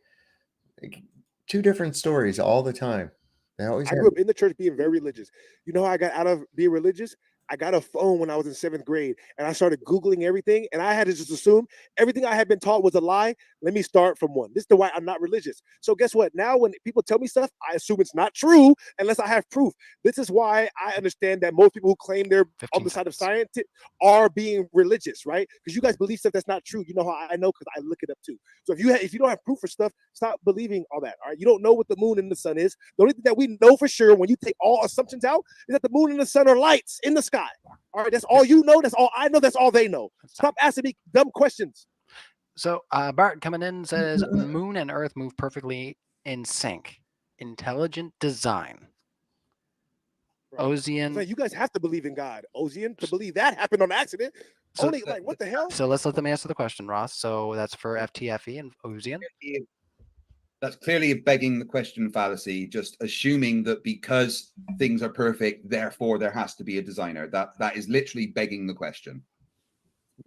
two different stories all the time. I grew up in the church being very religious. You know how I got out of being religious? I got a phone when I was in 7th grade, and I started Googling everything, and I had to just assume everything I had been taught was a lie. Let me start from one. This is the why I'm not religious. So guess what? Now when people tell me stuff, I assume it's not true unless I have proof. This is why I understand that most people who claim they're on the side of science are being religious, right? Because you guys believe stuff that's not true. You know how I know? Because I look it up too. So if you don't have proof for stuff, stop believing all that, all right? You don't know what the moon and the sun is. The only thing that we know for sure when you take all assumptions out is that the moon and the sun are lights in the sky. All right, that's all you know. That's all I know. That's all they know. Stop asking me dumb questions. So Bart coming in says moon and Earth move perfectly in sync. Intelligent design. Right. Ozien. So you guys have to believe in God. Ozien, to believe that happened on accident. So, only like what the hell? So let's let them answer the question, Ross. So that's for FTFE and Ozien. That's clearly begging the question fallacy, just assuming that because things are perfect, therefore there has to be a designer. That is literally begging the question.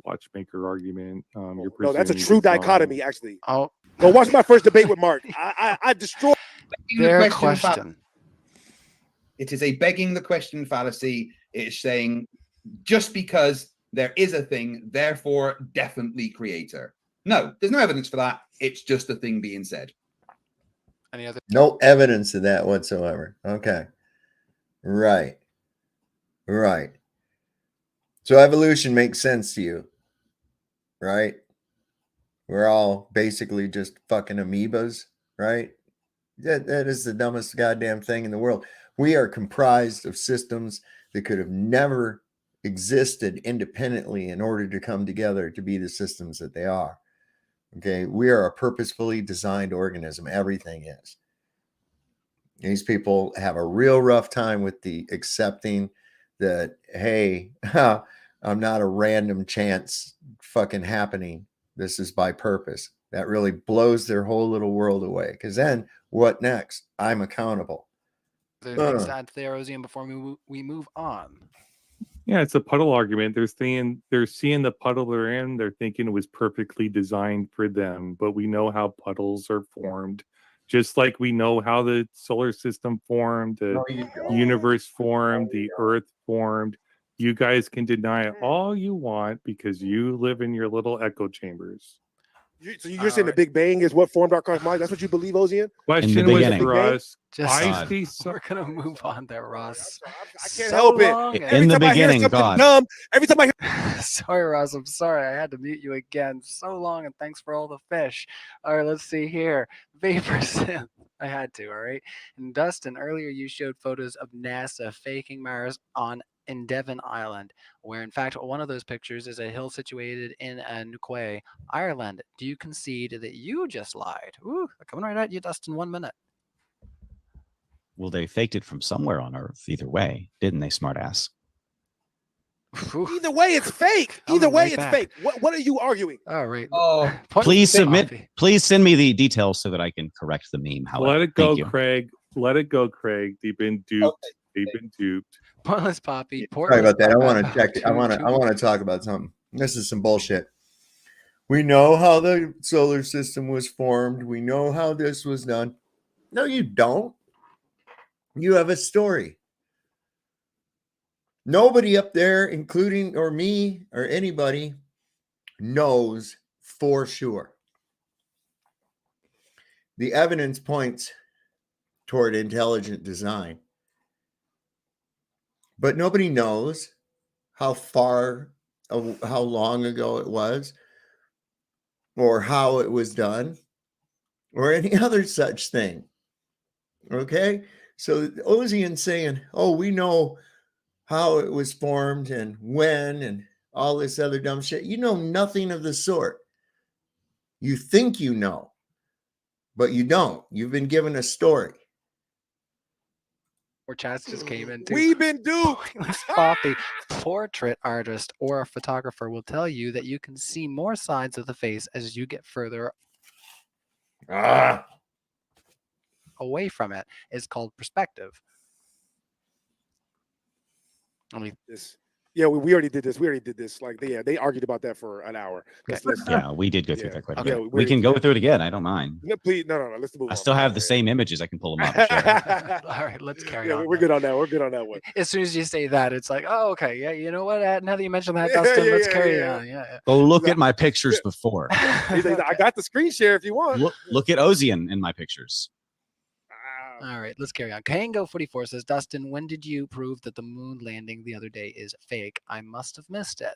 Watchmaker argument. No, that's a true dichotomy, actually. Oh, go watch my first debate with Mark. I destroyed their question. It is a begging the question fallacy. It is saying just because there is a thing, therefore definitely creator. No, there's no evidence for that. It's just a thing being said. Any other? No evidence of that whatsoever. Okay. Right. So evolution makes sense to you, right? We're all basically just fucking amoebas, right? That is the dumbest goddamn thing in the world. We are comprised of systems that could have never existed independently in order to come together to be the systems that they are. Okay, we are a purposefully designed organism. Everything is. These people have a real rough time with the accepting that, hey, I'm not a random chance fucking happening. This is by purpose. That really blows their whole little world away. Because then what next? I'm accountable. There's things to add to the Ozien before we move on. Yeah, it's a puddle argument. They're seeing the puddle they're in. They're thinking it was perfectly designed for them, but we know how puddles are formed. Just like we know how the solar system formed, the universe formed, the Earth formed. You guys can deny it all you want because you live in your little echo chambers. So you're saying the Big Bang is what formed our cosmology? That's what you believe, Ozien? Question was for us. We're gonna move on there, Ross. I can't help it. In the beginning, God. Dumb, every time I hear... Sorry, Ross. I'm sorry. I had to mute you again. So long, and thanks for all the fish. All right, let's see here. Vapor Synth. I had to, all right? And Dustin, earlier you showed photos of NASA faking Mars in Devon Island, where in fact one of those pictures is a hill situated in Newquay, Ireland. Do you concede that you just lied? Ooh, coming right at you, Dustin, 1 minute. Well, they faked it from somewhere on Earth. Either way, didn't they, smartass? Either way, it's fake. Either way, it's fake. What are you arguing? All right. Oh, please submit. Please send me the details so that I can correct the meme. However, let it go, Craig. Let it go, Craig. They've been duped. They've been duped. Pointless Poppy. Sorry about that. I want to check. I want to talk about something. This is some bullshit. We know how the solar system was formed. We know how this was done. No, you don't. You have a story. Nobody up there, including or me or anybody, knows for sure. The evidence points toward intelligent design. But nobody knows how long ago it was, or how it was done, or any other such thing. Okay? So Ozien saying, oh, we know how it was formed and when and all this other dumb shit. You know nothing of the sort. You think you know, but you don't. You've been given a story. Or chats just came in too. We've been duped. Poppy, portrait artist or a photographer will tell you that you can see more sides of the face as you get further away from it. It's called perspective. I mean, yeah, we already did this. We already did this. Like, they argued about that for an hour. Yeah, we did go through that quite a bit. Yeah, we can go through it again. I don't mind. No, please, no. Let's move on. I still have the same images. I can pull them up. all right, let's carry on. We're good on that. We're good on that one. As soon as you say that, it's like, oh, okay, yeah, you know what? Now that you mentioned that, Dustin, let's carry on. Yeah. Go look at my pictures before. He's like, I got the screen share if you want. Look at Ozien in my pictures. All right, let's carry on. Kango44 says, Dustin, when did you prove that the moon landing the other day is fake? I must have missed it.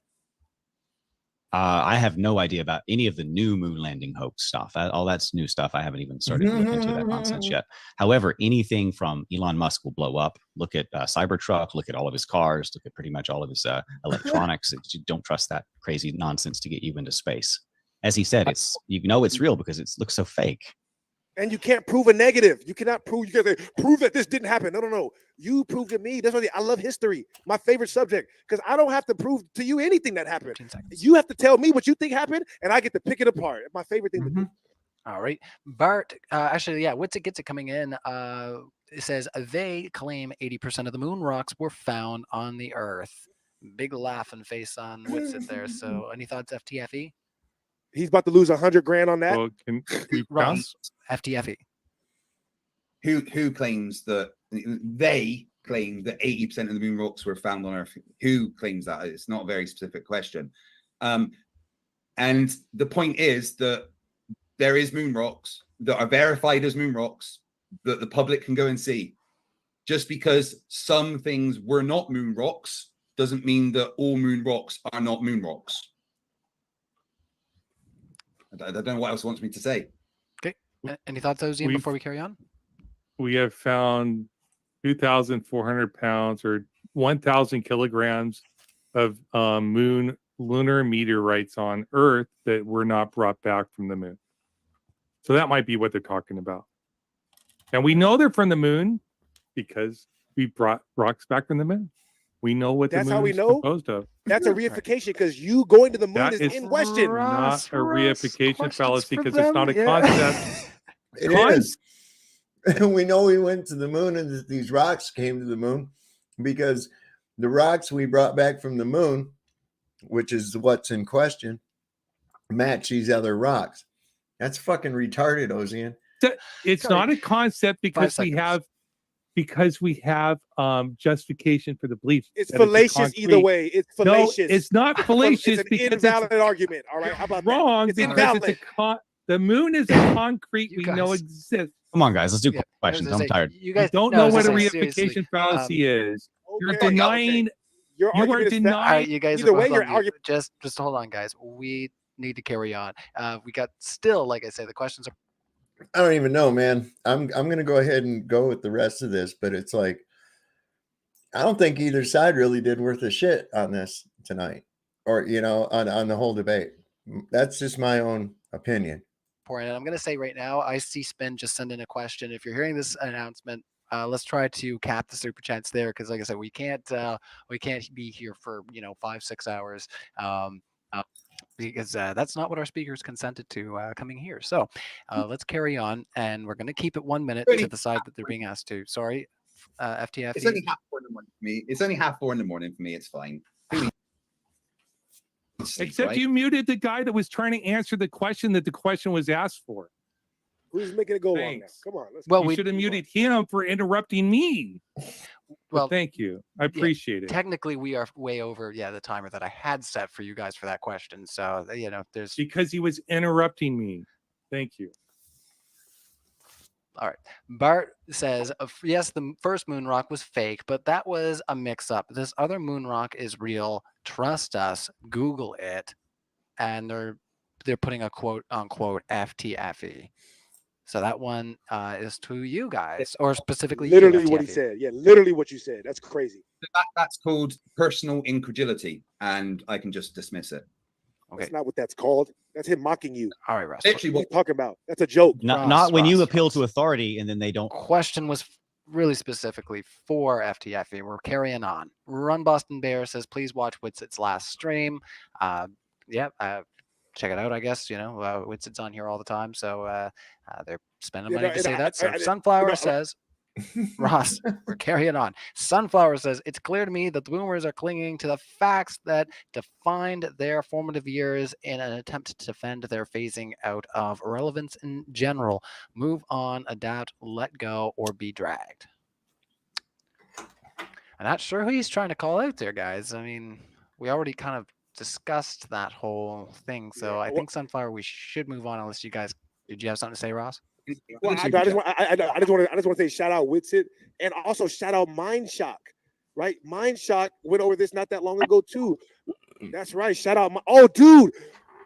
I have no idea about any of the new moon landing hoax stuff. All that's new stuff. I haven't even started to look into that nonsense yet. However, anything from Elon Musk will blow up. Look at Cybertruck. Look at all of his cars. Look at pretty much all of his electronics. You don't trust that crazy nonsense to get you into space. As he said, it's real because it looks so fake. And you can't prove a negative. You cannot prove. You can't say, prove that this didn't happen. No. You prove to me. That's why I love history. My favorite subject, because I don't have to prove to you anything that happened. You have to tell me what you think happened, and I get to pick it apart. It's my favorite thing to do. All right, Bart. Actually, yeah. What's it gets it coming in? It says they claim 80% of the moon rocks were found on the Earth. Big laughing face on what's it there. So, any thoughts, FTFE? He's about to lose $100,000 on that. Well, Ross, FTFE. Who claims that they claim that 80% of the moon rocks were found on Earth? Who claims that? It's not a very specific question. And the point is that there is moon rocks that are verified as moon rocks that the public can go and see. Just because some things were not moon rocks doesn't mean that all moon rocks are not moon rocks. I don't know what else wants me to say. Okay. Any thoughts, Ozien, before we carry on? We have found 2,400 pounds or 1,000 kilograms of lunar meteorites on Earth that were not brought back from the moon. So that might be what they're talking about. And we know they're from the moon because we brought rocks back from the moon. We know what the moon is composed of. That's a reification because you going to the moon is in question. Not a reification fallacy because it's not a concept. It is. We know we went to the moon and that these rocks came to the moon because the rocks we brought back from the moon, which is what's in question, match these other rocks. That's fucking retarded, Ozien. It's not a concept because we have justification for the belief. It's fallacious either way. It's fallacious. No, it's not fallacious. It's an invalid argument. All right, how about wrong? That? It's invalid. The moon is a concrete we know exists. Come on, guys. Let's do questions. I'm tired. You guys don't know what a reification fallacy is. You're denying. You are denying. All right, you guys. Either way, your argument. Just hold on, guys. We need to carry on. We got still, like I say, the questions are I don't even know, man. I'm gonna go ahead and go with the rest of this, but it's like I don't think either side really did worth a shit on this tonight, or on the whole debate. That's just my own opinion. And I'm going to say right now, I see Spin just send in a question. If you're hearing this announcement, let's try to cap the super chats there, because like I said, we can't be here for 5-6 hours. Because that's not what our speakers consented to coming here. So let's carry on, and we're going to keep it 1 minute to the side that they're being asked to. Sorry, FTFE. It's only 4:30 in the morning for me. It's only 4:30 in the morning for me. It's fine. Except right? you muted the guy that was trying to answer the question that the question was asked for. Who's making it go long now? Thanks. Come on. Well, you should have muted him for interrupting me. Well, thank you. I appreciate it. Technically, we are way over the timer that I had set for you guys for that question. So there's because he was interrupting me. Thank you. All right. Bart says, yes, the first moon rock was fake, but that was a mix-up. This other moon rock is real. Trust us. Google it. And they're putting a quote unquote FTFE. So that one is to you guys, or specifically literally you, what he said. Yeah, literally what you said. That's crazy. That's called personal incredulity, and I can just dismiss it. Okay. That's not what that's called. That's him mocking you. All right, Russ. Literally, what are you talking about? That's a joke. Not when you appeal to authority and then they don't. Question was really specifically for FTFE. We're carrying on. Run Boston Bear says, please watch Witsit's last stream. Check it out, I guess. Witsit's on here all the time, so they're spending money to say that. So Sunflower says, Ross, we're carrying on. Sunflower says, it's clear to me that the boomers are clinging to the facts that defined their formative years in an attempt to defend their phasing out of irrelevance in general. Move on, adapt, let go, or be dragged. I'm not sure who he's trying to call out there, guys. I mean, we already kind of discussed that whole thing, so I think Sunflower, we should move on. Unless you guys, did you have something to say, Ross? Well, I just want to say shout out Witsit, and also shout out Mind Shock, right? Mind Shock went over this not that long ago too. That's right. Shout out dude.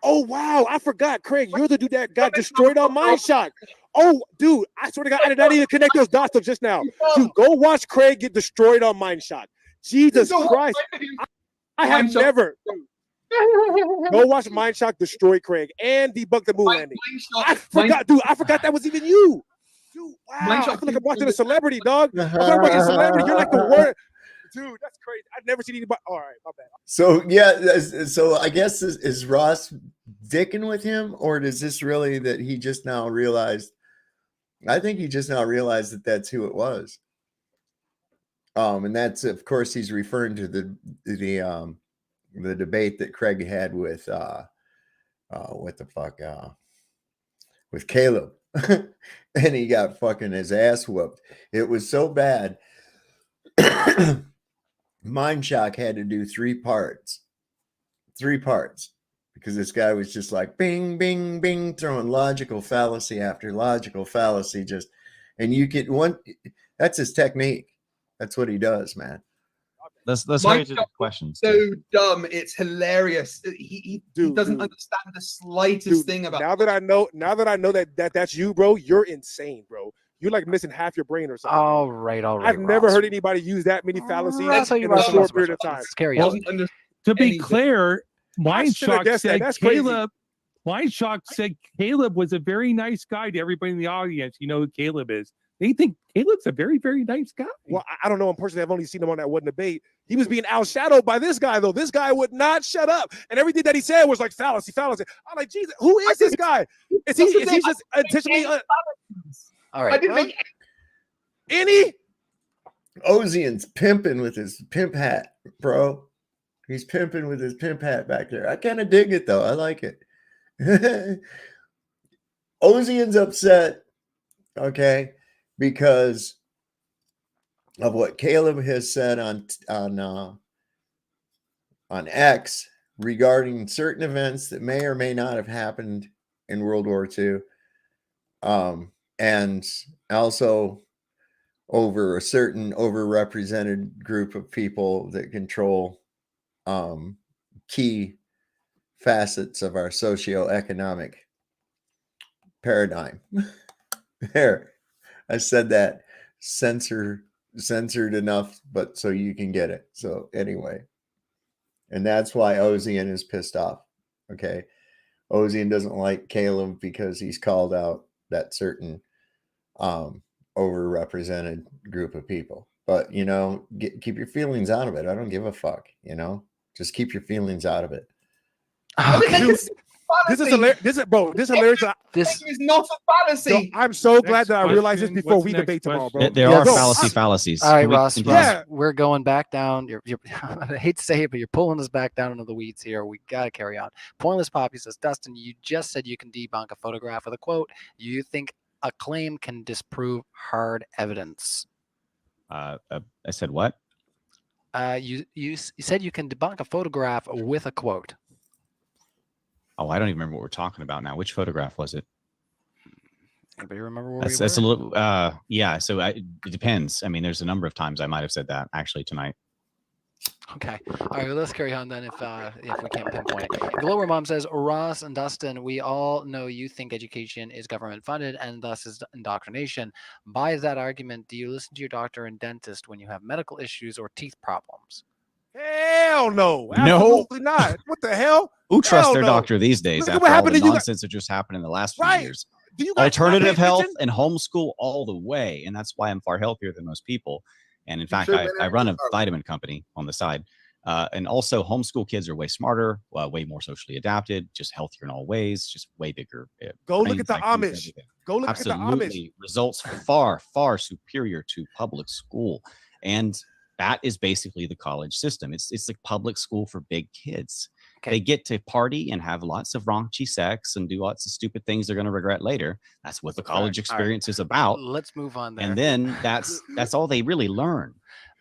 Oh wow, I forgot, Craig. You're the dude that got destroyed on Mind Shock. Oh, dude, I swear to God, I did not even connect those dots up just now. Dude, go watch Craig get destroyed on Mind Shock. Jesus Christ, I have never. Go watch Mind Shock destroy Craig and debunk the moon landing. I forgot that was even you. Dude, wow. I feel like I'm watching a celebrity, dog. I feel like I'm watching a celebrity. You're like the worst. Dude, that's crazy. I've never seen anybody. All right, my bad. So I guess is Ross dicking with him, or is this really that he just now realized? I think he just now realized that that's who it was. And that's, of course, he's referring to the debate that Craig had with with Caleb, and he got fucking his ass whooped. It was so bad. Mind Shock had to do three parts because this guy was just like bing, bing, bing, throwing logical fallacy after logical fallacy. And you get one. That's his technique. That's what he does, man. Let's hurry to the questions. So dumb, it's hilarious. He doesn't understand the slightest thing about. Now that I know that that's you, bro, you're insane, bro. You're like missing half your brain or something. All right. I've never heard anybody use that many fallacies in a short period of time. To be clear, Mind Shock said Caleb. Mind Shock said Caleb was a very nice guy to everybody in the audience. You know who Caleb is. They think Caleb's a very, very nice guy. Well, I don't know him personally. I've only seen him on that one debate. He was being outshadowed by this guy, though. This guy would not shut up. And everything that he said was like fallacy. I'm like, Jesus, who is this guy? Is he just intentionally... All right. I didn't make any... Ozien's pimping with his pimp hat, bro. He's pimping with his pimp hat back there. I kind of dig it, though. I like it. Ozien's upset, okay, because of what Caleb has said on X regarding certain events that may or may not have happened in World War II, and also over a certain overrepresented group of people that control key facets of our socioeconomic paradigm. There, I said that censored enough, but so you can get it. So anyway, and that's why Ozien is pissed off. Okay, Ozien doesn't like Caleb because he's called out that certain overrepresented group of people. But keep your feelings out of it. I don't give a fuck. Just keep your feelings out of it. This is hilarious. This is hilarious. This is not a fallacy. I'm so glad that I realized this before we debate tomorrow, bro. There are fallacies. All right, Ross. Yeah. We're going back down. I hate to say it, but you're pulling us back down into the weeds here. We gotta carry on. Pointless Poppy says, Dustin, you just said you can debunk a photograph with a quote. You think a claim can disprove hard evidence? I said what? You said you can debunk a photograph with a quote. Oh, I don't even remember what we're talking about now. Which photograph was it? Anybody remember where That's a little. Yeah. So it depends. I mean, there's a number of times I might have said that actually tonight. Okay. All right. Let's carry on then. If we can't pinpoint it. Glower Mom says, Ross and Dustin, we all know you think education is government funded and thus is indoctrination. By that argument, do you listen to your doctor and dentist when you have medical issues or teeth problems? Hell no. Absolutely not. What the hell? Who trusts Hell their no. doctor these days Look at after what all happened the to you nonsense that just happened in the last few Right. years? Do you guys not pay Alternative health attention? and homeschool all the way. And that's why I'm far healthier than most people. And in fact, should I have run a been vitamin company on the side. And also homeschool kids are way smarter, way more socially adapted, just healthier in all ways, just way bigger. Go look at the brains, IQs, Amish. everything. Go look at the Amish. Absolutely. Results far, far superior to public school. And that is basically the college system. It's like public school for big kids. Okay. They get to party and have lots of raunchy sex and do lots of stupid things they're going to regret later. That's what the college experience is about. Let's move on there. And then that's all they really learn.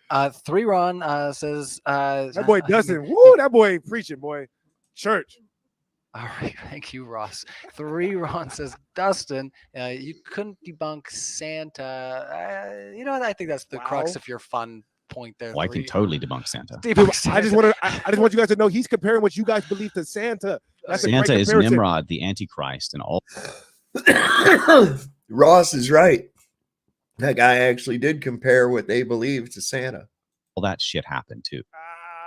3 Ron says That boy Dustin. Woo, that boy preaching, boy. Church. All right, thank you, Ross. 3 Ron says, Dustin, you couldn't debunk Santa. You know what? I think that's the crux of your fun point there. Well, I can totally debunk Santa. Dude, I just want you guys to know he's comparing what you guys believe to Santa. That's a Santa great is comparison. Nimrod, the Antichrist, and all. Ross is right. That guy actually did compare what they believe to Santa. All that shit happened too.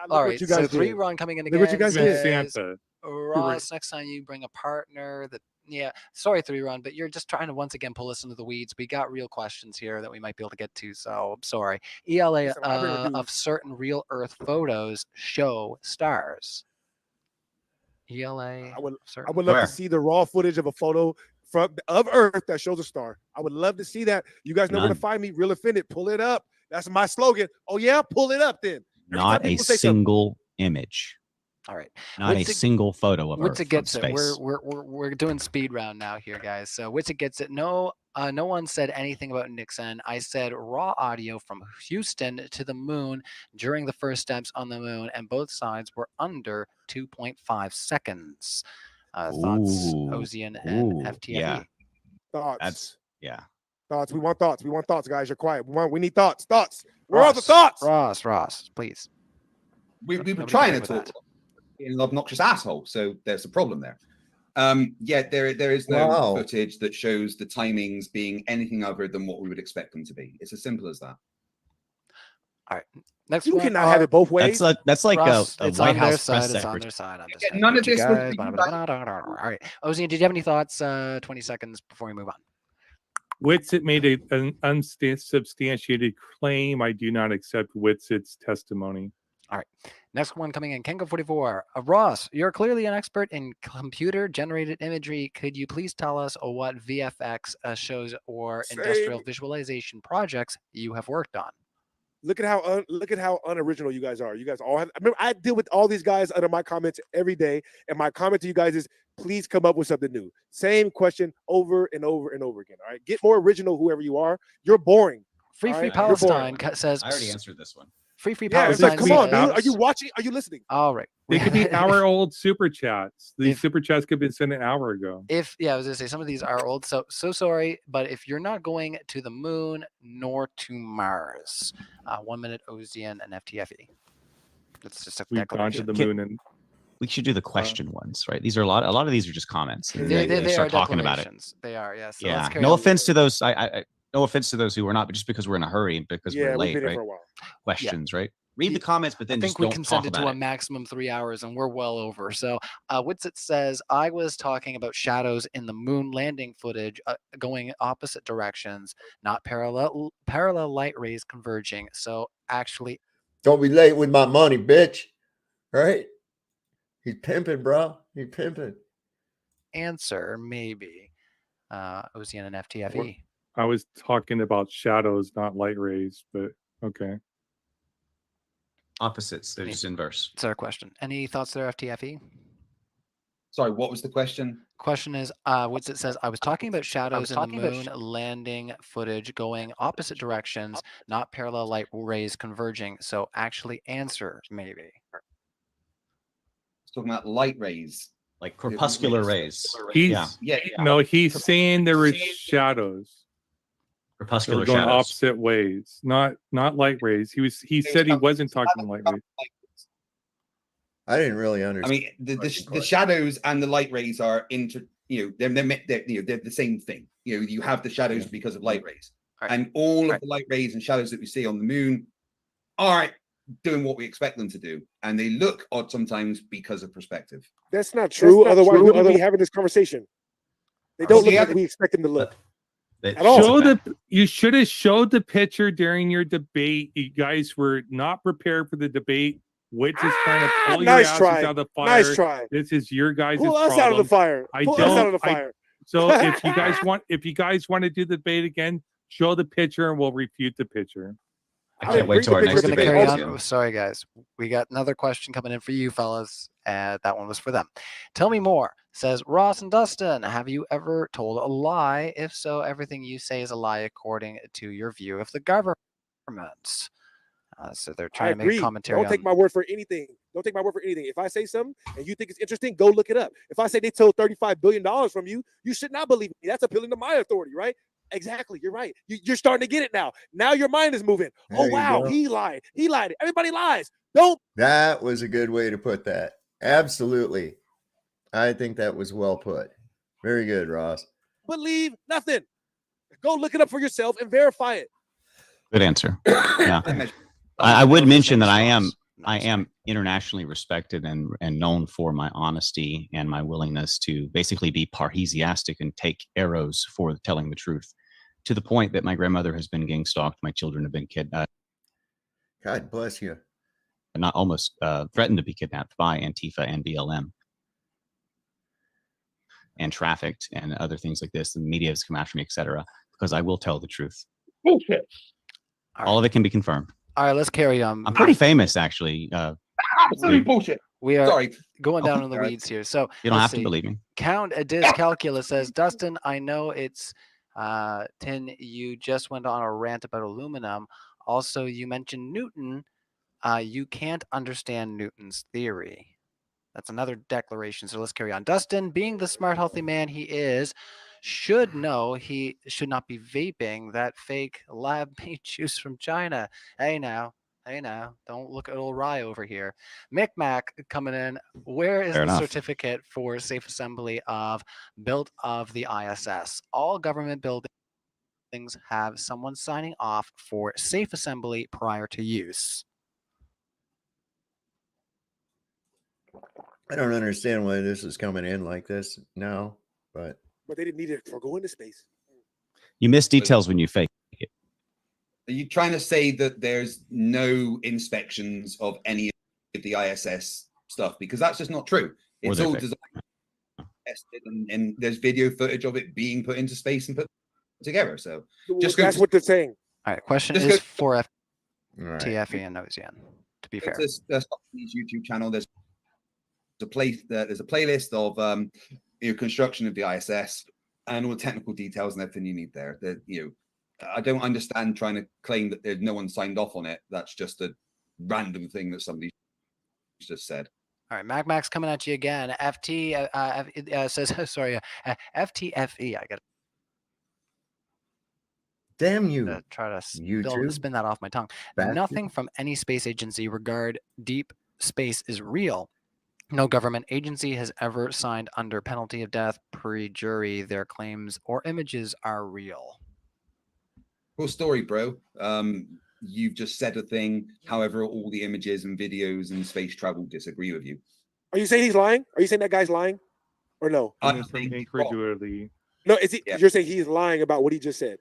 All right, you guys so 3 did. Ron coming in Look again. what you guys did. Santa. Ross, next time you bring a partner that, yeah, sorry, 3 Ron, but you're just trying to once again pull us into the weeds. We got real questions here that we might be able to get to, so I'm sorry. ELA of certain real Earth photos show stars. ELA. I would love to see the raw footage of a photo of Earth that shows a star. I would love to see that. You guys know where to find me. Real Offended. Pull it up. That's my slogan. Oh yeah, pull it up then. Not a single image. All right. Not a single photo of Earth from space. We're doing speed round now here, guys. So Witsit gets it. No one said anything about Nixon. I said raw audio from Houston to the moon during the first steps on the moon, and both sides were under 2.5 seconds. Thoughts, Ozien and FTFE. Yeah. Thoughts. Thoughts. We want thoughts. We want thoughts, guys. You're quiet. We need thoughts. Thoughts. Where are the thoughts? Ross, please. We've been trying to talk in an obnoxious asshole, so there's a problem there. Yeah, there is no footage that shows the timings being anything other than what we would expect them to be. It's as simple as that. All right. Next you one, cannot have it both ways. That's like Ross, a it's White on House their side. press It's on secretary. their side. I'm just Yeah, saying. none of You this guys- was All right. Ozien, did you have any thoughts? 20 seconds before we move on. Witsit made an unsubstantiated claim. I do not accept Witsit's testimony. All right. Next one coming in, Kenko44. Ross, you're clearly an expert in computer-generated imagery. Could you please tell us what VFX shows or industrial visualization projects you have worked on? Look at how unoriginal you guys are. You guys all have. I remember I deal with all these guys under my comments every day, and my comment to you guys is, please come up with something new. Same question over and over and over again. All right, get more original, whoever you are. You're boring. Free right? Palestine says. I already answered this one. Free Yeah, Palestine. come on, dude. Are you watching? Are you listening? All right. They could be hour-old super chats. These super chats could have been sent an hour ago. I was gonna say some of these are old, so sorry, but if you're not going to the moon nor to Mars, 1 minute Ozien and FTFE. It's just a We've gone to the moon and We should do the question ones, right? These are a lot of these are just comments. And They they start are talking about it. declarations. They are, yes. So Yeah. let's carry No on. offense to those. No offense to those who are not, but just because we're in a hurry and because Yeah, we're we've late, been here right? for a while. Questions, right? Read the comments, but I then think just we don't talk consented to about a it. maximum 3 hours, and we're well over. So, Witsit says, I was talking about shadows in the moon landing footage going opposite directions, not parallel light rays converging. So, actually, Don't be late with my money, bitch. Right? He's pimping, bro. He's pimping. answer maybe Ozien and FTFE. I was talking about shadows, not light rays, but okay. Opposites. They're just inverse. It's our question. Any thoughts there, FTFE? Sorry, what was the question? Question is, Witsit says, I was talking about shadows in the moon landing footage going opposite directions, not parallel light rays converging. So actually answer maybe. It's talking about light rays. Like corpuscular rays. He's no, he's saying there were shadows. Corpuscular going shadows. opposite ways, not light rays. He said he wasn't talking light rays. I didn't really understand. I mean, the shadows and the light rays are they're the same thing. You have the shadows because of light rays, and all of the light rays and shadows that we see on the moon aren't doing what we expect them to do, and they look odd sometimes because of perspective. That's not true. Otherwise, we wouldn't be having this conversation. They don't look like we expect them to look. At all. You should have showed the picture during your debate. You guys were not prepared for the debate. Witch is trying to pull your asses out of the fire. Nice try. This is your guys' Pull problem. us out of the fire. Pull us out of the fire. So if you guys want to do the debate again, show the picture and we'll refute the picture. I can't wait till our next debate. Carry on. Sorry, guys. We got another question coming in for you, fellas. And that one was for them. Tell me more. Says Ross and Dustin, have you ever told a lie? If so, everything you say is a lie according to your view of the government. So they're trying to make commentary. Don't take my word for anything. Don't take my word for anything. If I say something and you think it's interesting, go look it up. If I say they told $35 billion from you, you should not believe me. That's appealing to my authority, right? Exactly. You're right. You're starting to get it now. Now your mind is moving. There wow, you go. he lied. He lied. Everybody lies. Don't. That was a good way to put that. Absolutely. I think that was well put. Very good, Ross. Believe nothing. Go look it up for yourself and verify it. Good answer. Yeah. I would mention that I am internationally respected and known for my honesty and my willingness to basically be parrhesiastic and take arrows for telling the truth, to the point that my grandmother has been gang stalked, my children have been kidnapped. God bless you. Not almost threatened to be kidnapped by Antifa and BLM. And trafficked and other things like this. The media has come after me, etc., because I will tell the truth. Bullshit. All of it can be confirmed. All right, let's carry on. I'm pretty famous, actually. Absolutely bullshit. We are Sorry. going down in the weeds here. So You don't have to believe me. Count Dyscalculus says, Dustin, I know it's tin. You just went on a rant about aluminum. Also, you mentioned Newton. You can't understand Newton's theory. That's another declaration. So let's carry on. Dustin, being the smart, healthy man he is, should know he should not be vaping that fake lab-made juice from China. Hey now, don't look at old Rye over here. Micmac coming in. Where is the certificate for safe assembly of built of the ISS? All government buildings have someone signing off for safe assembly prior to use. I don't understand why this is coming in like this now, but they didn't need it for going to space. You miss details when you fake it. Are you trying to say that there's no inspections of any of the ISS stuff? Because that's just not true. It's all designed, tested, and there's video footage of it being put into space and put together. So that's what they're saying. All right, question is for FTFE and Ozien, to be fair. There's Company's YouTube channel. There's a playlist of construction of the ISS and all the technical details and everything you need there. That I don't understand trying to claim that there's no one signed off on it. That's just a random thing that somebody just said. All right, Mac's coming at you again. Says sorry, FTFE. I got. Damn you! Try to spin that off my tongue. Nothing from any space agency regard deep space is real. No government agency has ever signed under penalty of death pre-jury their claims or images are real. Cool story, bro. You've just said a thing. However, all the images and videos and space travel disagree with you. Are you saying he's lying? Are you saying that guy's lying, or no? Coming from incredulity. No, is he? Yeah. You're saying he's lying about what he just said?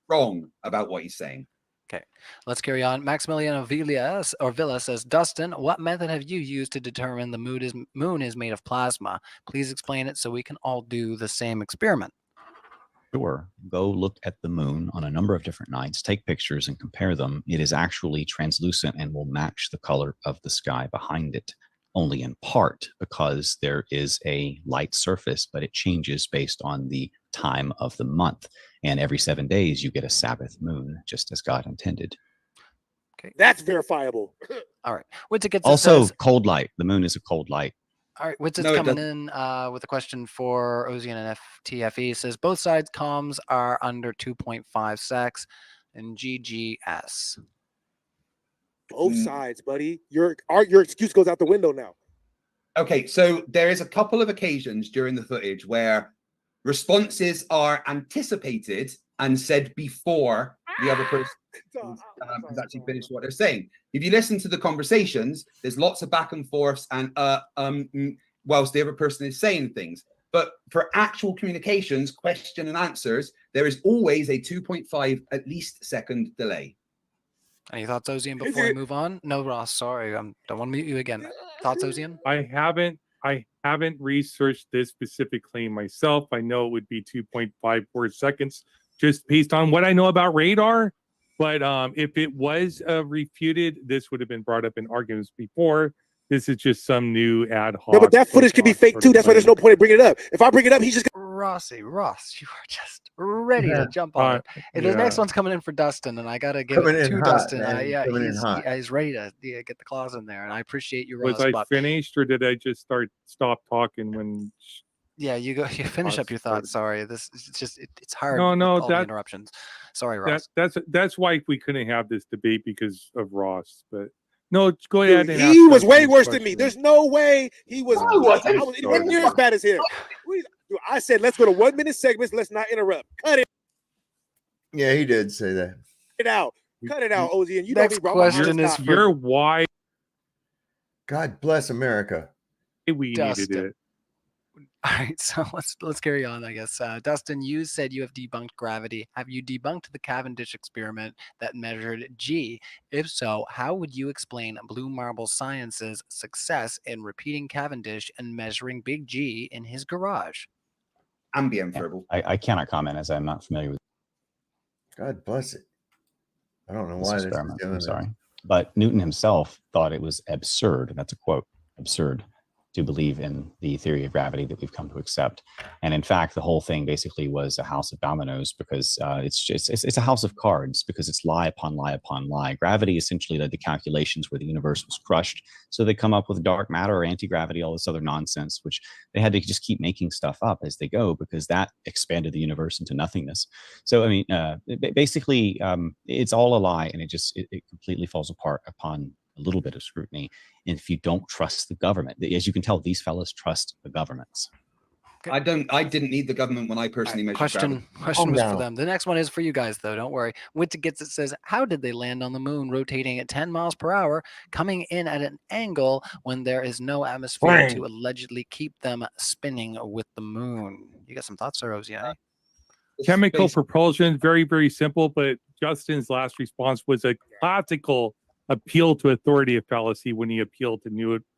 Wrong about what he's saying. Okay, let's carry on. Maximiliano Villa says, Dustin, what method have you used to determine the moon is made of plasma? Please explain it so we can all do the same experiment. Sure. Go look at the moon on a number of different nights, take pictures and compare them. It is actually translucent and will match the color of the sky behind it, only in part because there is a light surface, but it changes based on the time of the month. And every 7 days, you get a Sabbath moon, just as God intended. Okay, that's verifiable. All right. Witzigitz Also, says, cold light. The moon is a cold light. all right, Witzigitz coming in with a question for Ozien and FTFE. Says both sides comms are under 2.5 secs and GGS. Both sides, buddy. Your excuse goes out the window now. Okay, so there is a couple of occasions during the footage where responses are anticipated and said before the other person has actually finished what they're saying. If you listen to the conversations, there's lots of back and forths and whilst the other person is saying things. But for actual communications, question and answers, there is always a 2.5 at least second delay. Any thoughts, Ozien, before we move on? No, Ross, sorry. I don't want to mute you again. Thoughts, Ozien? I haven't researched this specific claim myself. I know it would be 2.54 seconds just based on what I know about radar. But if it was refuted, this would have been brought up in arguments before. This is just some new ad hoc. No, but that footage could be fake too. That's why there's no point in bringing it up. If I bring it up, he's just Ross, you are just ready to jump on it. And the next one's coming in for Dustin, and I gotta give it to Dustin. He's ready to get the claws in there, and I appreciate you, Ross. Was I finished, or did I just stop talking when? Yeah, you finish up your thoughts. Sorry, it's hard. No, all the interruptions. Sorry, Ross. That's why we couldn't have this debate because of Ross, but. No, go ahead. Dude, he was way worse than me. There's no way he was. I was anywhere near as bad as him. I said, let's go to 1 minute segments. Let's not interrupt. Cut it. Yeah, he did say that. Cut it out, Ozien. You next question is your why. God bless America. We needed it. All right, so let's carry on, I guess. Dustin, you said you have debunked gravity. Have you debunked the Cavendish experiment that measured G? If so, how would you explain Blue Marble Science's success in repeating Cavendish and measuring Big G in his garage? Ambient verbal. I cannot comment as I'm not familiar with. God bless it. I don't know why this is doing I'm sorry. But Newton himself thought it was absurd. That's a quote. Absurd to believe in the theory of gravity that we've come to accept. And in fact, the whole thing basically was a house of dominoes because it's a house of cards because it's lie upon lie upon lie. Gravity essentially led to calculations where the universe was crushed. So they come up with dark matter or anti-gravity, all this other nonsense, which they had to just keep making stuff up as they go because that expanded the universe into nothingness. So, I mean, basically, it's all a lie and it completely falls apart upon a little bit of scrutiny. And if you don't trust the government, as you can tell, these fellas trust the governments. I didn't need the government when I personally measured Question was for them. The next one is for you guys, though. Don't worry. Witzigitz says, how did they land on the moon rotating at 10 miles per hour, coming in at an angle when there is no atmosphere to allegedly keep them spinning with the moon? You got some thoughts there, Ozien? Chemical propulsion, very, very simple, but Justin's last response was a classical appeal to authority of fallacy when he appealed to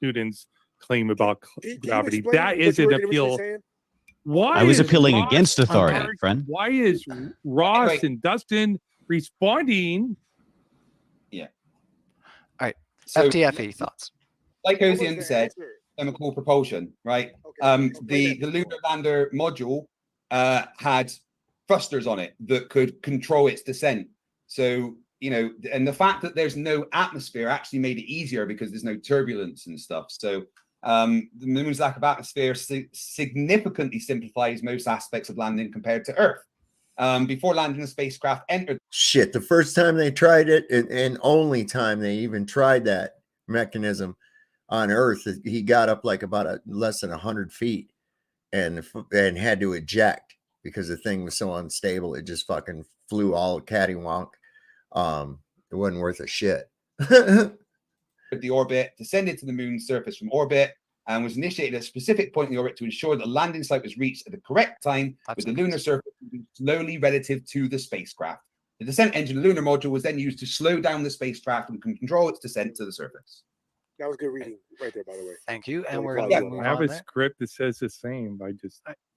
Newton's claim about gravity. That is an appeal. Why I was appealing against authority, friend. Why is Ross and Dustin responding? Yeah. All right. So, FTFE thoughts. Like Ozien said, chemical propulsion, right? The lunar lander module had thrusters on it that could control its descent. So, you know, and the fact that there's no atmosphere actually made it easier because there's no turbulence and stuff. So the moon's lack of atmosphere significantly simplifies most aspects of landing compared to Earth. Before landing, the spacecraft entered. Shit, the first time they tried it and only time they even tried that mechanism, on Earth, he got up like about less than 100 feet and had to eject because the thing was so unstable. It just fucking flew all cattywonk. It wasn't worth a shit. The orbit, descended to the moon's surface from orbit, and was initiated at a specific point in the orbit to ensure the landing site was reached at the correct time, with the lunar surface moving slowly relative to the spacecraft. The descent engine lunar module was then used to slow down the spacecraft and control its descent to the surface. That was good reading right there, by the way. Thank you. And Really we're proud going of to you. move I have on a there. script that says the same.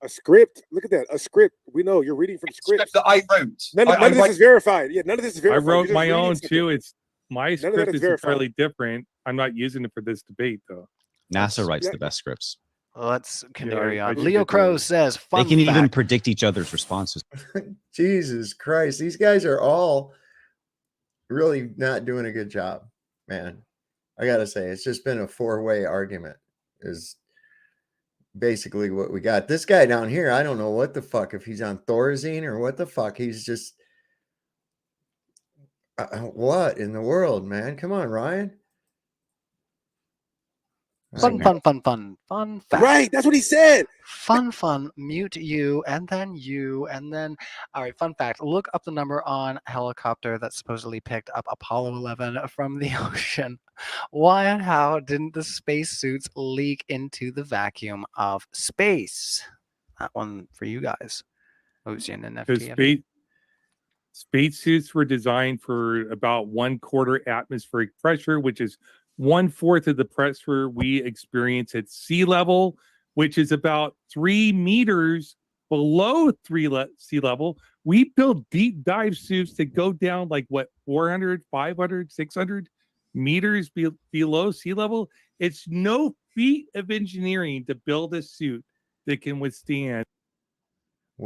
A script. Look at that. A script. We know you're reading from scripts. That I wrote. None of this is verified. Yeah, none of this is I verified. wrote You're just my reading own something. too. It's my None of that script is is verified. entirely different. I'm not using it for this debate though. NASA writes the best scripts. Let's Yeah, carry I on. should Leo get Crow those. says, They fun can even fact. predict each other's responses. Jesus Christ. These guys are all really not doing a good job, man. I got to say, it's just been a four-way argument is basically what we got. This guy down here, I don't know what the fuck, if he's on Thorazine or what the fuck. He's just, what in the world, man? Come on, Ryan. Fun fact. Right. That's what he said. Fun, mute you, and then, all right, fun fact. Look up the number on helicopter that supposedly picked up Apollo 11 from the ocean. Why and how didn't the spacesuits leak into the vacuum of space? That one for you guys. Ozien and Because FTFE. spacesuits were designed for about 1/4 atmospheric pressure, which is 1/4 of the pressure we experience at sea level, which is about 3 meters below sea level. We build deep dive suits that go down like what, 400, 500, 600 meters below sea level. It's no feat of engineering to build a suit that can withstand a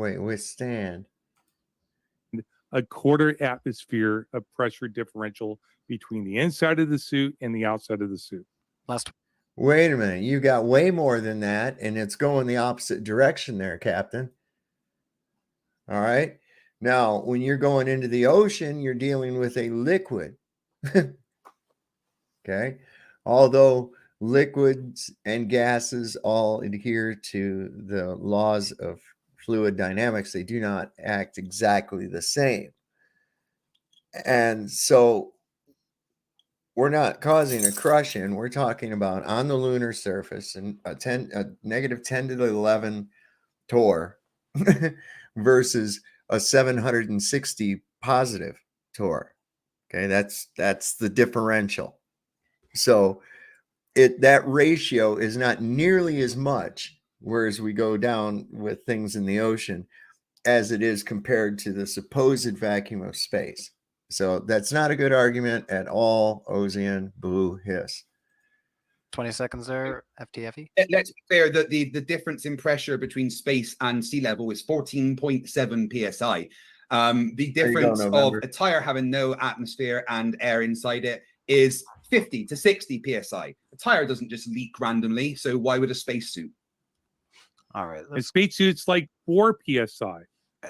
1/4 atmosphere of pressure differential between the inside of the suit and the outside of the suit. Wait a minute. You got way more than that, and it's going the opposite direction there, Captain. All right. Now, when you're going into the ocean, you're dealing with a liquid. Okay. Although liquids and gases all adhere to the laws of fluid dynamics, they do not act exactly the same. And so we're not causing a crush in. We're talking about on the lunar surface and a negative 10 to the 11 torr versus a 760 positive torr. Okay, that's the differential. So that ratio is not nearly as much, whereas we go down with things in the ocean, as it is compared to the supposed vacuum of space. So that's not a good argument at all. Ozien, boo, hiss. 20 seconds there, FTFE. Let's be clear that the difference in pressure between space and sea level is 14.7 psi. The difference of a tire having no atmosphere and air inside it is 50 to 60 psi. A tire doesn't just leak randomly, so why would a spacesuit? All right. A spacesuit's like 4 psi.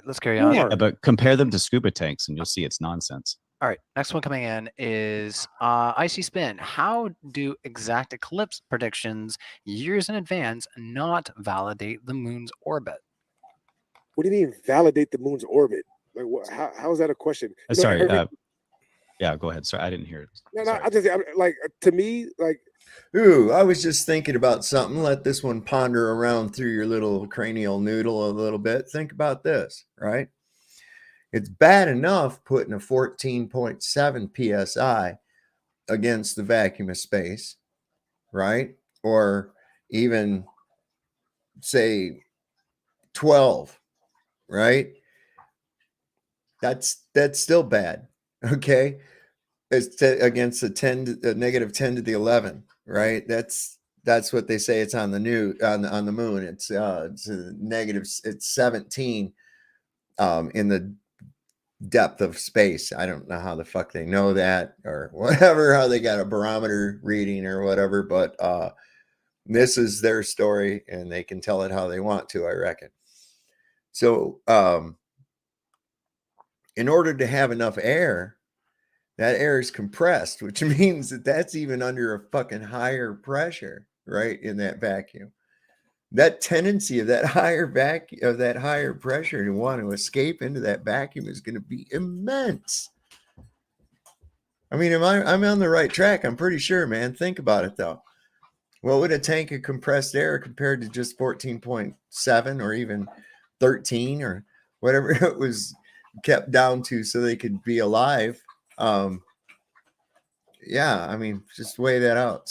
Let's carry on. Yeah, but compare them to scuba tanks and you'll see it's nonsense. All right, next one coming in is Icy Spin. How do exact eclipse predictions years in advance not validate the moon's orbit? What do you mean validate the moon's orbit? Like, how is that a question? Sorry. Yeah, go ahead. Sorry, I didn't hear it. No, I'm like, to me, like, ooh, I was just thinking about something. Let this one ponder around through your little cranial noodle a little bit. Think about this, right? It's bad enough putting a 14.7 psi against the vacuum of space, right? Or even say 12, right? That's still bad. Okay. It's against a negative 10 to the 11, right? That's what they say. It's on the moon. It's a negative. It's 17 in the depth of space. I don't know how the fuck they know that or whatever, how they got a barometer reading or whatever, but this is their story and they can tell it how they want to, I reckon. So in order to have enough air, that air is compressed, which means that that's even under a fucking higher pressure, right? In that vacuum. That tendency of that higher pressure to want to escape into that vacuum is going to be immense. I mean, I'm on the right track. I'm pretty sure, man. Think about it though. What would a tank of compressed air compared to just 14.7 or even 13 or whatever it was kept down to so they could be alive? Yeah, I mean, just weigh that out.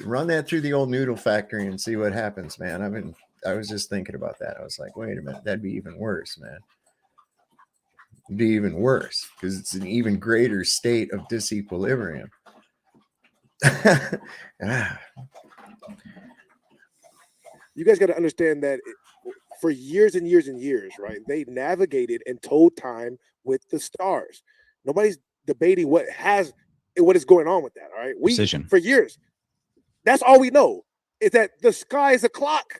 Run that through the old noodle factory and see what happens, man. I was just thinking about that. I was like, wait a minute, that'd be even worse, man. It'd be even worse because it's an even greater state of disequilibrium. You guys got to understand that for years and years and years, right? They navigated and told time with the stars. Nobody's debating what is going on with that. All right, Precision. For years, that's all we know is that the sky is a clock.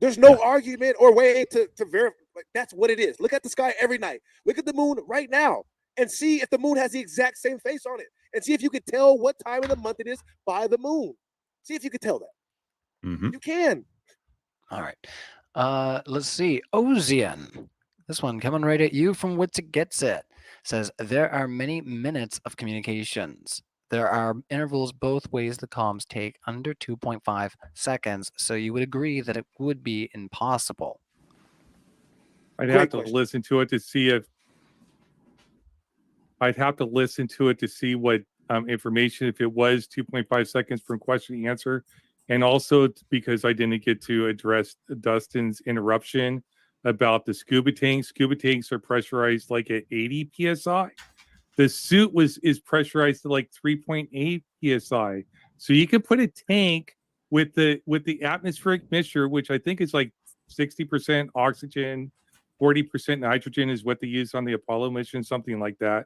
There's no argument or way to verify. Like, that's what it is. Look at the sky every night. Look at the moon right now and see if the moon has the exact same face on it, and see if you could tell what time of the month it is by the moon. See if you could tell that. Mm-hmm. You can. All right. Let's see. Ozien. This one coming right at you from Wits It Gets It. Says, there are many minutes of communications. There are intervals both ways the comms take under 2.5 seconds. So you would agree that it would be impossible. I'd have to listen to it to see what information, if it was 2.5 seconds from question to answer. And also because I didn't get to address Dustin's interruption about the scuba tanks. Scuba tanks are pressurized like at 80 psi. The suit is pressurized to like 3.8 psi. So you could put a tank with the atmospheric mixture, which I think is like 60% oxygen, 40% nitrogen is what they used on the Apollo mission, something like that.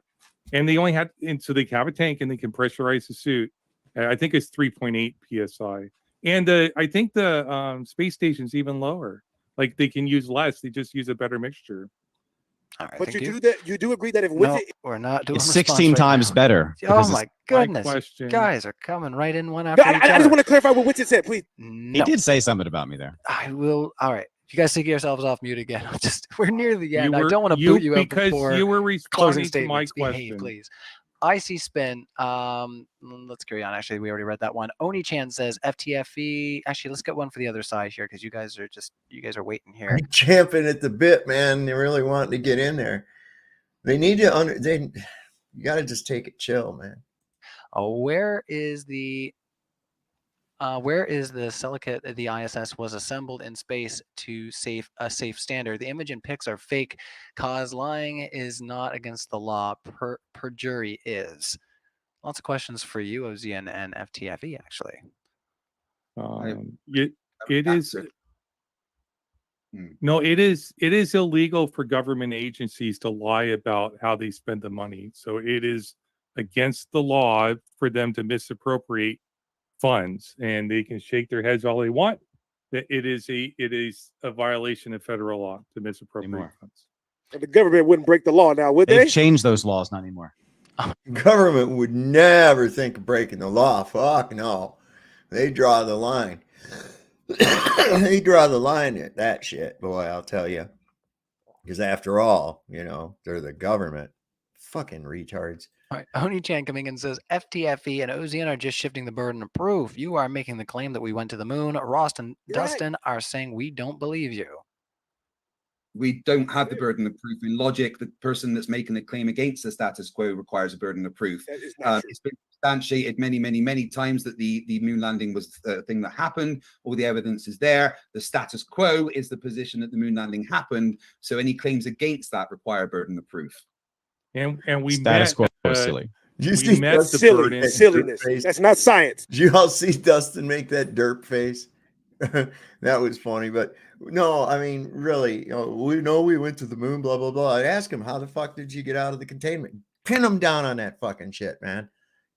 And they only had, and so they have a tank and they can pressurize the suit. I think it's 3.8 psi. And I think the space station's even lower. Like they can use less; they just use a better mixture. All right, but you do agree that if we're not doing it's 16 times better. Oh my goodness, question. guys are coming right in one after each other. I just want to clarify what Winston said, please. He did say something about me there. I will. All right, if you guys take yourselves off mute again, we're near the end. I don't want to boot you out because before you were closing responding to my statements. question. Behave, please. Icy Spin. Let's carry on. Actually, we already read that one. Oni Chan says FTFE. Actually, let's get one for the other side here because you guys are waiting here. I'm champing at the bit, man. They really wanting to get in there. They need to you got to just take it chill, man. Where is the silicate the ISS was assembled in space to a safe standard? The image and pics are fake, cause lying is not against the law. Perjury is. Lots of questions for you, Ozien and FTFE, actually. It is. No, it is illegal for government agencies to lie about how they spend the money. So it is against the law for them to misappropriate funds, and they can shake their heads all they want. That it is a violation of federal law to misappropriate funds. The government wouldn't break the law now, would they? They've changed those laws, not anymore. Government would never think of breaking the law. Fuck no. They draw the line. They draw the line at that shit, boy, I'll tell you. Because after all, they're the government. Fucking retards. All right, Oni-chan coming in says, FTFE and Ozien are just shifting the burden of proof. You are making the claim that we went to the moon. Ross and Dustin are saying we don't believe you. We don't have the burden of proof. In logic, the person that's making the claim against the status quo requires a burden of proof. It's been substantiated many, many, many times that the moon landing was the thing that happened. All the evidence is there. The status quo is the position that the moon landing happened. So any claims against that require a burden of proof. And we status quo is silly. Did you see silliness? That's not science. Did you all see Dustin make that derp face? That was funny, but no, I mean, really, we know we went to the moon, blah, blah, blah. I'd ask him, how the fuck did you get out of the containment? Pin him down on that fucking shit, man.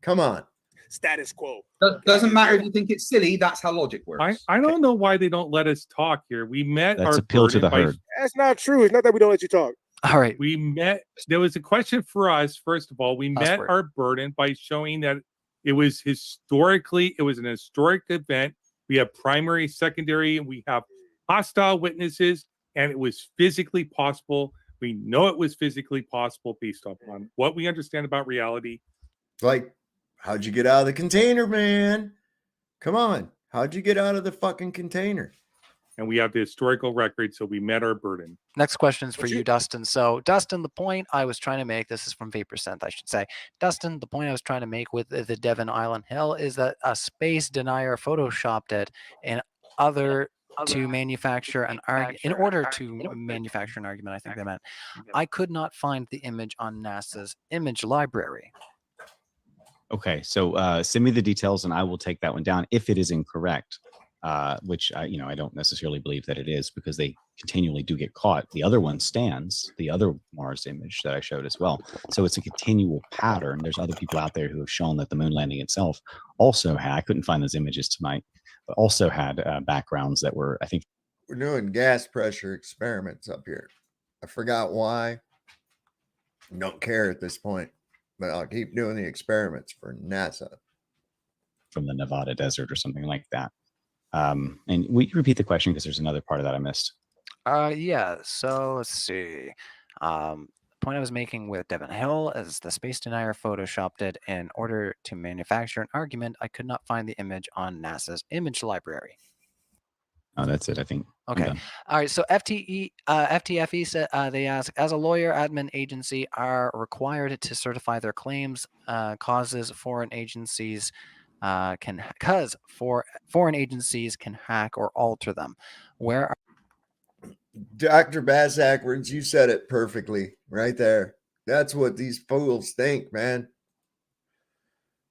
Come on. Status quo. Doesn't matter if you think it's silly. That's how logic works. I don't know why they don't let us talk here. We met That's appeal to the herd. That's not true. It's not that we don't let you talk. All right. We met. There was a question for us. First of all, we met word. our burden by showing that it was an historic event. We have primary, secondary, and we have hostile witnesses, and it was physically possible. We know it was physically possible based upon what we understand about reality. Like, how'd you get out of the container, man? Come on. How'd you get out of the fucking container? And we have the historical record, so we met our burden. Next question is for you, Dustin. So, Dustin, the point I was trying to make, this is from Vaporcent, I should say. Dustin, the point I was trying to make with the Devon Island Hill is that a space denier photoshopped it in order to manufacture an argument. In order to manufacture an argument, I think they meant. I could not find the image on NASA's image library. Okay, so send me the details and I will take that one down if it is incorrect. Which I don't necessarily believe that it is, because they continually do get caught. The other one stands, the other Mars image that I showed as well. So it's a continual pattern. There's other people out there who have shown that the moon landing itself also had, I couldn't find those images tonight, but also had backgrounds that were, I think. We're doing gas pressure experiments up here. I forgot why. Don't care at this point, but I'll keep doing the experiments for NASA. From the Nevada desert or something like that. And will you repeat the question, because there's another part of that I missed? Yeah, so let's see. The point I was making with Devon Hill is the space denier photoshopped it in order to manufacture an argument. I could not find the image on NASA's image library. Oh, that's it, I think. Okay. All right. So FTFE said they ask, as a lawyer, admin agency are required to certify their claims. Causes foreign agencies foreign agencies can hack or alter them. Where are Dr. Bass Ackwards, you said it perfectly right there. That's what these fools think, man.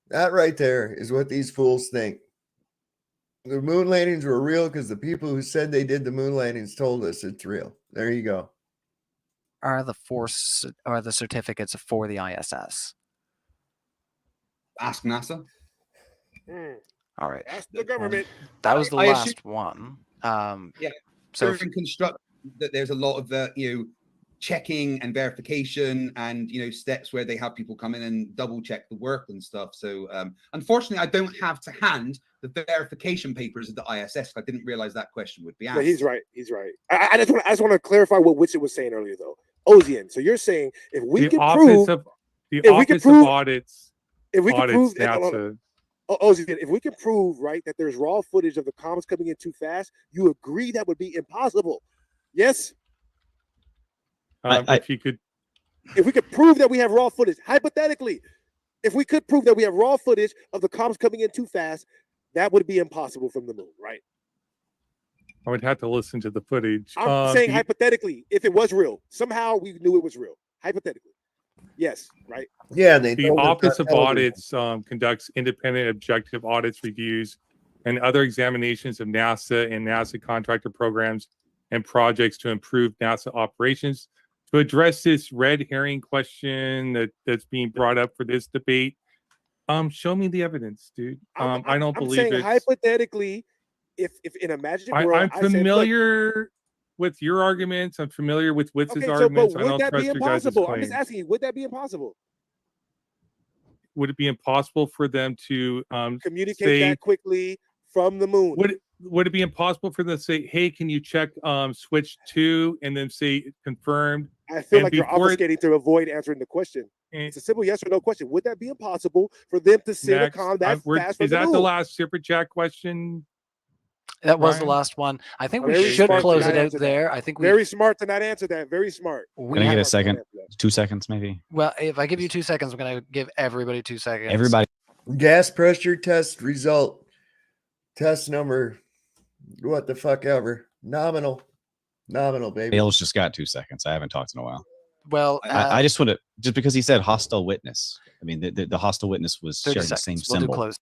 That right there is what these fools think. The moon landings were real because the people who said they did the moon landings told us it's real. There you go. Are the certificates for the ISS? Ask NASA. All right. That's the government. That was the I last assume- one. Yeah. So So construct that there's a lot of checking and verification and steps where they have people come in and double check the work and stuff. So unfortunately, I don't have to hand the verification papers of the ISS. I didn't realize that question would be asked. Yeah, he's right. He's right. I just want to clarify what Witsit was saying earlier, though. Ozien, so you're saying if we can prove the Office of Audits, if we can prove NASA. Ozien, if we can prove right that there's raw footage of the comets coming in too fast, you agree that would be impossible? Yes. If we could prove that we have raw footage, hypothetically, if we could prove that we have raw footage of the comets coming in too fast, that would be impossible from the moon, right? I would have to listen to the footage. I'm saying hypothetically, if it was real, somehow we knew it was real. Hypothetically, yes, right? Yeah, they the Office of Audits conducts independent, objective audits, reviews, and other examinations of NASA and NASA contractor programs and projects to improve NASA operations. To address this red herring question that's being brought up for this debate, show me the evidence, dude. I don't believe it. Hypothetically, if in a magic world, I'm familiar with your arguments. I'm familiar with Witz's arguments. But would that be impossible? I'm just asking you, would that be impossible? Would it be impossible for them to communicate that quickly from the moon? Would it be impossible for them to say, "Hey, can you check switch 2," and then say confirmed? I feel like you're obfuscating to avoid answering the question. It's a simple yes or no question. Would that be impossible for them to send a com that fast? Is that the last super chat question? That was the last one. I think we should close it out there. I think very smart to not answer that. Very smart. Can I get a second? 2 seconds, maybe? Well, if I give you 2 seconds, I'm going to give everybody 2 seconds. Everybody. Gas pressure test result. Test number. What the fuck ever. Nominal, baby. Bale's just got 2 seconds. I haven't talked in a while. Well, I just want to, just because he said hostile witness. I mean, the hostile witness was sharing the same symbol. We'll do close.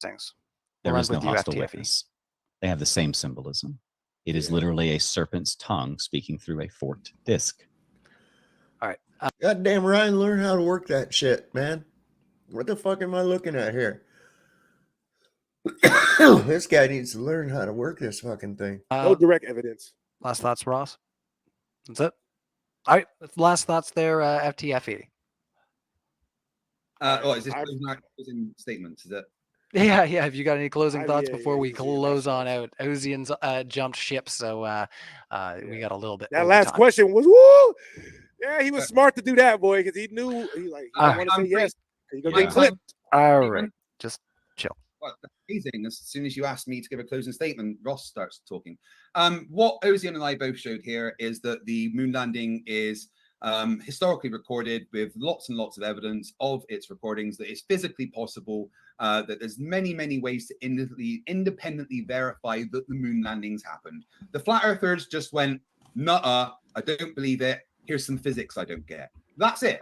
Thanks. There is no hostile witness. They have the same symbolism. It is literally a serpent's tongue speaking through a forked disc. All right. Goddamn, Ryan, learn how to work that shit, man. What the fuck am I looking at here? This guy needs to learn how to work this fucking thing. No direct evidence. Last thoughts, Ross? That's it. All right. Last thoughts there, FTFE. Is this closing statements? Is it? Yeah. Have you got any closing thoughts yeah, before we yeah, close on out? Ozien's jumped ship, so we got a little bit. That over last time. question was woo. Yeah, he was smart to do that, boy, because he knew he I'm want to say yes. You're gonna my get clipped. All right, just chill. Well, that's amazing. As soon as you asked me to give a closing statement, Ross starts talking. What Ozien and I both showed here is that the moon landing is historically recorded with lots and lots of evidence of its recordings, that it's physically possible, that there's many ways to independently verify that the moon landings happened. The flat earthers just went, nuh-uh, I don't believe it. Here's some physics I don't get. That's it.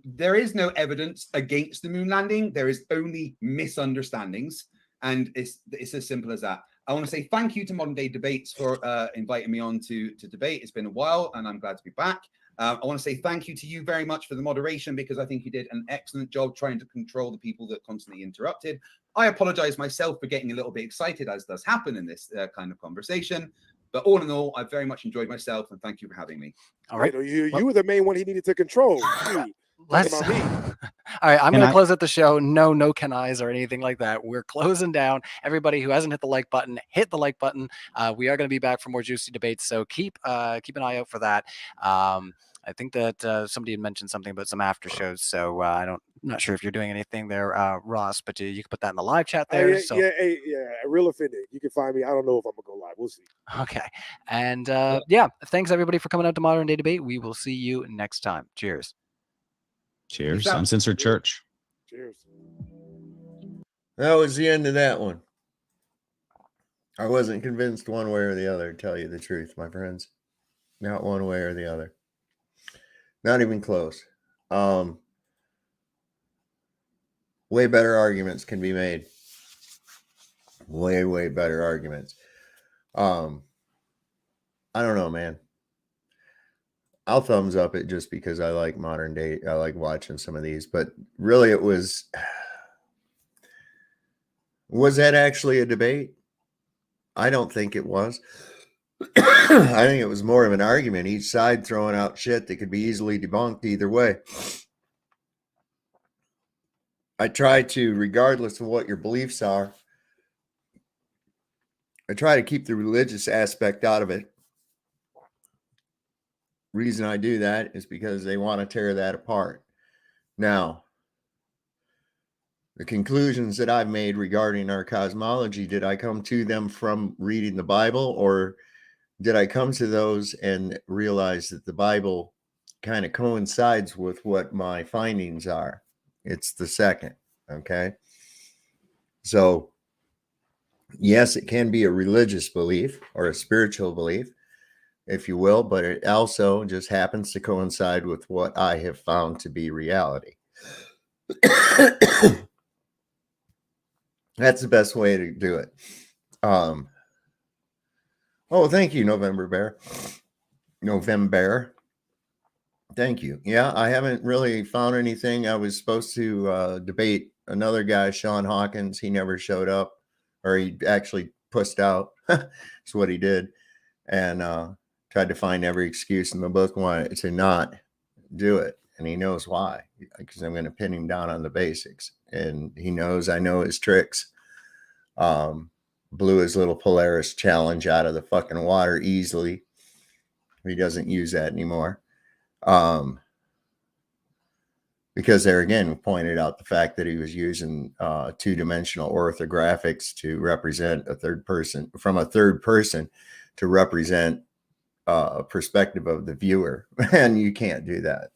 There is no evidence against the moon landing. There is only misunderstandings. And it's as simple as that. I want to say thank you to Modern Day Debates for inviting me on to debate. It's been a while and I'm glad to be back. I want to say thank you to you very much for the moderation, because I think you did an excellent job trying to control the people that constantly interrupted. I apologize myself for getting a little bit excited, as does happen in this kind of conversation. But all in all, I've very much enjoyed myself, and thank you for having me. All right. You were the main one he needed to control. Let's. About me. All right, I'm going to close out the show. No can eyes or anything like that. We're closing down. Everybody who hasn't hit the like button, hit the like button. We are going to be back for more juicy debates, so keep an eye out for that. I think that somebody had mentioned something about some after shows, so I'm not sure if you're doing anything there, Ross, but you can put that in the live chat there. Real offended. You can find me. I don't know if I'm gonna go live. We'll see. Okay, and thanks everybody for coming out to Modern Day Debate. We will see you next time. Cheers. Cheers. Uncensored Church. Cheers. That was the end of that one. I wasn't convinced one way or the other, to tell you the truth, my friends. Not one way or the other. Not even close. Way better arguments can be made. Way better arguments. I don't know, man. I'll thumbs up it just because I like modern day. I like watching some of these, but really was that actually a debate? I don't think it was. I think it was more of an argument, each side throwing out shit that could be easily debunked either way. I try to, regardless of what your beliefs are, I try to keep the religious aspect out of it. Reason I do that is because they want to tear that apart. Now, the conclusions that I've made regarding our cosmology, did I come to them from reading the Bible, or did I come to those and realize that the Bible kind of coincides with what my findings are? It's the second, okay? So, yes, it can be a religious belief or a spiritual belief, if you will, but it also just happens to coincide with what I have found to be reality. That's the best way to do it. Oh, thank you, November Bear. Thank you. Yeah, I haven't really found anything. I was supposed to debate another guy, Sean Hawkins. He never showed up, or he actually pussed out. That's what he did. And tried to find every excuse in the book why to not do it. And he knows why, because I'm going to pin him down on the basics. And he knows I know his tricks. Blew his little Polaris challenge out of the fucking water easily. He doesn't use that anymore. Because there again pointed out the fact that he was using two-dimensional orthographics to represent a third person, from a third person to represent a perspective of the viewer. And you can't do that.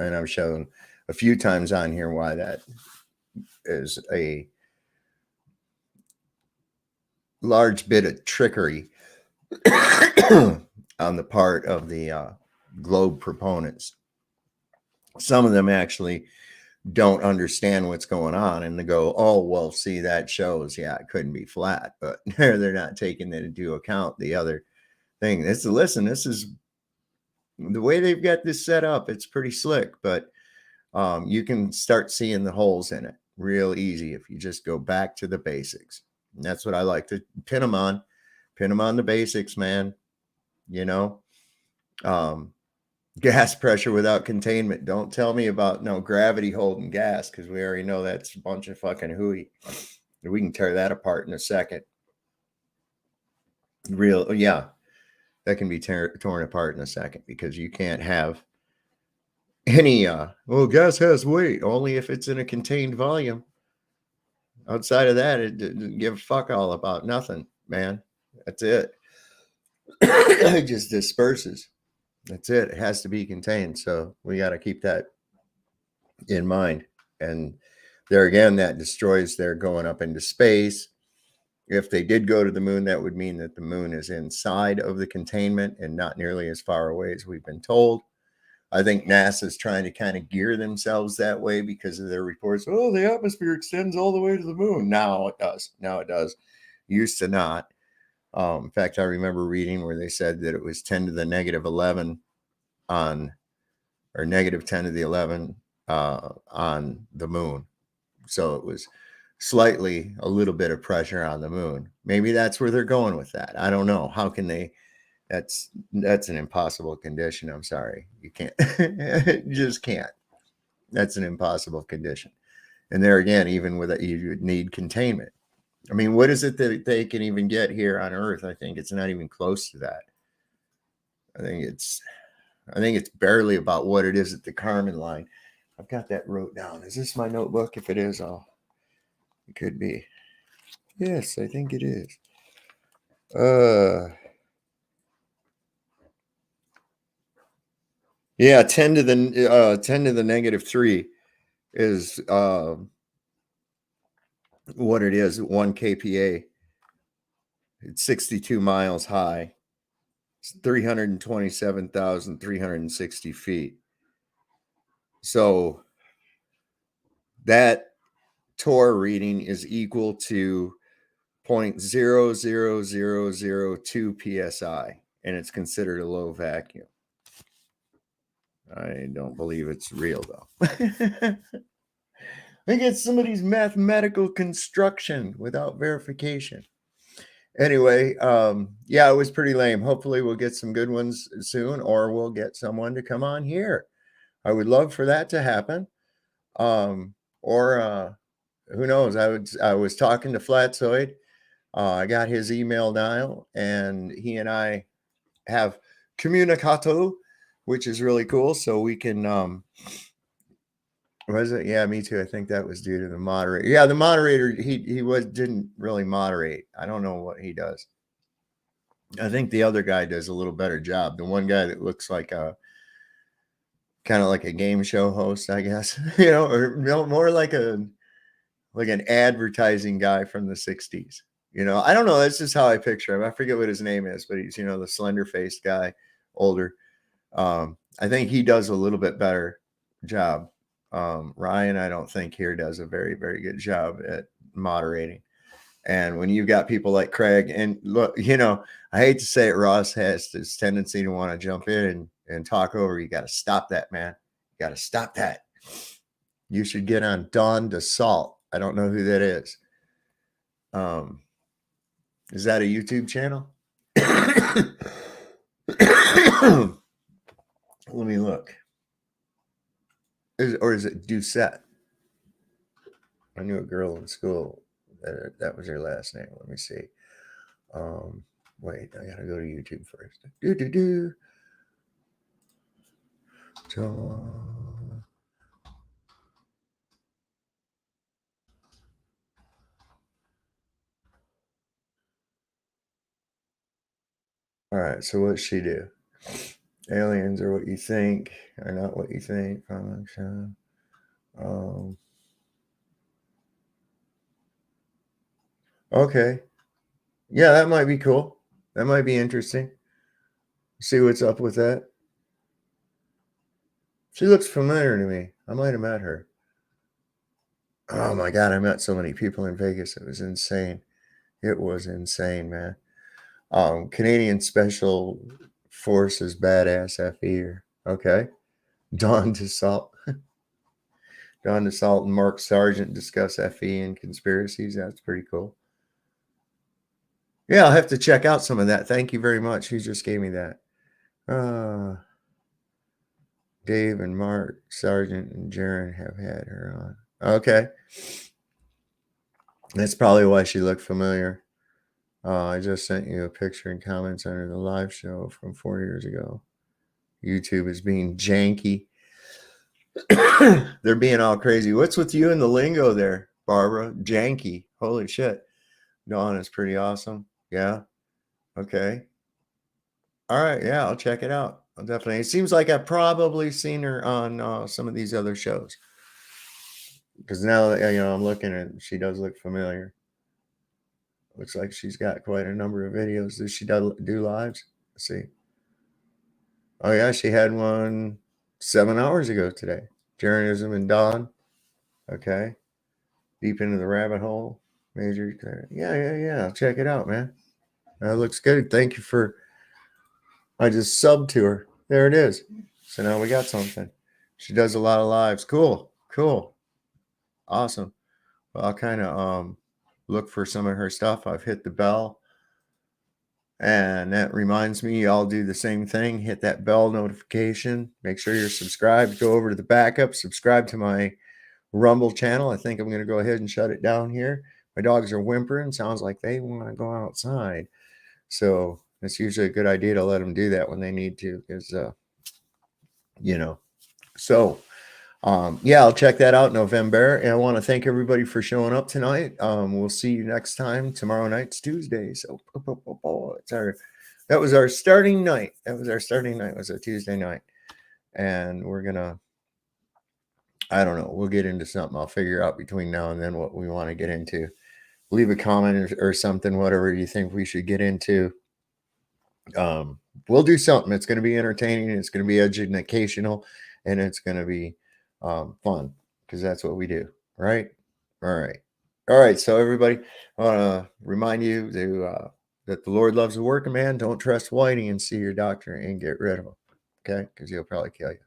And I've shown a few times on here why that is a large bit of trickery on the part of the globe proponents. Some of them actually don't understand what's going on, and they go, oh, well, see, that shows, yeah, it couldn't be flat, but they're not taking into account the other thing. This is the way they've got this set up. It's pretty slick, but you can start seeing the holes in it real easy if you just go back to the basics. And that's what I like to pin them on the basics, man. You know, Gas pressure without containment. Don't tell me about no gravity holding gas, because we already know that's a bunch of fucking hooey. We can tear that apart in a second. Yeah, that can be torn apart in a second, because you can't have any well, gas has weight only if it's in a contained volume. Outside of that, it doesn't give a fuck all about nothing, man. That's it. It just disperses. That's it. It has to be contained. So we got to keep that in mind. And there again, that destroys their going up into space. If they did go to the moon, that would mean that the moon is inside of the containment and not nearly as far away as we've been told. I think NASA's trying to kind of gear themselves that way because of their reports. Oh, the atmosphere extends all the way to the moon. Now it does. Now it does. Used to not. In fact, I remember reading where they said that it was 10 to the negative 11 on, or negative 10 to the 11 on the moon. So it was slightly a little bit of pressure on the moon. Maybe that's where they're going with that. I don't know. How can they? That's an impossible condition. I'm sorry. You can't. You just can't. That's an impossible condition. And there again, even with it, you need containment. I mean, what is it that they can even get here on Earth? I think it's not even close to that. I think it's barely about what it is at the Kármán line. I've got that wrote down. Is this my notebook? If it is, it could be. Yes, I think it is. Yeah, 10 to the negative 3 is what it is, 1 kPa. It's 62 miles high. It's 327,360 feet. So that torr reading is equal to 0.00002 psi, and it's considered a low vacuum. I don't believe it's real, though. I think it's somebody's mathematical construction without verification. Anyway, yeah, it was pretty lame. Hopefully we'll get some good ones soon, or we'll get someone to come on here. I would love for that to happen. Or who knows? I was talking to Flatzoid. I got his email now, and he and I have communicato, which is really cool. So we can, was it? Yeah, me too. I think that was due to the moderator. Yeah, the moderator, he didn't really moderate. I don't know what he does. I think the other guy does a little better job. The one guy that looks like kind of like a game show host, I guess, or more like an advertising guy from the 60s. I don't know. That's just how I picture him. I forget what his name is, but he's, the slender faced guy, older. I think he does a little bit better job. Ryan, I don't think here does a very, very good job at moderating. And when you've got people like Craig, and look, I hate to say it, Ross has this tendency to want to jump in and talk over. You got to stop that, man. You got to stop that. You should get on Dawn DeSalt. I don't know who that is. Is that a YouTube channel? Let me look. Or is it Doucette? I knew a girl in school that was her last name. Let me see. Wait, I gotta go to YouTube first. All right, so what's she do? Aliens are what you think, are not what you think. Okay. Yeah, that might be cool. That might be interesting. See what's up with that. She looks familiar to me. I might have met her. Oh my God, I met so many people in Vegas. It was insane. It was insane, man. Canadian Special Forces Badass FE. Okay. Dawn DeSalt. Dawn DeSalt and Mark Sargent discuss FE and conspiracies. That's pretty cool. Yeah, I'll have to check out some of that. Thank you very much. He just gave me that. Dave and Mark, Sargent and Jaron have had her on. Okay. That's probably why she looked familiar. I just sent you a picture and comments under the live show from 4 years ago. YouTube is being janky. They're being all crazy. What's with you and the lingo there, Barbara? Janky. Holy shit. Dawn is pretty awesome. Yeah. Okay. All right. Yeah, I'll check it out. I'll definitely. It seems like I've probably seen her on some of these other shows. Because now that I'm looking at it, she does look familiar. Looks like she's got quite a number of videos. Does she do lives? Let's see. Oh yeah, she had one 7 hours ago today. Journalism and Dawn. Okay. Deep into the rabbit hole. Major. Yeah. Check it out, man. That looks good. Thank you for. I just subbed to her. There it is. So now we got something. She does a lot of lives. Cool. Awesome. Well, I'll kind of look for some of her stuff. I've hit the bell. And that reminds me, y'all do the same thing. Hit that bell notification. Make sure you're subscribed. Go over to the backup. Subscribe to my Rumble channel. I think I'm going to go ahead and shut it down here. My dogs are whimpering. Sounds like they want to go outside. So it's usually a good idea to let them do that when they need to, because, So, I'll check that out in November. And I want to thank everybody for showing up tonight. We'll see you next time. Tomorrow night's Tuesday. So that was our starting night. It was a Tuesday night. And we're going to, I don't know. We'll get into something. I'll figure out between now and then what we want to get into. Leave a comment or something, whatever you think we should get into. We'll do something. It's going to be entertaining. It's going to be educational, and it's going to be fun, because that's what we do. Right. All right. So everybody, I want to remind you that the Lord loves a working man. Don't trust whining, and see your doctor and get rid of him. Okay. Because he'll probably kill you.